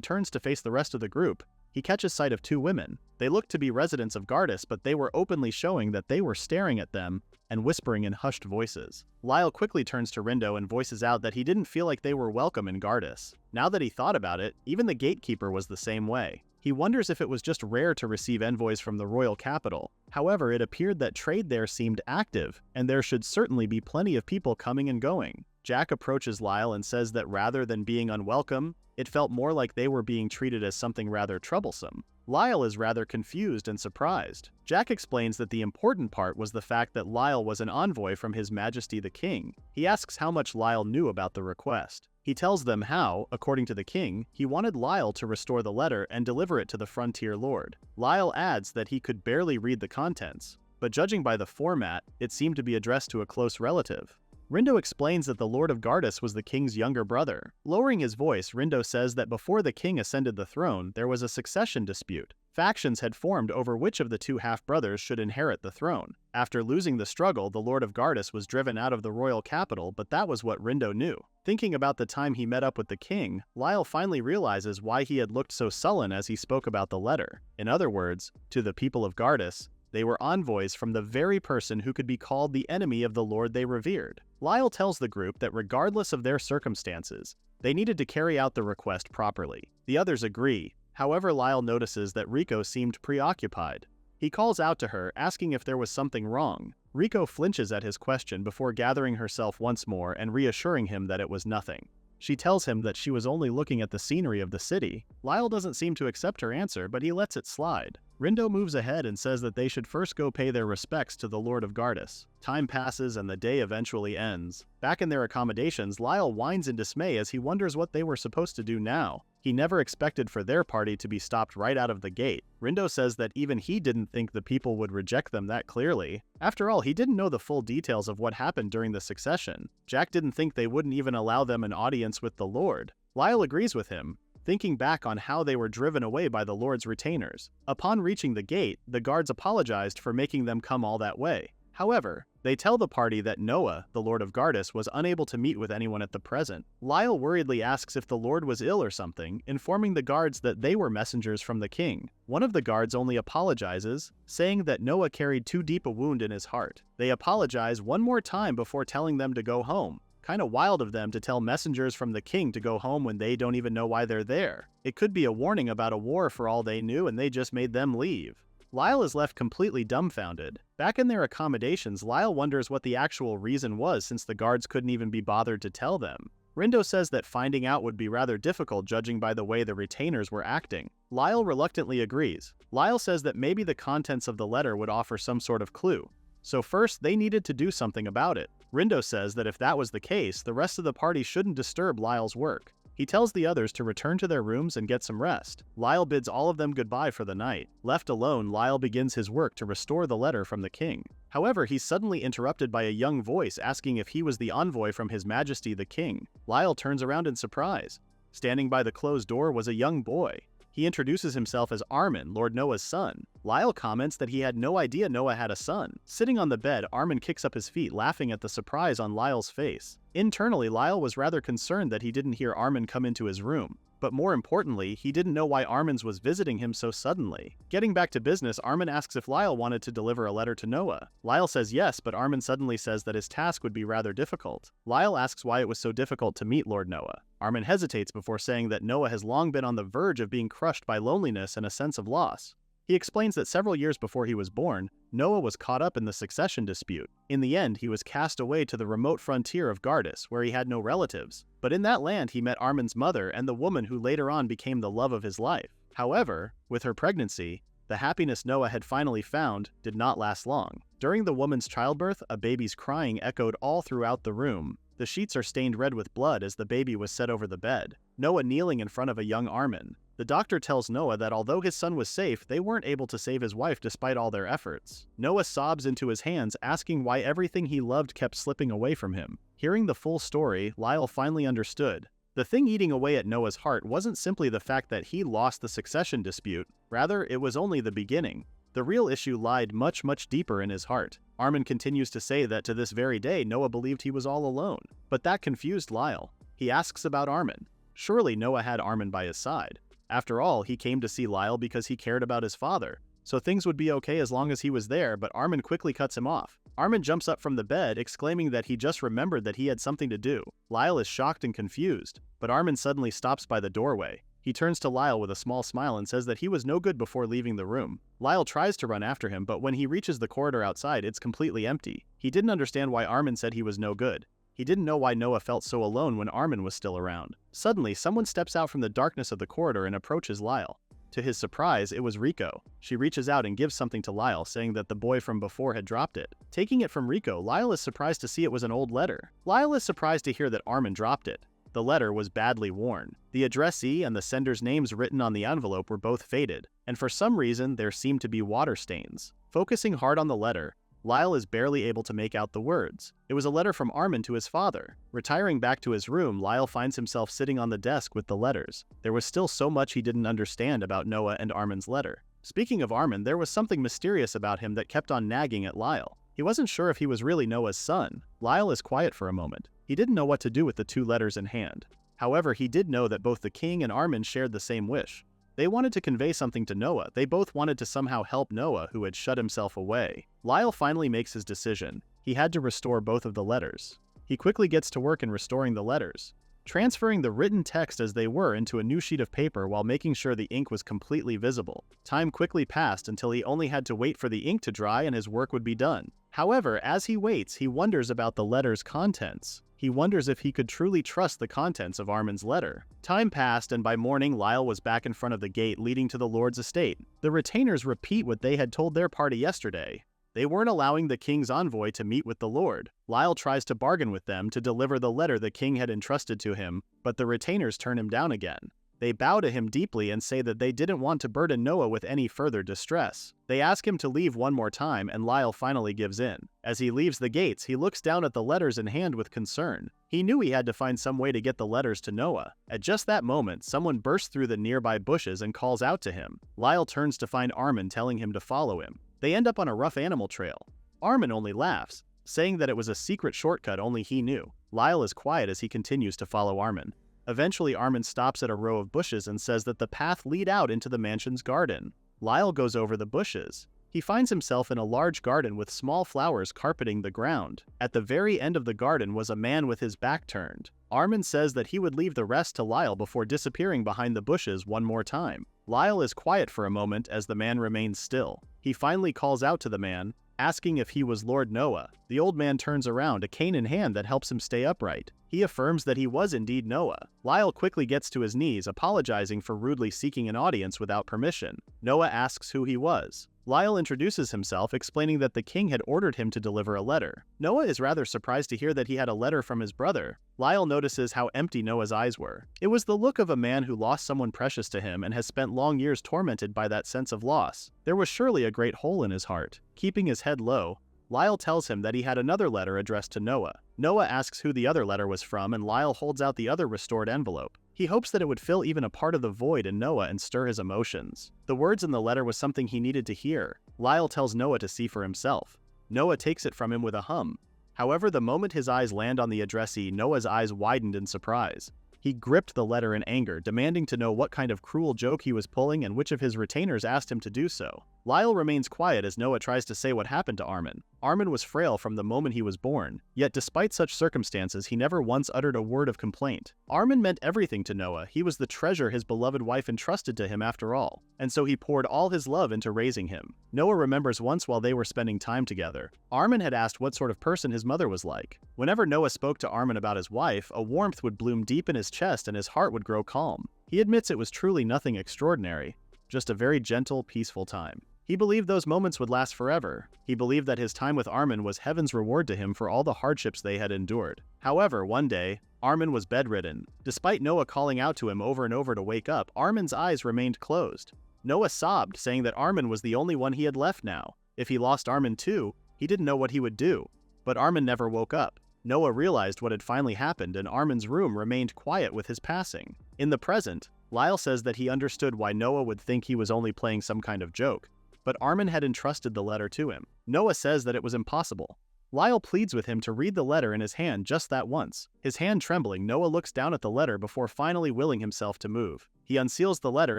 turns to face the rest of the group, he catches sight of two women. They looked to be residents of Gardas, but they were openly showing that they were staring at them and whispering in hushed voices. Lyle quickly turns to Lindo and voices out that he didn't feel like they were welcome in Gardas. Now that he thought about it, even the gatekeeper was the same way. He wonders if it was just rare to receive envoys from the royal capital. However, it appeared that trade there seemed active, and there should certainly be plenty of people coming and going. Jack approaches Lyle and says that rather than being unwelcome, it felt more like they were being treated as something rather troublesome. Lyle is rather confused and surprised. Jack explains that the important part was the fact that Lyle was an envoy from His Majesty the King. He asks how much Lyle knew about the request. He tells them how, according to the king, he wanted Lyle to restore the letter and deliver it to the frontier lord. Lyle adds that he could barely read the contents, but judging by the format, it seemed to be addressed to a close relative. Lindo explains that the Lord of Gardas was the king's younger brother. Lowering his voice, Lindo says that before the king ascended the throne, there was a succession dispute. Factions had formed over which of the two half-brothers should inherit the throne. After losing the struggle, the Lord of Gardas was driven out of the royal capital, but that was what Lindo knew. Thinking about the time he met up with the king, Lyle finally realizes why he had looked so sullen as he spoke about the letter. In other words, to the people of Gardas, they were envoys from the very person who could be called the enemy of the lord they revered. Lyle tells the group that regardless of their circumstances, they needed to carry out the request properly. The others agree, However, Lyle notices that Rico seemed preoccupied. He calls out to her, asking if there was something wrong. Rico flinches at his question before gathering herself once more and reassuring him that it was nothing. She tells him that she was only looking at the scenery of the city. Lyle doesn't seem to accept her answer, but he lets it slide. Lindo moves ahead and says that they should first go pay their respects to the Lord of Gardas. Time passes and the day eventually ends. Back in their accommodations, Lyle whines in dismay as he wonders what they were supposed to do now. He never expected for their party to be stopped right out of the gate. Lindo says that even he didn't think the people would reject them that clearly. After all, he didn't know the full details of what happened during the succession. Jack didn't think they wouldn't even allow them an audience with the Lord. Lyle agrees with him, thinking back on how they were driven away by the Lord's retainers. Upon reaching the gate, the guards apologized for making them come all that way. However, they tell the party that Noah, the Lord of Gardas, was unable to meet with anyone at the present. Lyle worriedly asks if the Lord was ill or something, informing the guards that they were messengers from the king. One of the guards only apologizes, saying that Noah carried too deep a wound in his heart. They apologize one more time before telling them to go home. Kinda wild of them to tell messengers from the king to go home when they don't even know why they're there. It could be a warning about a war for all they knew, and they just made them leave. Lyle is left completely dumbfounded. Back in their accommodations, Lyle wonders what the actual reason was since the guards couldn't even be bothered to tell them. Lindo says that finding out would be rather difficult judging by the way the retainers were acting. Lyle reluctantly agrees. Lyle says that maybe the contents of the letter would offer some sort of clue. So first, they needed to do something about it. Lindo says that if that was the case, the rest of the party shouldn't disturb Lyle's work. He tells the others to return to their rooms and get some rest. Lyle bids all of them goodbye for the night. Left alone, Lyle begins his work to restore the letter from the king. However, he's suddenly interrupted by a young voice asking if he was the envoy from His Majesty the King. Lyle turns around in surprise. Standing by the closed door was a young boy. He introduces himself as Armin, Lord Noah's son. Lyle comments that he had no idea Noah had a son. Sitting on the bed, Armin kicks up his feet, laughing at the surprise on Lyle's face. Internally, Lyle was rather concerned that he didn't hear Armin come into his room. But more importantly, he didn't know why Armin's was visiting him so suddenly. Getting back to business, Armin asks if Lyle wanted to deliver a letter to Noah. Lyle says yes, but Armin suddenly says that his task would be rather difficult. Lyle asks why it was so difficult to meet Lord Noah. Armin hesitates before saying that Noah has long been on the verge of being crushed by loneliness and a sense of loss. He explains that several years before he was born, Noah was caught up in the succession dispute. In the end, he was cast away to the remote frontier of Gardas, where he had no relatives. But in that land, he met Armin's mother and the woman who later on became the love of his life. However, with her pregnancy, the happiness Noah had finally found did not last long. During the woman's childbirth, a baby's crying echoed all throughout the room. The sheets are stained red with blood as the baby was set over the bed. Noah kneeling in front of a young Armin. The doctor tells Noah that although his son was safe, they weren't able to save his wife despite all their efforts. Noah sobs into his hands, asking why everything he loved kept slipping away from him. Hearing the full story, Lyle finally understood. The thing eating away at Noah's heart wasn't simply the fact that he lost the succession dispute, rather it was only the beginning. The real issue lied much, much deeper in his heart. Armin continues to say that to this very day Noah believed he was all alone. But that confused Lyle. He asks about Armin. Surely Noah had Armin by his side. After all, he came to see Lyle because he cared about his father. So things would be okay as long as he was there, but Armin quickly cuts him off. Armin jumps up from the bed, exclaiming that he just remembered that he had something to do. Lyle is shocked and confused, but Armin suddenly stops by the doorway. He turns to Lyle with a small smile and says that he was no good before leaving the room. Lyle tries to run after him, but when he reaches the corridor outside, it's completely empty. He didn't understand why Armin said he was no good. He didn't know why Noah felt so alone when Armin was still around. Suddenly, someone steps out from the darkness of the corridor and approaches Lyle. To his surprise, it was Rico. She reaches out and gives something to Lyle, saying that the boy from before had dropped it. Taking it from Rico, Lyle is surprised to see it was an old letter. Lyle is surprised to hear that Armin dropped it. The letter was badly worn. The addressee and the sender's names written on the envelope were both faded, and for some reason there seemed to be water stains. Focusing hard on the letter, Lyle is barely able to make out the words. It was a letter from Armin to his father. Retiring back to his room, Lyle finds himself sitting on the desk with the letters. There was still so much he didn't understand about Noah and Armin's letter. Speaking of Armin, there was something mysterious about him that kept on nagging at Lyle. He wasn't sure if he was really Noah's son. Lyle is quiet for a moment. He didn't know what to do with the two letters in hand. However, he did know that both the king and Armin shared the same wish. They wanted to convey something to Noah. They both wanted to somehow help Noah, who had shut himself away. Lyle finally makes his decision. He had to restore both of the letters. He quickly gets to work in restoring the letters. transferring the written text as they were into a new sheet of paper while making sure the ink was completely visible. Time quickly passed until he only had to wait for the ink to dry and his work would be done. However, as he waits, he wonders about the letter's contents. He wonders if he could truly trust the contents of Armin's letter. Time passed, and by morning, Lyle was back in front of the gate leading to the Lord's estate. The retainers repeat what they had told their party yesterday. They weren't allowing the king's envoy to meet with the Lord. Lyle tries to bargain with them to deliver the letter the king had entrusted to him, but the retainers turn him down again. They bow to him deeply and say that they didn't want to burden Noah with any further distress. They ask him to leave one more time, and Lyle finally gives in. As he leaves the gates, he looks down at the letters in hand with concern. He knew he had to find some way to get the letters to Noah. At just that moment, someone bursts through the nearby bushes and calls out to him. Lyle turns to find Armin telling him to follow him. They end up on a rough animal trail. Armin only laughs, saying that it was a secret shortcut only he knew. Lyle is quiet as he continues to follow Armin. Eventually, Armin stops at a row of bushes and says that the path lead out into the mansion's garden. Lyle goes over the bushes. He finds himself in a large garden with small flowers carpeting the ground. At the very end of the garden was a man with his back turned. Armin says that he would leave the rest to Lyle before disappearing behind the bushes one more time. Lyle is quiet for a moment as the man remains still. He finally calls out to the man, asking if he was Lord Noah. The old man turns around, a cane in hand that helps him stay upright. He affirms that he was indeed Noah. Lyle quickly gets to his knees, apologizing for rudely seeking an audience without permission. Noah asks who he was. Lyle introduces himself, explaining that the king had ordered him to deliver a letter. Noah is rather surprised to hear that he had a letter from his brother. Lyle notices how empty Noah's eyes were. It was the look of a man who lost someone precious to him and has spent long years tormented by that sense of loss. There was surely a great hole in his heart. Keeping his head low, Lyle tells him that he had another letter addressed to Noah. Noah asks who the other letter was from, and Lyle holds out the other restored envelope. He hopes that it would fill even a part of the void in Noah and stir his emotions. The words in the letter was something he needed to hear. Lyle tells Noah to see for himself. Noah takes it from him with a hum. However, the moment his eyes land on the addressee, Noah's eyes widened in surprise. He gripped the letter in anger, demanding to know what kind of cruel joke he was pulling and which of his retainers asked him to do so. Lyle remains quiet as Noah tries to say what happened to Armin. Armin was frail from the moment he was born, yet despite such circumstances he never once uttered a word of complaint. Armin meant everything to Noah. He was the treasure his beloved wife entrusted to him after all, and so he poured all his love into raising him. Noah remembers once while they were spending time together, Armin had asked what sort of person his mother was like. Whenever Noah spoke to Armin about his wife, a warmth would bloom deep in his chest and his heart would grow calm. He admits it was truly nothing extraordinary, just a very gentle, peaceful time. He believed those moments would last forever. He believed that his time with Armin was heaven's reward to him for all the hardships they had endured. However, one day, Armin was bedridden. Despite Noah calling out to him over and over to wake up, Armin's eyes remained closed. Noah sobbed, saying that Armin was the only one he had left now. If he lost Armin too, he didn't know what he would do. But Armin never woke up. Noah realized what had finally happened, and Armin's room remained quiet with his passing. In the present, Lyle says that he understood why Noah would think he was only playing some kind of joke. But Armin had entrusted the letter to him. Noah says that it was impossible. Lyle pleads with him to read the letter in his hand just that once. His hand trembling, Noah looks down at the letter before finally willing himself to move. He unseals the letter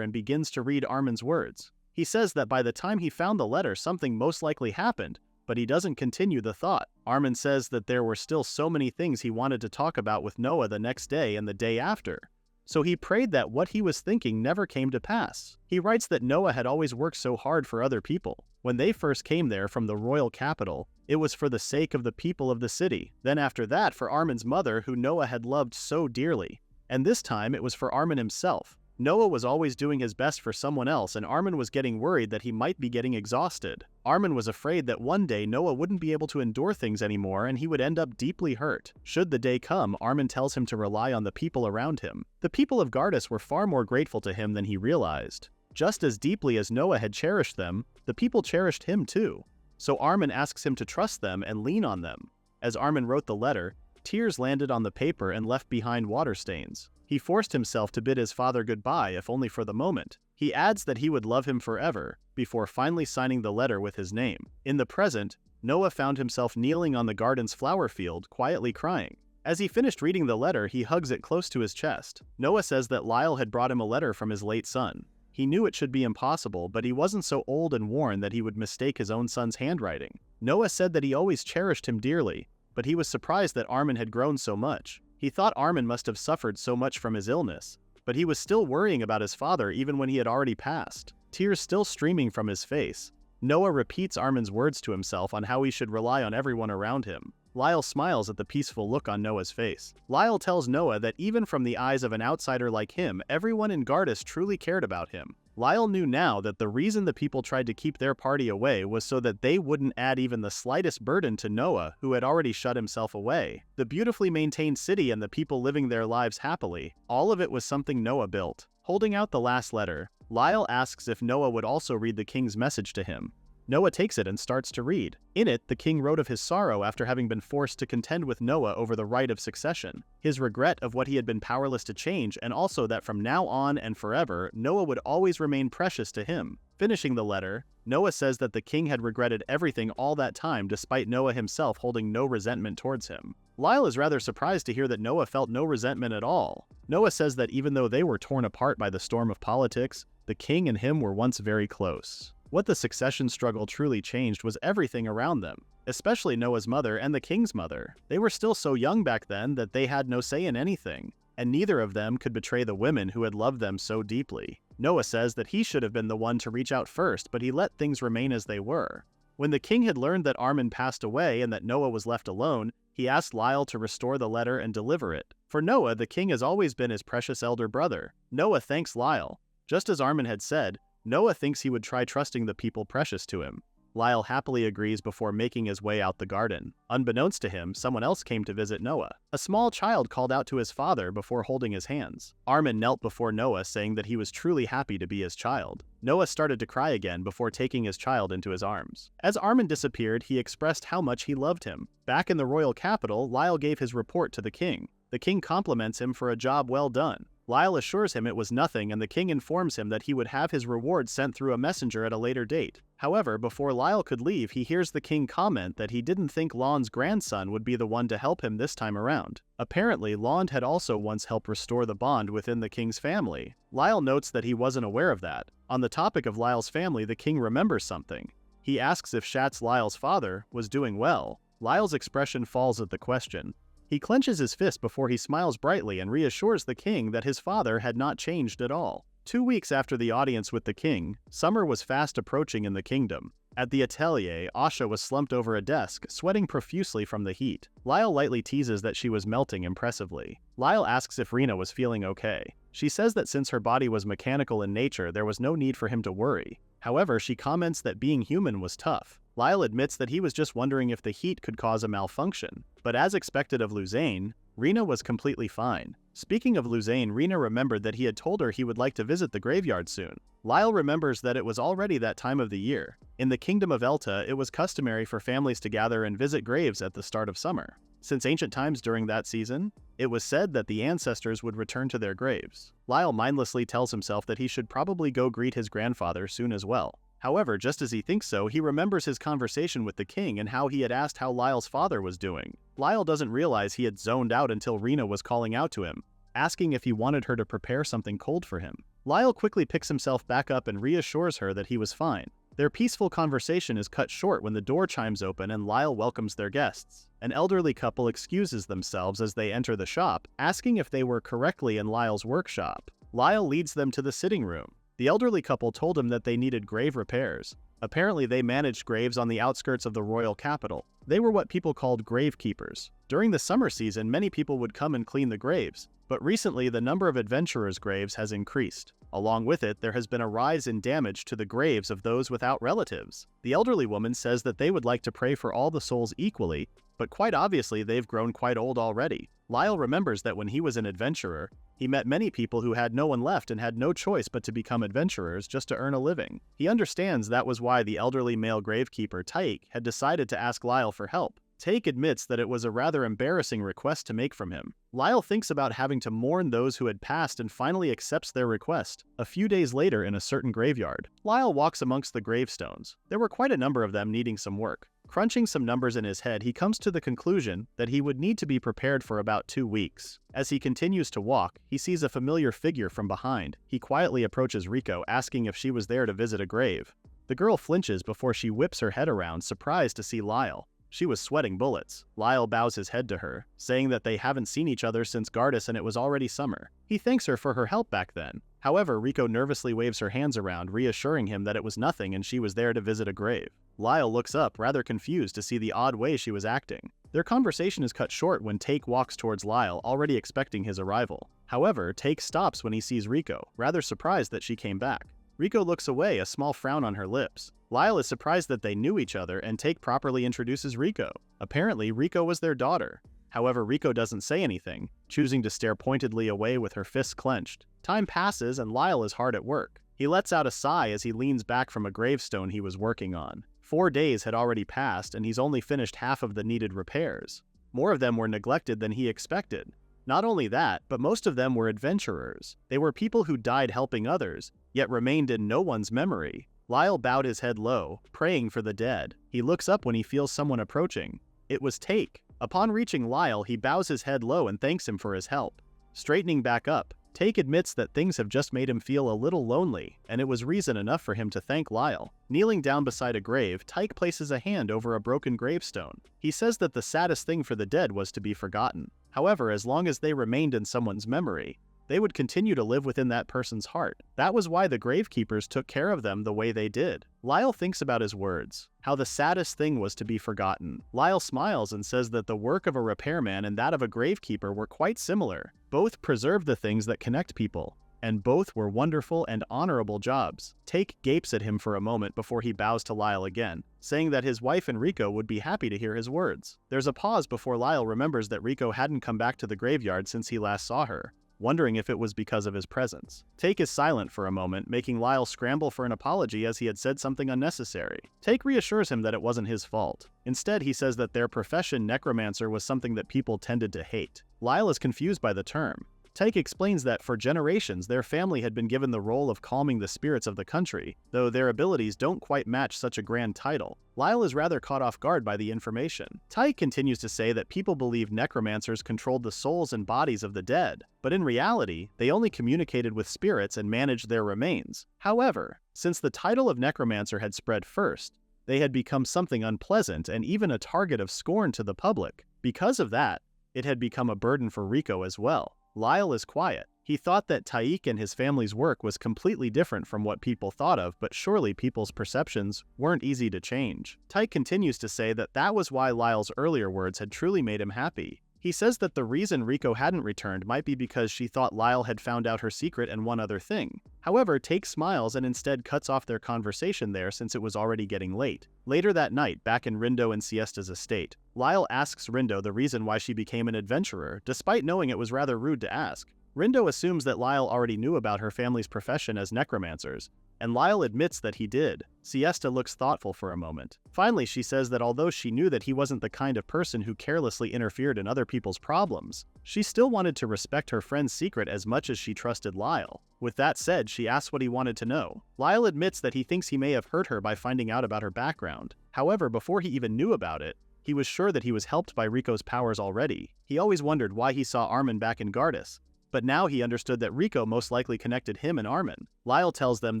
and begins to read Armin's words. He says that by the time he found the letter, something most likely happened, but he doesn't continue the thought. Armin says that there were still so many things he wanted to talk about with Noah the next day and the day after. So he prayed that what he was thinking never came to pass. He writes that Noah had always worked so hard for other people. When they first came there from the royal capital, it was for the sake of the people of the city. Then after that, for Armin's mother, who Noah had loved so dearly. And this time, it was for Armin himself. Noah was always doing his best for someone else, and Armin was getting worried that he might be getting exhausted. Armin was afraid that one day Noah wouldn't be able to endure things anymore and he would end up deeply hurt. Should the day come, Armin tells him to rely on the people around him. The people of Gardas were far more grateful to him than he realized. Just as deeply as Noah had cherished them, the people cherished him too. So Armin asks him to trust them and lean on them. As Armin wrote the letter, tears landed on the paper and left behind water stains. He forced himself to bid his father goodbye, if only for the moment. He adds that he would love him forever, before finally signing the letter with his name. In the present, Noah found himself kneeling on the garden's flower field, quietly crying. As he finished reading the letter, he hugs it close to his chest. Noah says that Lyle had brought him a letter from his late son. He knew it should be impossible, but he wasn't so old and worn that he would mistake his own son's handwriting. Noah said that he always cherished him dearly, but he was surprised that Armin had grown so much. He thought Armin must have suffered so much from his illness, but he was still worrying about his father even when he had already passed, tears still streaming from his face. Noah repeats Armin's words to himself on how he should rely on everyone around him. Lyle smiles at the peaceful look on Noah's face. Lyle tells Noah that even from the eyes of an outsider like him, everyone in Gardas truly cared about him. Lyle knew now that the reason the people tried to keep their party away was so that they wouldn't add even the slightest burden to Noah, who had already shut himself away. The beautifully maintained city and the people living their lives happily, all of it was something Noah built. Holding out the last letter, Lyle asks if Noah would also read the king's message to him. Noah takes it and starts to read. In it, the king wrote of his sorrow after having been forced to contend with Noah over the right of succession, his regret of what he had been powerless to change, and also that from now on and forever, Noah would always remain precious to him. Finishing the letter, Noah says that the king had regretted everything all that time despite Noah himself holding no resentment towards him. Lyle is rather surprised to hear that Noah felt no resentment at all. Noah says that even though they were torn apart by the storm of politics, the king and him were once very close. What the succession struggle truly changed was everything around them, especially Noah's mother and the king's mother. They were still so young back then that they had no say in anything, and neither of them could betray the women who had loved them so deeply. Noah says that he should have been the one to reach out first, but he let things remain as they were. When the king had learned that Armin passed away and that Noah was left alone, he asked Lyle to restore the letter and deliver it. For Noah, the king has always been his precious elder brother. Noah thanks Lyle. Just as Armin had said, Noah thinks he would try trusting the people precious to him. Lyle happily agrees before making his way out the garden. Unbeknownst to him, someone else came to visit Noah. A small child called out to his father before holding his hands. Armin knelt before Noah, saying that he was truly happy to be his child. Noah started to cry again before taking his child into his arms. As Armin disappeared, he expressed how much he loved him. Back in the royal capital, Lyle gave his report to the king. The king compliments him for a job well done. Lyle assures him it was nothing, and the king informs him that he would have his reward sent through a messenger at a later date. However, before Lyle could leave, he hears the king comment that he didn't think Lon's grandson would be the one to help him this time around. Apparently, Lon had also once helped restore the bond within the king's family. Lyle notes that he wasn't aware of that. On the topic of Lyle's family, the king remembers something. He asks if Shatz, Lyle's father, was doing well. Lyle's expression falls at the question. He clenches his fist before he smiles brightly and reassures the king that his father had not changed at all. 2 weeks after the audience with the king, summer was fast approaching in the kingdom. At the atelier, Asha was slumped over a desk, sweating profusely from the heat. Lyle lightly teases that she was melting impressively. Lyle asks if Rena was feeling okay. She says that since her body was mechanical in nature, there was no need for him to worry. However, she comments that being human was tough. Lyle admits that he was just wondering if the heat could cause a malfunction. But as expected of Luzane, Rena was completely fine. Speaking of Luzane, Rena remembered that he had told her he would like to visit the graveyard soon. Lyle remembers that it was already that time of the year. In the kingdom of Elta, it was customary for families to gather and visit graves at the start of summer. Since ancient times during that season, it was said that the ancestors would return to their graves. Lyle mindlessly tells himself that he should probably go greet his grandfather soon as well. However, just as he thinks so, he remembers his conversation with the king and how he had asked how Lyle's father was doing. Lyle doesn't realize he had zoned out until Rena was calling out to him, asking if he wanted her to prepare something cold for him. Lyle quickly picks himself back up and reassures her that he was fine. Their peaceful conversation is cut short when the door chimes open and Lyle welcomes their guests. An elderly couple excuses themselves as they enter the shop, asking if they were correctly in Lyle's workshop. Lyle leads them to the sitting room. The elderly couple told him that they needed grave repairs. Apparently, they managed graves on the outskirts of the royal capital. They were what people called gravekeepers. During the summer season, many people would come and clean the graves, but recently the number of adventurers' graves has increased. Along with it, there has been a rise in damage to the graves of those without relatives. The elderly woman says that they would like to pray for all the souls equally, but quite obviously they've grown quite old already. Lyle remembers that when he was an adventurer, he met many people who had no one left and had no choice but to become adventurers just to earn a living. He understands that was why the elderly male gravekeeper, Taik, had decided to ask Lyle for help. Taik admits that it was a rather embarrassing request to make from him. Lyle thinks about having to mourn those who had passed and finally accepts their request. A few days later in a certain graveyard, Lyle walks amongst the gravestones. There were quite a number of them needing some work. Crunching some numbers in his head, he comes to the conclusion that he would need to be prepared for about 2 weeks. As he continues to walk, he sees a familiar figure from behind. He quietly approaches Riko, asking if she was there to visit a grave. The girl flinches before she whips her head around, surprised to see Lyle. She was sweating bullets. Lyle bows his head to her, saying that they haven't seen each other since Gardas and it was already summer. He thanks her for her help back then. However, Riko nervously waves her hands around, reassuring him that it was nothing and she was there to visit a grave. Lyle looks up, rather confused to see the odd way she was acting. Their conversation is cut short when Take walks towards Lyle, already expecting his arrival. However, Take stops when he sees Riko, rather surprised that she came back. Riko looks away, a small frown on her lips. Lyle is surprised that they knew each other, and Take properly introduces Riko. Apparently, Riko was their daughter. However, Riko doesn't say anything, choosing to stare pointedly away with her fists clenched. Time passes and Lyle is hard at work. He lets out a sigh as he leans back from a gravestone he was working on. 4 days had already passed and he's only finished half of the needed repairs. More of them were neglected than he expected. Not only that, but most of them were adventurers. They were people who died helping others, yet remained in no one's memory. Lyle bowed his head low, praying for the dead. He looks up when he feels someone approaching. It was Take. Upon reaching Lyle, he bows his head low and thanks him for his help. Straightening back up, Take admits that things have just made him feel a little lonely, and it was reason enough for him to thank Lyle. Kneeling down beside a grave, Take places a hand over a broken gravestone. He says that the saddest thing for the dead was to be forgotten. However, as long as they remained in someone's memory, they would continue to live within that person's heart. That was why the gravekeepers took care of them the way they did. Lyle thinks about his words, how the saddest thing was to be forgotten. Lyle smiles and says that the work of a repairman and that of a gravekeeper were quite similar. Both preserve the things that connect people, and both were wonderful and honorable jobs. Take gapes at him for a moment before he bows to Lyle again, saying that his wife and Riko would be happy to hear his words. There's a pause before Lyle remembers that Riko hadn't come back to the graveyard since he last saw her, wondering if it was because of his presence. Take is silent for a moment, making Lyle scramble for an apology as he had said something unnecessary. Take reassures him that it wasn't his fault. Instead, he says that their profession, necromancer, was something that people tended to hate. Lyle is confused by the term. Take explains that for generations their family had been given the role of calming the spirits of the country, though their abilities don't quite match such a grand title. Lyle is rather caught off guard by the information. Take continues to say that people believe necromancers controlled the souls and bodies of the dead, but in reality, they only communicated with spirits and managed their remains. However, since the title of necromancer had spread first, they had become something unpleasant and even a target of scorn to the public. Because of that, it had become a burden for Riko as well. Lyle is quiet. He thought that Taik and his family's work was completely different from what people thought of, but surely people's perceptions weren't easy to change. Taik continues to say that that was why Lyle's earlier words had truly made him happy. He says that the reason Riko hadn't returned might be because she thought Lyle had found out her secret and one other thing. However, Take smiles and instead cuts off their conversation there since it was already getting late. Later that night, back in Rindo and Siesta's estate, Lyle asks Rindo the reason why she became an adventurer, despite knowing it was rather rude to ask. Rindo assumes that Lyle already knew about her family's profession as necromancers, and Lyle admits that he did. Siesta looks thoughtful for a moment. Finally, she says that although she knew that he wasn't the kind of person who carelessly interfered in other people's problems, she still wanted to respect her friend's secret as much as she trusted Lyle. With that said, she asks what he wanted to know. Lyle admits that he thinks he may have hurt her by finding out about her background. However, before he even knew about it, he was sure that he was helped by Riko's powers already. He always wondered why he saw Armin back in Gardas, but now he understood that Riko most likely connected him and Armin. Lyle tells them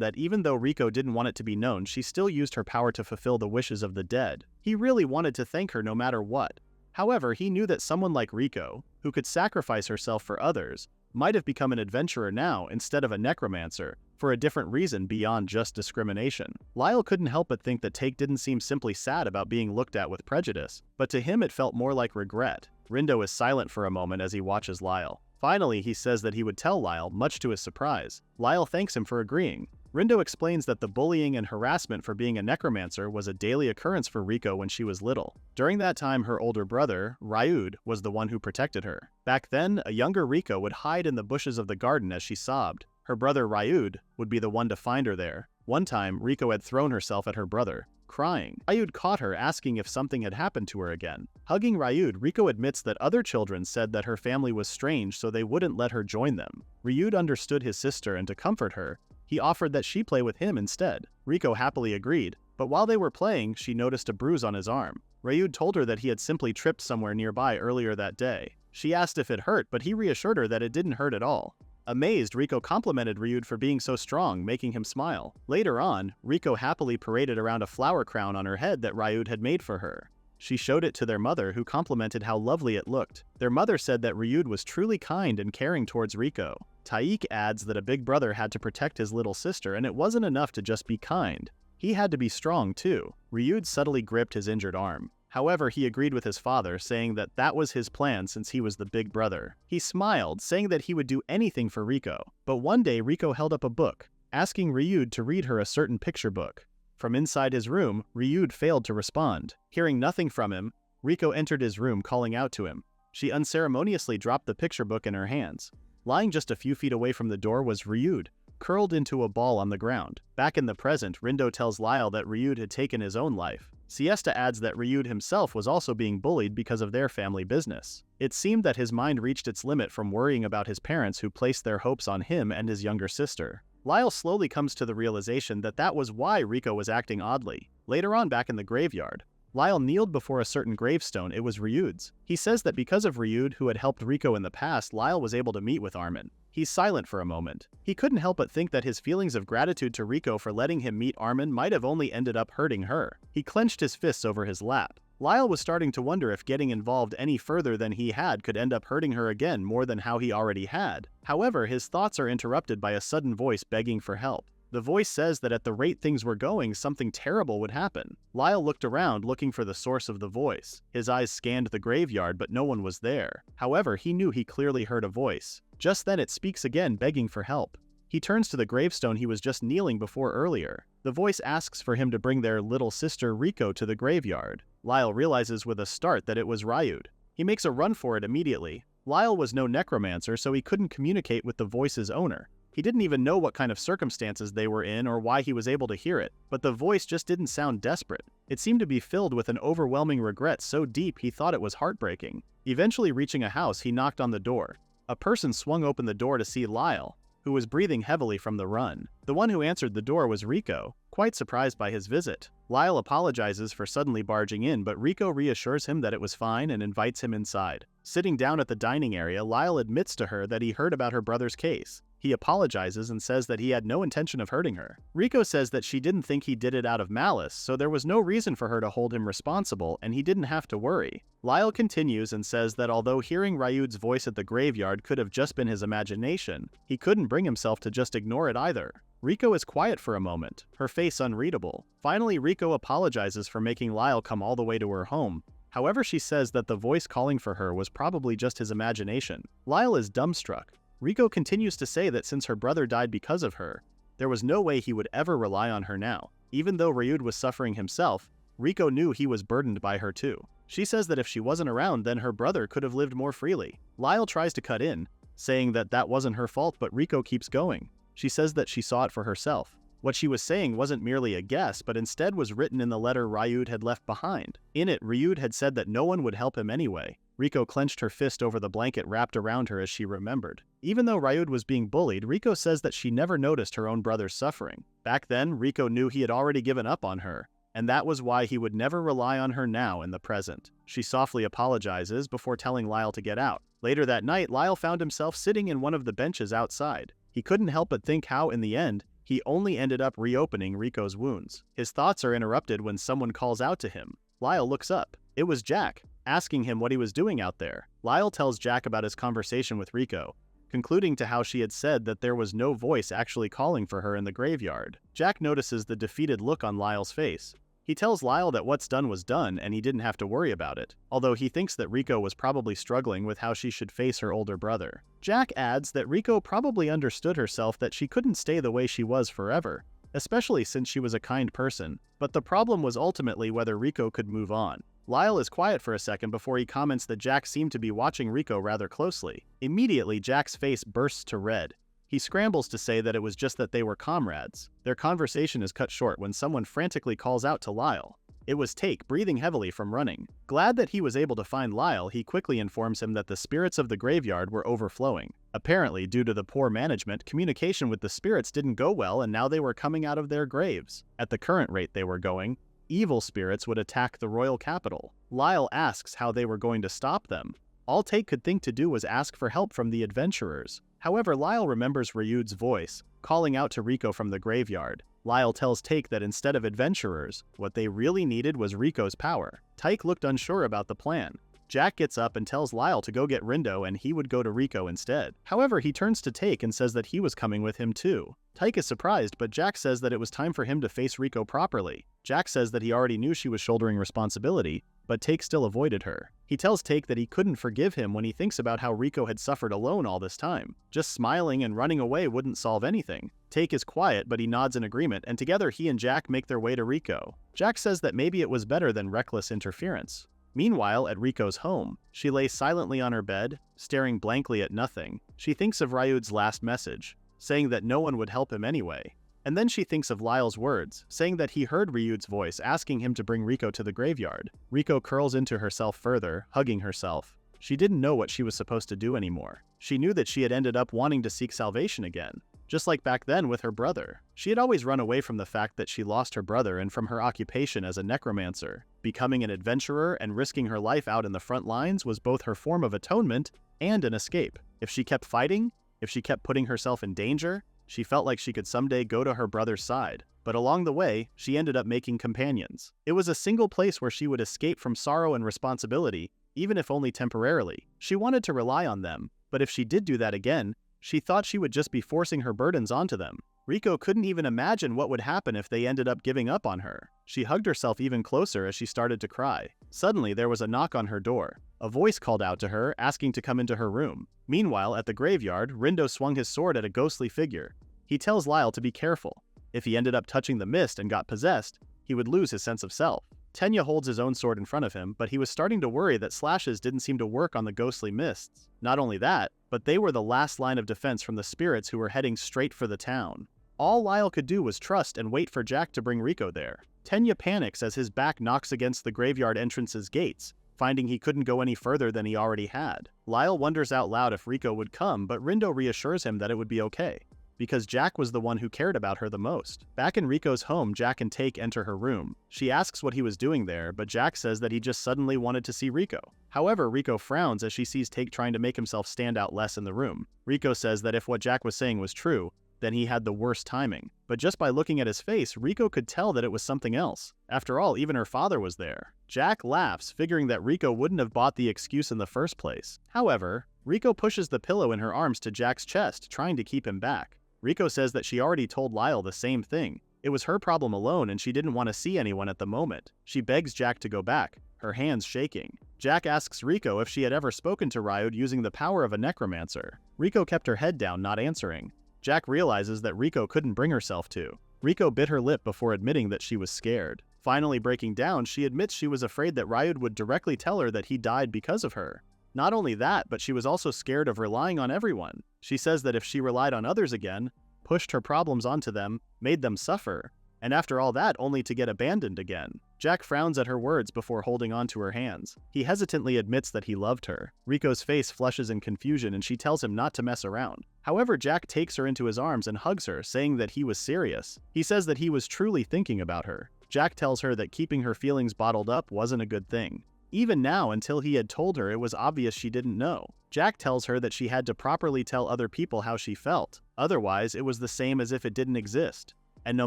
that even though Riko didn't want it to be known, she still used her power to fulfill the wishes of the dead. He really wanted to thank her no matter what. However, he knew that someone like Riko, who could sacrifice herself for others, might have become an adventurer now instead of a necromancer, for a different reason beyond just discrimination. Lyle couldn't help but think that Take didn't seem simply sad about being looked at with prejudice, but to him it felt more like regret. Rindo is silent for a moment as he watches Lyle. Finally, he says that he would tell Lyle, much to his surprise. Lyle thanks him for agreeing. Rindo explains that the bullying and harassment for being a necromancer was a daily occurrence for Riko when she was little. During that time, her older brother, Ryud, was the one who protected her. Back then, a younger Riko would hide in the bushes of the garden as she sobbed. Her brother Ryud would be the one to find her there. One time, Riko had thrown herself at her brother, crying. Ryud caught her, asking if something had happened to her again. Hugging Ryud, Riko admits that other children said that her family was strange, so they wouldn't let her join them. Ryud understood his sister, and to comfort her, he offered that she play with him instead. Riko happily agreed, but while they were playing, she noticed a bruise on his arm. Ryud told her that he had simply tripped somewhere nearby earlier that day. She asked if it hurt, but he reassured her that it didn't hurt at all. Amazed, Riko complimented Ryud for being so strong, making him smile. Later on, Riko happily paraded around a flower crown on her head that Ryud had made for her. She showed it to their mother, who complimented how lovely it looked. Their mother said that Ryud was truly kind and caring towards Riko. Taik adds that a big brother had to protect his little sister, and it wasn't enough to just be kind. He had to be strong too. Ryud subtly gripped his injured arm. However, he agreed with his father, saying that that was his plan since he was the big brother. He smiled, saying that he would do anything for Riko. But one day, Riko held up a book, asking Ryud to read her a certain picture book. From inside his room, Ryud failed to respond. Hearing nothing from him, Riko entered his room, calling out to him. She unceremoniously dropped the picture book in her hands. Lying just a few feet away from the door was Ryud, curled into a ball on the ground. Back in the present, Lindo tells Lyle that Ryud had taken his own life. Siesta adds that Ryud himself was also being bullied because of their family business. It seemed that his mind reached its limit from worrying about his parents, who placed their hopes on him and his younger sister. Lyle slowly comes to the realization that that was why Riko was acting oddly. Later on, back in the graveyard, Lyle kneeled before a certain gravestone. It was Ryud's. He says that because of Ryud, who had helped Riko in the past, Lyle was able to meet with Armin. He's silent for a moment. He couldn't help but think that his feelings of gratitude to Riko for letting him meet Armin might have only ended up hurting her. He clenched his fists over his lap. Lyle was starting to wonder if getting involved any further than he had could end up hurting her again more than how he already had. However, his thoughts are interrupted by a sudden voice begging for help. The voice says that at the rate things were going, something terrible would happen. Lyle looked around, looking for the source of the voice. His eyes scanned the graveyard, but no one was there. However, he knew he clearly heard a voice. Just then it speaks again, begging for help. He turns to the gravestone he was just kneeling before earlier. The voice asks for him to bring their little sister Riko to the graveyard. Lyle realizes with a start that it was Ryud. He makes a run for it immediately. Lyle was no necromancer, so he couldn't communicate with the voice's owner. He didn't even know what kind of circumstances they were in or why he was able to hear it, but the voice just didn't sound desperate. It seemed to be filled with an overwhelming regret so deep he thought it was heartbreaking. Eventually reaching a house, he knocked on the door. A person swung open the door to see Lyle, who was breathing heavily from the run. The one who answered the door was Riko, quite surprised by his visit. Lyle apologizes for suddenly barging in, but Riko reassures him that it was fine and invites him inside. Sitting down at the dining area, Lyle admits to her that he heard about her brother's case. He apologizes and says that he had no intention of hurting her. Riko says that she didn't think he did it out of malice, so there was no reason for her to hold him responsible and he didn't have to worry. Lyle continues and says that although hearing Ryud's voice at the graveyard could have just been his imagination, he couldn't bring himself to just ignore it either. Riko is quiet for a moment, her face unreadable. Finally, Riko apologizes for making Lyle come all the way to her home. However, she says that the voice calling for her was probably just his imagination. Lyle is dumbstruck. Riko continues to say that since her brother died because of her, there was no way he would ever rely on her now. Even though Ryud was suffering himself, Riko knew he was burdened by her too. She says that if she wasn't around, then her brother could have lived more freely. Lyle tries to cut in, saying that that wasn't her fault, but Riko keeps going. She says that she saw it for herself. What she was saying wasn't merely a guess, but instead was written in the letter Ryud had left behind. In it, Ryud had said that no one would help him anyway. Riko clenched her fist over the blanket wrapped around her as she remembered. Even though Ryud was being bullied, Riko says that she never noticed her own brother's suffering. Back then, Riko knew he had already given up on her, and that was why he would never rely on her now in the present. She softly apologizes before telling Lyle to get out. Later that night, Lyle found himself sitting in one of the benches outside. He couldn't help but think how, in the end, he only ended up reopening Riko's wounds. His thoughts are interrupted when someone calls out to him. Lyle looks up. It was Jack, asking him what he was doing out there. Lyle tells Jack about his conversation with Riko, concluding to how she had said that there was no voice actually calling for her in the graveyard. Jack notices the defeated look on Lyle's face. He tells Lyle that what's done was done and he didn't have to worry about it, although he thinks that Riko was probably struggling with how she should face her older brother. Jack adds that Riko probably understood herself that she couldn't stay the way she was forever, especially since she was a kind person, but the problem was ultimately whether Riko could move on. Lyle is quiet for a second before he comments that Jack seemed to be watching Riko rather closely. Immediately, Jack's face bursts to red. He scrambles to say that it was just that they were comrades. Their conversation is cut short when someone frantically calls out to Lyle. It was Take, breathing heavily from running. Glad that he was able to find Lyle, he quickly informs him that the spirits of the graveyard were overflowing. Apparently, due to the poor management, communication with the spirits didn't go well and now they were coming out of their graves. At the current rate they were going, evil spirits would attack the royal capital. Lyle asks how they were going to stop them. All Take could think to do was ask for help from the adventurers. However, Lyle remembers Ryud's voice, calling out to Riko from the graveyard. Lyle tells Take that instead of adventurers, what they really needed was Riko's power. Take looked unsure about the plan. Jack gets up and tells Lyle to go get Lindo and he would go to Riko instead. However, he turns to Take and says that he was coming with him too. Take is surprised, but Jack says that it was time for him to face Riko properly. Jack says that he already knew she was shouldering responsibility, but Take still avoided her. He tells Take that he couldn't forgive him when he thinks about how Riko had suffered alone all this time. Just smiling and running away wouldn't solve anything. Take is quiet, but he nods in agreement, and together he and Jack make their way to Riko. Jack says that maybe it was better than reckless interference. Meanwhile, at Riko's home, she lays silently on her bed, staring blankly at nothing. She thinks of Ryud's last message, saying that no one would help him anyway. And then she thinks of Lyle's words, saying that he heard Ryud's voice asking him to bring Riko to the graveyard. Riko curls into herself further, hugging herself. She didn't know what she was supposed to do anymore. She knew that she had ended up wanting to seek salvation again, just like back then with her brother. She had always run away from the fact that she lost her brother and from her occupation as a necromancer. Becoming an adventurer and risking her life out in the front lines was both her form of atonement and an escape. If she kept fighting, if she kept putting herself in danger, she felt like she could someday go to her brother's side. But along the way, she ended up making companions. It was a single place where she would escape from sorrow and responsibility, even if only temporarily. She wanted to rely on them, but if she did do that again, she thought she would just be forcing her burdens onto them. Riko couldn't even imagine what would happen if they ended up giving up on her. She hugged herself even closer as she started to cry. Suddenly, there was a knock on her door. A voice called out to her, asking to come into her room. Meanwhile, at the graveyard, Lindo swung his sword at a ghostly figure. He tells Lyle to be careful. If he ended up touching the mist and got possessed, he would lose his sense of self. Tenya holds his own sword in front of him, but he was starting to worry that slashes didn't seem to work on the ghostly mists. Not only that, but they were the last line of defense from the spirits who were heading straight for the town. All Lyle could do was trust and wait for Jack to bring Riko there. Tenya panics as his back knocks against the graveyard entrance's gates, finding he couldn't go any further than he already had. Lyle wonders out loud if Riko would come, but Lindo reassures him that it would be okay, because Jack was the one who cared about her the most. Back in Riko's home, Jack and Take enter her room. She asks what he was doing there, but Jack says that he just suddenly wanted to see Riko. However, Riko frowns as she sees Take trying to make himself stand out less in the room. Riko says that if what Jack was saying was true, then he had the worst timing. But just by looking at his face, Riko could tell that it was something else. After all, even her father was there. Jack laughs, figuring that Riko wouldn't have bought the excuse in the first place. However, Riko pushes the pillow in her arms to Jack's chest, trying to keep him back. Riko says that she already told Lyle the same thing. It was her problem alone and she didn't want to see anyone at the moment. She begs Jack to go back, her hands shaking. Jack asks Riko if she had ever spoken to Ryud using the power of a necromancer. Riko kept her head down, not answering. Jack realizes that Riko couldn't bring herself to. Riko bit her lip before admitting that she was scared. Finally breaking down, she admits she was afraid that Ryud would directly tell her that he died because of her. Not only that, but she was also scared of relying on everyone. She says that if she relied on others again, pushed her problems onto them, made them suffer, and after all that only to get abandoned again. Jack frowns at her words before holding on to her hands. He hesitantly admits that he loved her. Riko's face flushes in confusion and she tells him not to mess around. However, Jack takes her into his arms and hugs her, saying that he was serious. He says that he was truly thinking about her. Jack tells her that keeping her feelings bottled up wasn't a good thing. Even now, until he had told her, it was obvious she didn't know. Jack tells her that she had to properly tell other people how she felt. Otherwise, it was the same as if it didn't exist. And no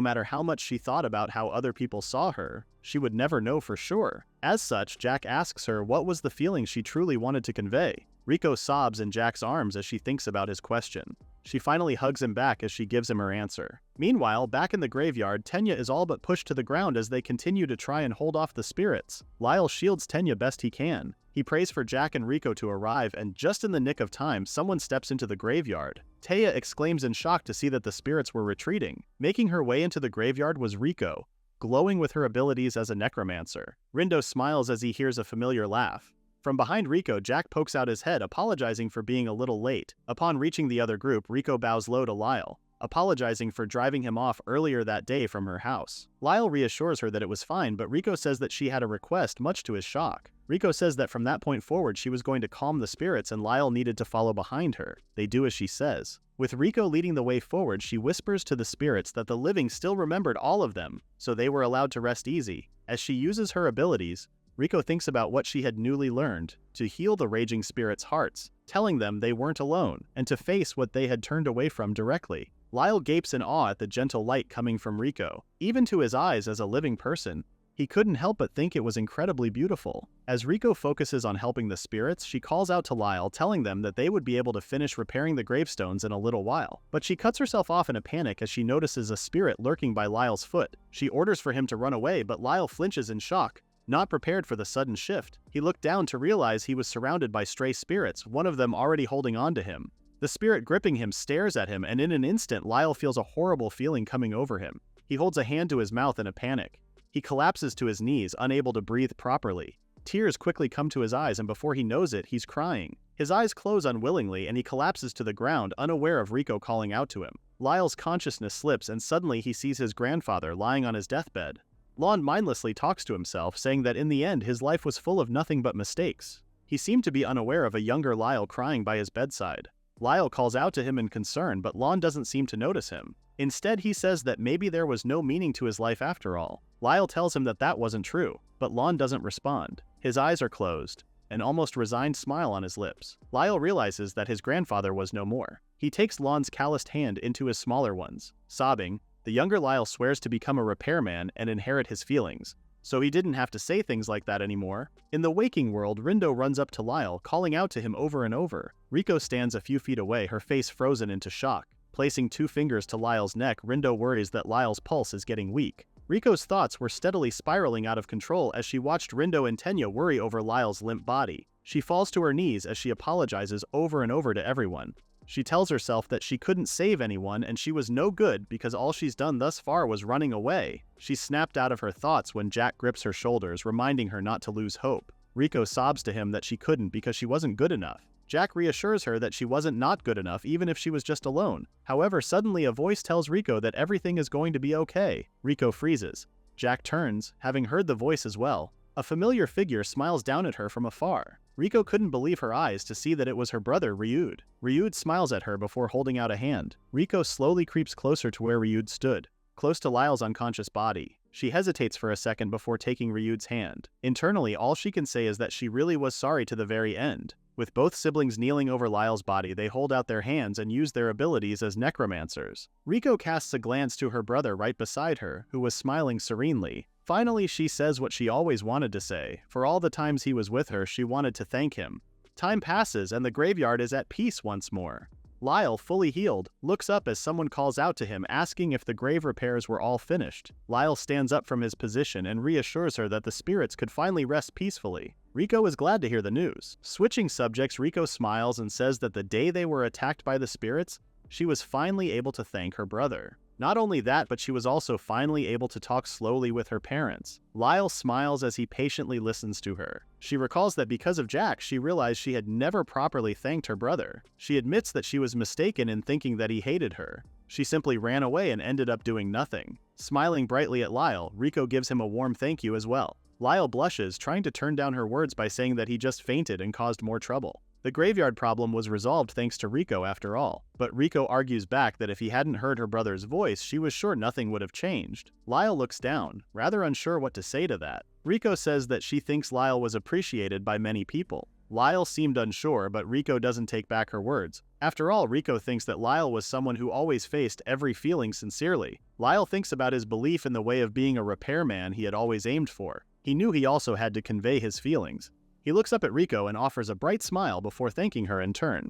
matter how much she thought about how other people saw her, she would never know for sure. As such, Jack asks her what was the feeling she truly wanted to convey. Riko sobs in Jack's arms as she thinks about his question. She finally hugs him back as she gives him her answer. Meanwhile, back in the graveyard, Tenya is all but pushed to the ground as they continue to try and hold off the spirits. Lyle shields Tenya best he can. He prays for Jack and Riko to arrive, and just in the nick of time, someone steps into the graveyard. Taya exclaims in shock to see that the spirits were retreating. Making her way into the graveyard was Riko, glowing with her abilities as a necromancer. Lindo smiles as he hears a familiar laugh. From behind Riko, Jack pokes out his head, apologizing for being a little late. Upon reaching the other group, Riko bows low to Lyle, apologizing for driving him off earlier that day from her house. Lyle reassures her that it was fine, but Riko says that she had a request, much to his shock. Riko says that from that point forward she was going to calm the spirits and Lyle needed to follow behind her. They do as she says. With Riko leading the way forward, she whispers to the spirits that the living still remembered all of them, so they were allowed to rest easy. As she uses her abilities, Riko thinks about what she had newly learned, to heal the raging spirits' hearts, telling them they weren't alone, and to face what they had turned away from directly. Lyle gapes in awe at the gentle light coming from Riko. Even to his eyes as a living person, he couldn't help but think it was incredibly beautiful. As Riko focuses on helping the spirits, she calls out to Lyle, telling them that they would be able to finish repairing the gravestones in a little while. But she cuts herself off in a panic as she notices a spirit lurking by Lyle's foot. She orders for him to run away, but Lyle flinches in shock, not prepared for the sudden shift. He looked down to realize he was surrounded by stray spirits, one of them already holding on to him. The spirit gripping him stares at him, and in an instant Lyle feels a horrible feeling coming over him. He holds a hand to his mouth in a panic. He collapses to his knees, unable to breathe properly. Tears quickly come to his eyes, and before he knows it, he's crying. His eyes close unwillingly, and he collapses to the ground, unaware of Riko calling out to him. Lyle's consciousness slips, and suddenly he sees his grandfather lying on his deathbed. Lon mindlessly talks to himself, saying that in the end his life was full of nothing but mistakes. He seemed to be unaware of a younger Lyle crying by his bedside. Lyle calls out to him in concern, but Lon doesn't seem to notice him. Instead, he says that maybe there was no meaning to his life after all. Lyle tells him that that wasn't true, but Lon doesn't respond. His eyes are closed, an almost resigned smile on his lips. Lyle realizes that his grandfather was no more. He takes Lon's calloused hand into his smaller ones. Sobbing, the younger Lyle swears to become a repairman and inherit his feelings, so he didn't have to say things like that anymore. In the waking world, Lindo runs up to Lyle, calling out to him over and over. Riko stands a few feet away, her face frozen into shock. Placing 2 fingers to Lyle's neck, Lindo worries that Lyle's pulse is getting weak. Riko's thoughts were steadily spiraling out of control as she watched Lindo and Tenya worry over Lyle's limp body. She falls to her knees as she apologizes over and over to everyone. She tells herself that she couldn't save anyone and she was no good because all she's done thus far was running away. She snapped out of her thoughts when Jack grips her shoulders, reminding her not to lose hope. Riko sobs to him that she couldn't because she wasn't good enough. Jack reassures her that she wasn't not good enough even if she was just alone. However, suddenly a voice tells Riko that everything is going to be okay. Riko freezes. Jack turns, having heard the voice as well. A familiar figure smiles down at her from afar. Riko couldn't believe her eyes to see that it was her brother, Ryud. Ryud smiles at her before holding out a hand. Riko slowly creeps closer to where Ryud stood, close to Lyle's unconscious body. She hesitates for a second before taking Ryud's hand. Internally, all she can say is that she really was sorry to the very end. With both siblings kneeling over Lyle's body, they hold out their hands and use their abilities as necromancers. Riko casts a glance to her brother right beside her, who was smiling serenely. Finally, she says what she always wanted to say. For all the times he was with her, she wanted to thank him. Time passes and the graveyard is at peace once more. Lyle, fully healed, looks up as someone calls out to him asking if the grave repairs were all finished. Lyle stands up from his position and reassures her that the spirits could finally rest peacefully. Riko is glad to hear the news. Switching subjects, Riko smiles and says that the day they were attacked by the spirits, she was finally able to thank her brother. Not only that, but she was also finally able to talk slowly with her parents. Lyle smiles as he patiently listens to her. She recalls that because of Jack, she realized she had never properly thanked her brother. She admits that she was mistaken in thinking that he hated her. She simply ran away and ended up doing nothing. Smiling brightly at Lyle, Riko gives him a warm thank you as well. Lyle blushes, trying to turn down her words by saying that he just fainted and caused more trouble. The graveyard problem was resolved thanks to Riko after all, but Riko argues back that if he hadn't heard her brother's voice, she was sure nothing would have changed. Lyle looks down, rather unsure what to say to that. Riko says that she thinks Lyle was appreciated by many people. Lyle seemed unsure, but Riko doesn't take back her words. After all, Riko thinks that Lyle was someone who always faced every feeling sincerely. Lyle thinks about his belief in the way of being a repairman he had always aimed for. He knew he also had to convey his feelings. He looks up at Riko and offers a bright smile before thanking her in turn.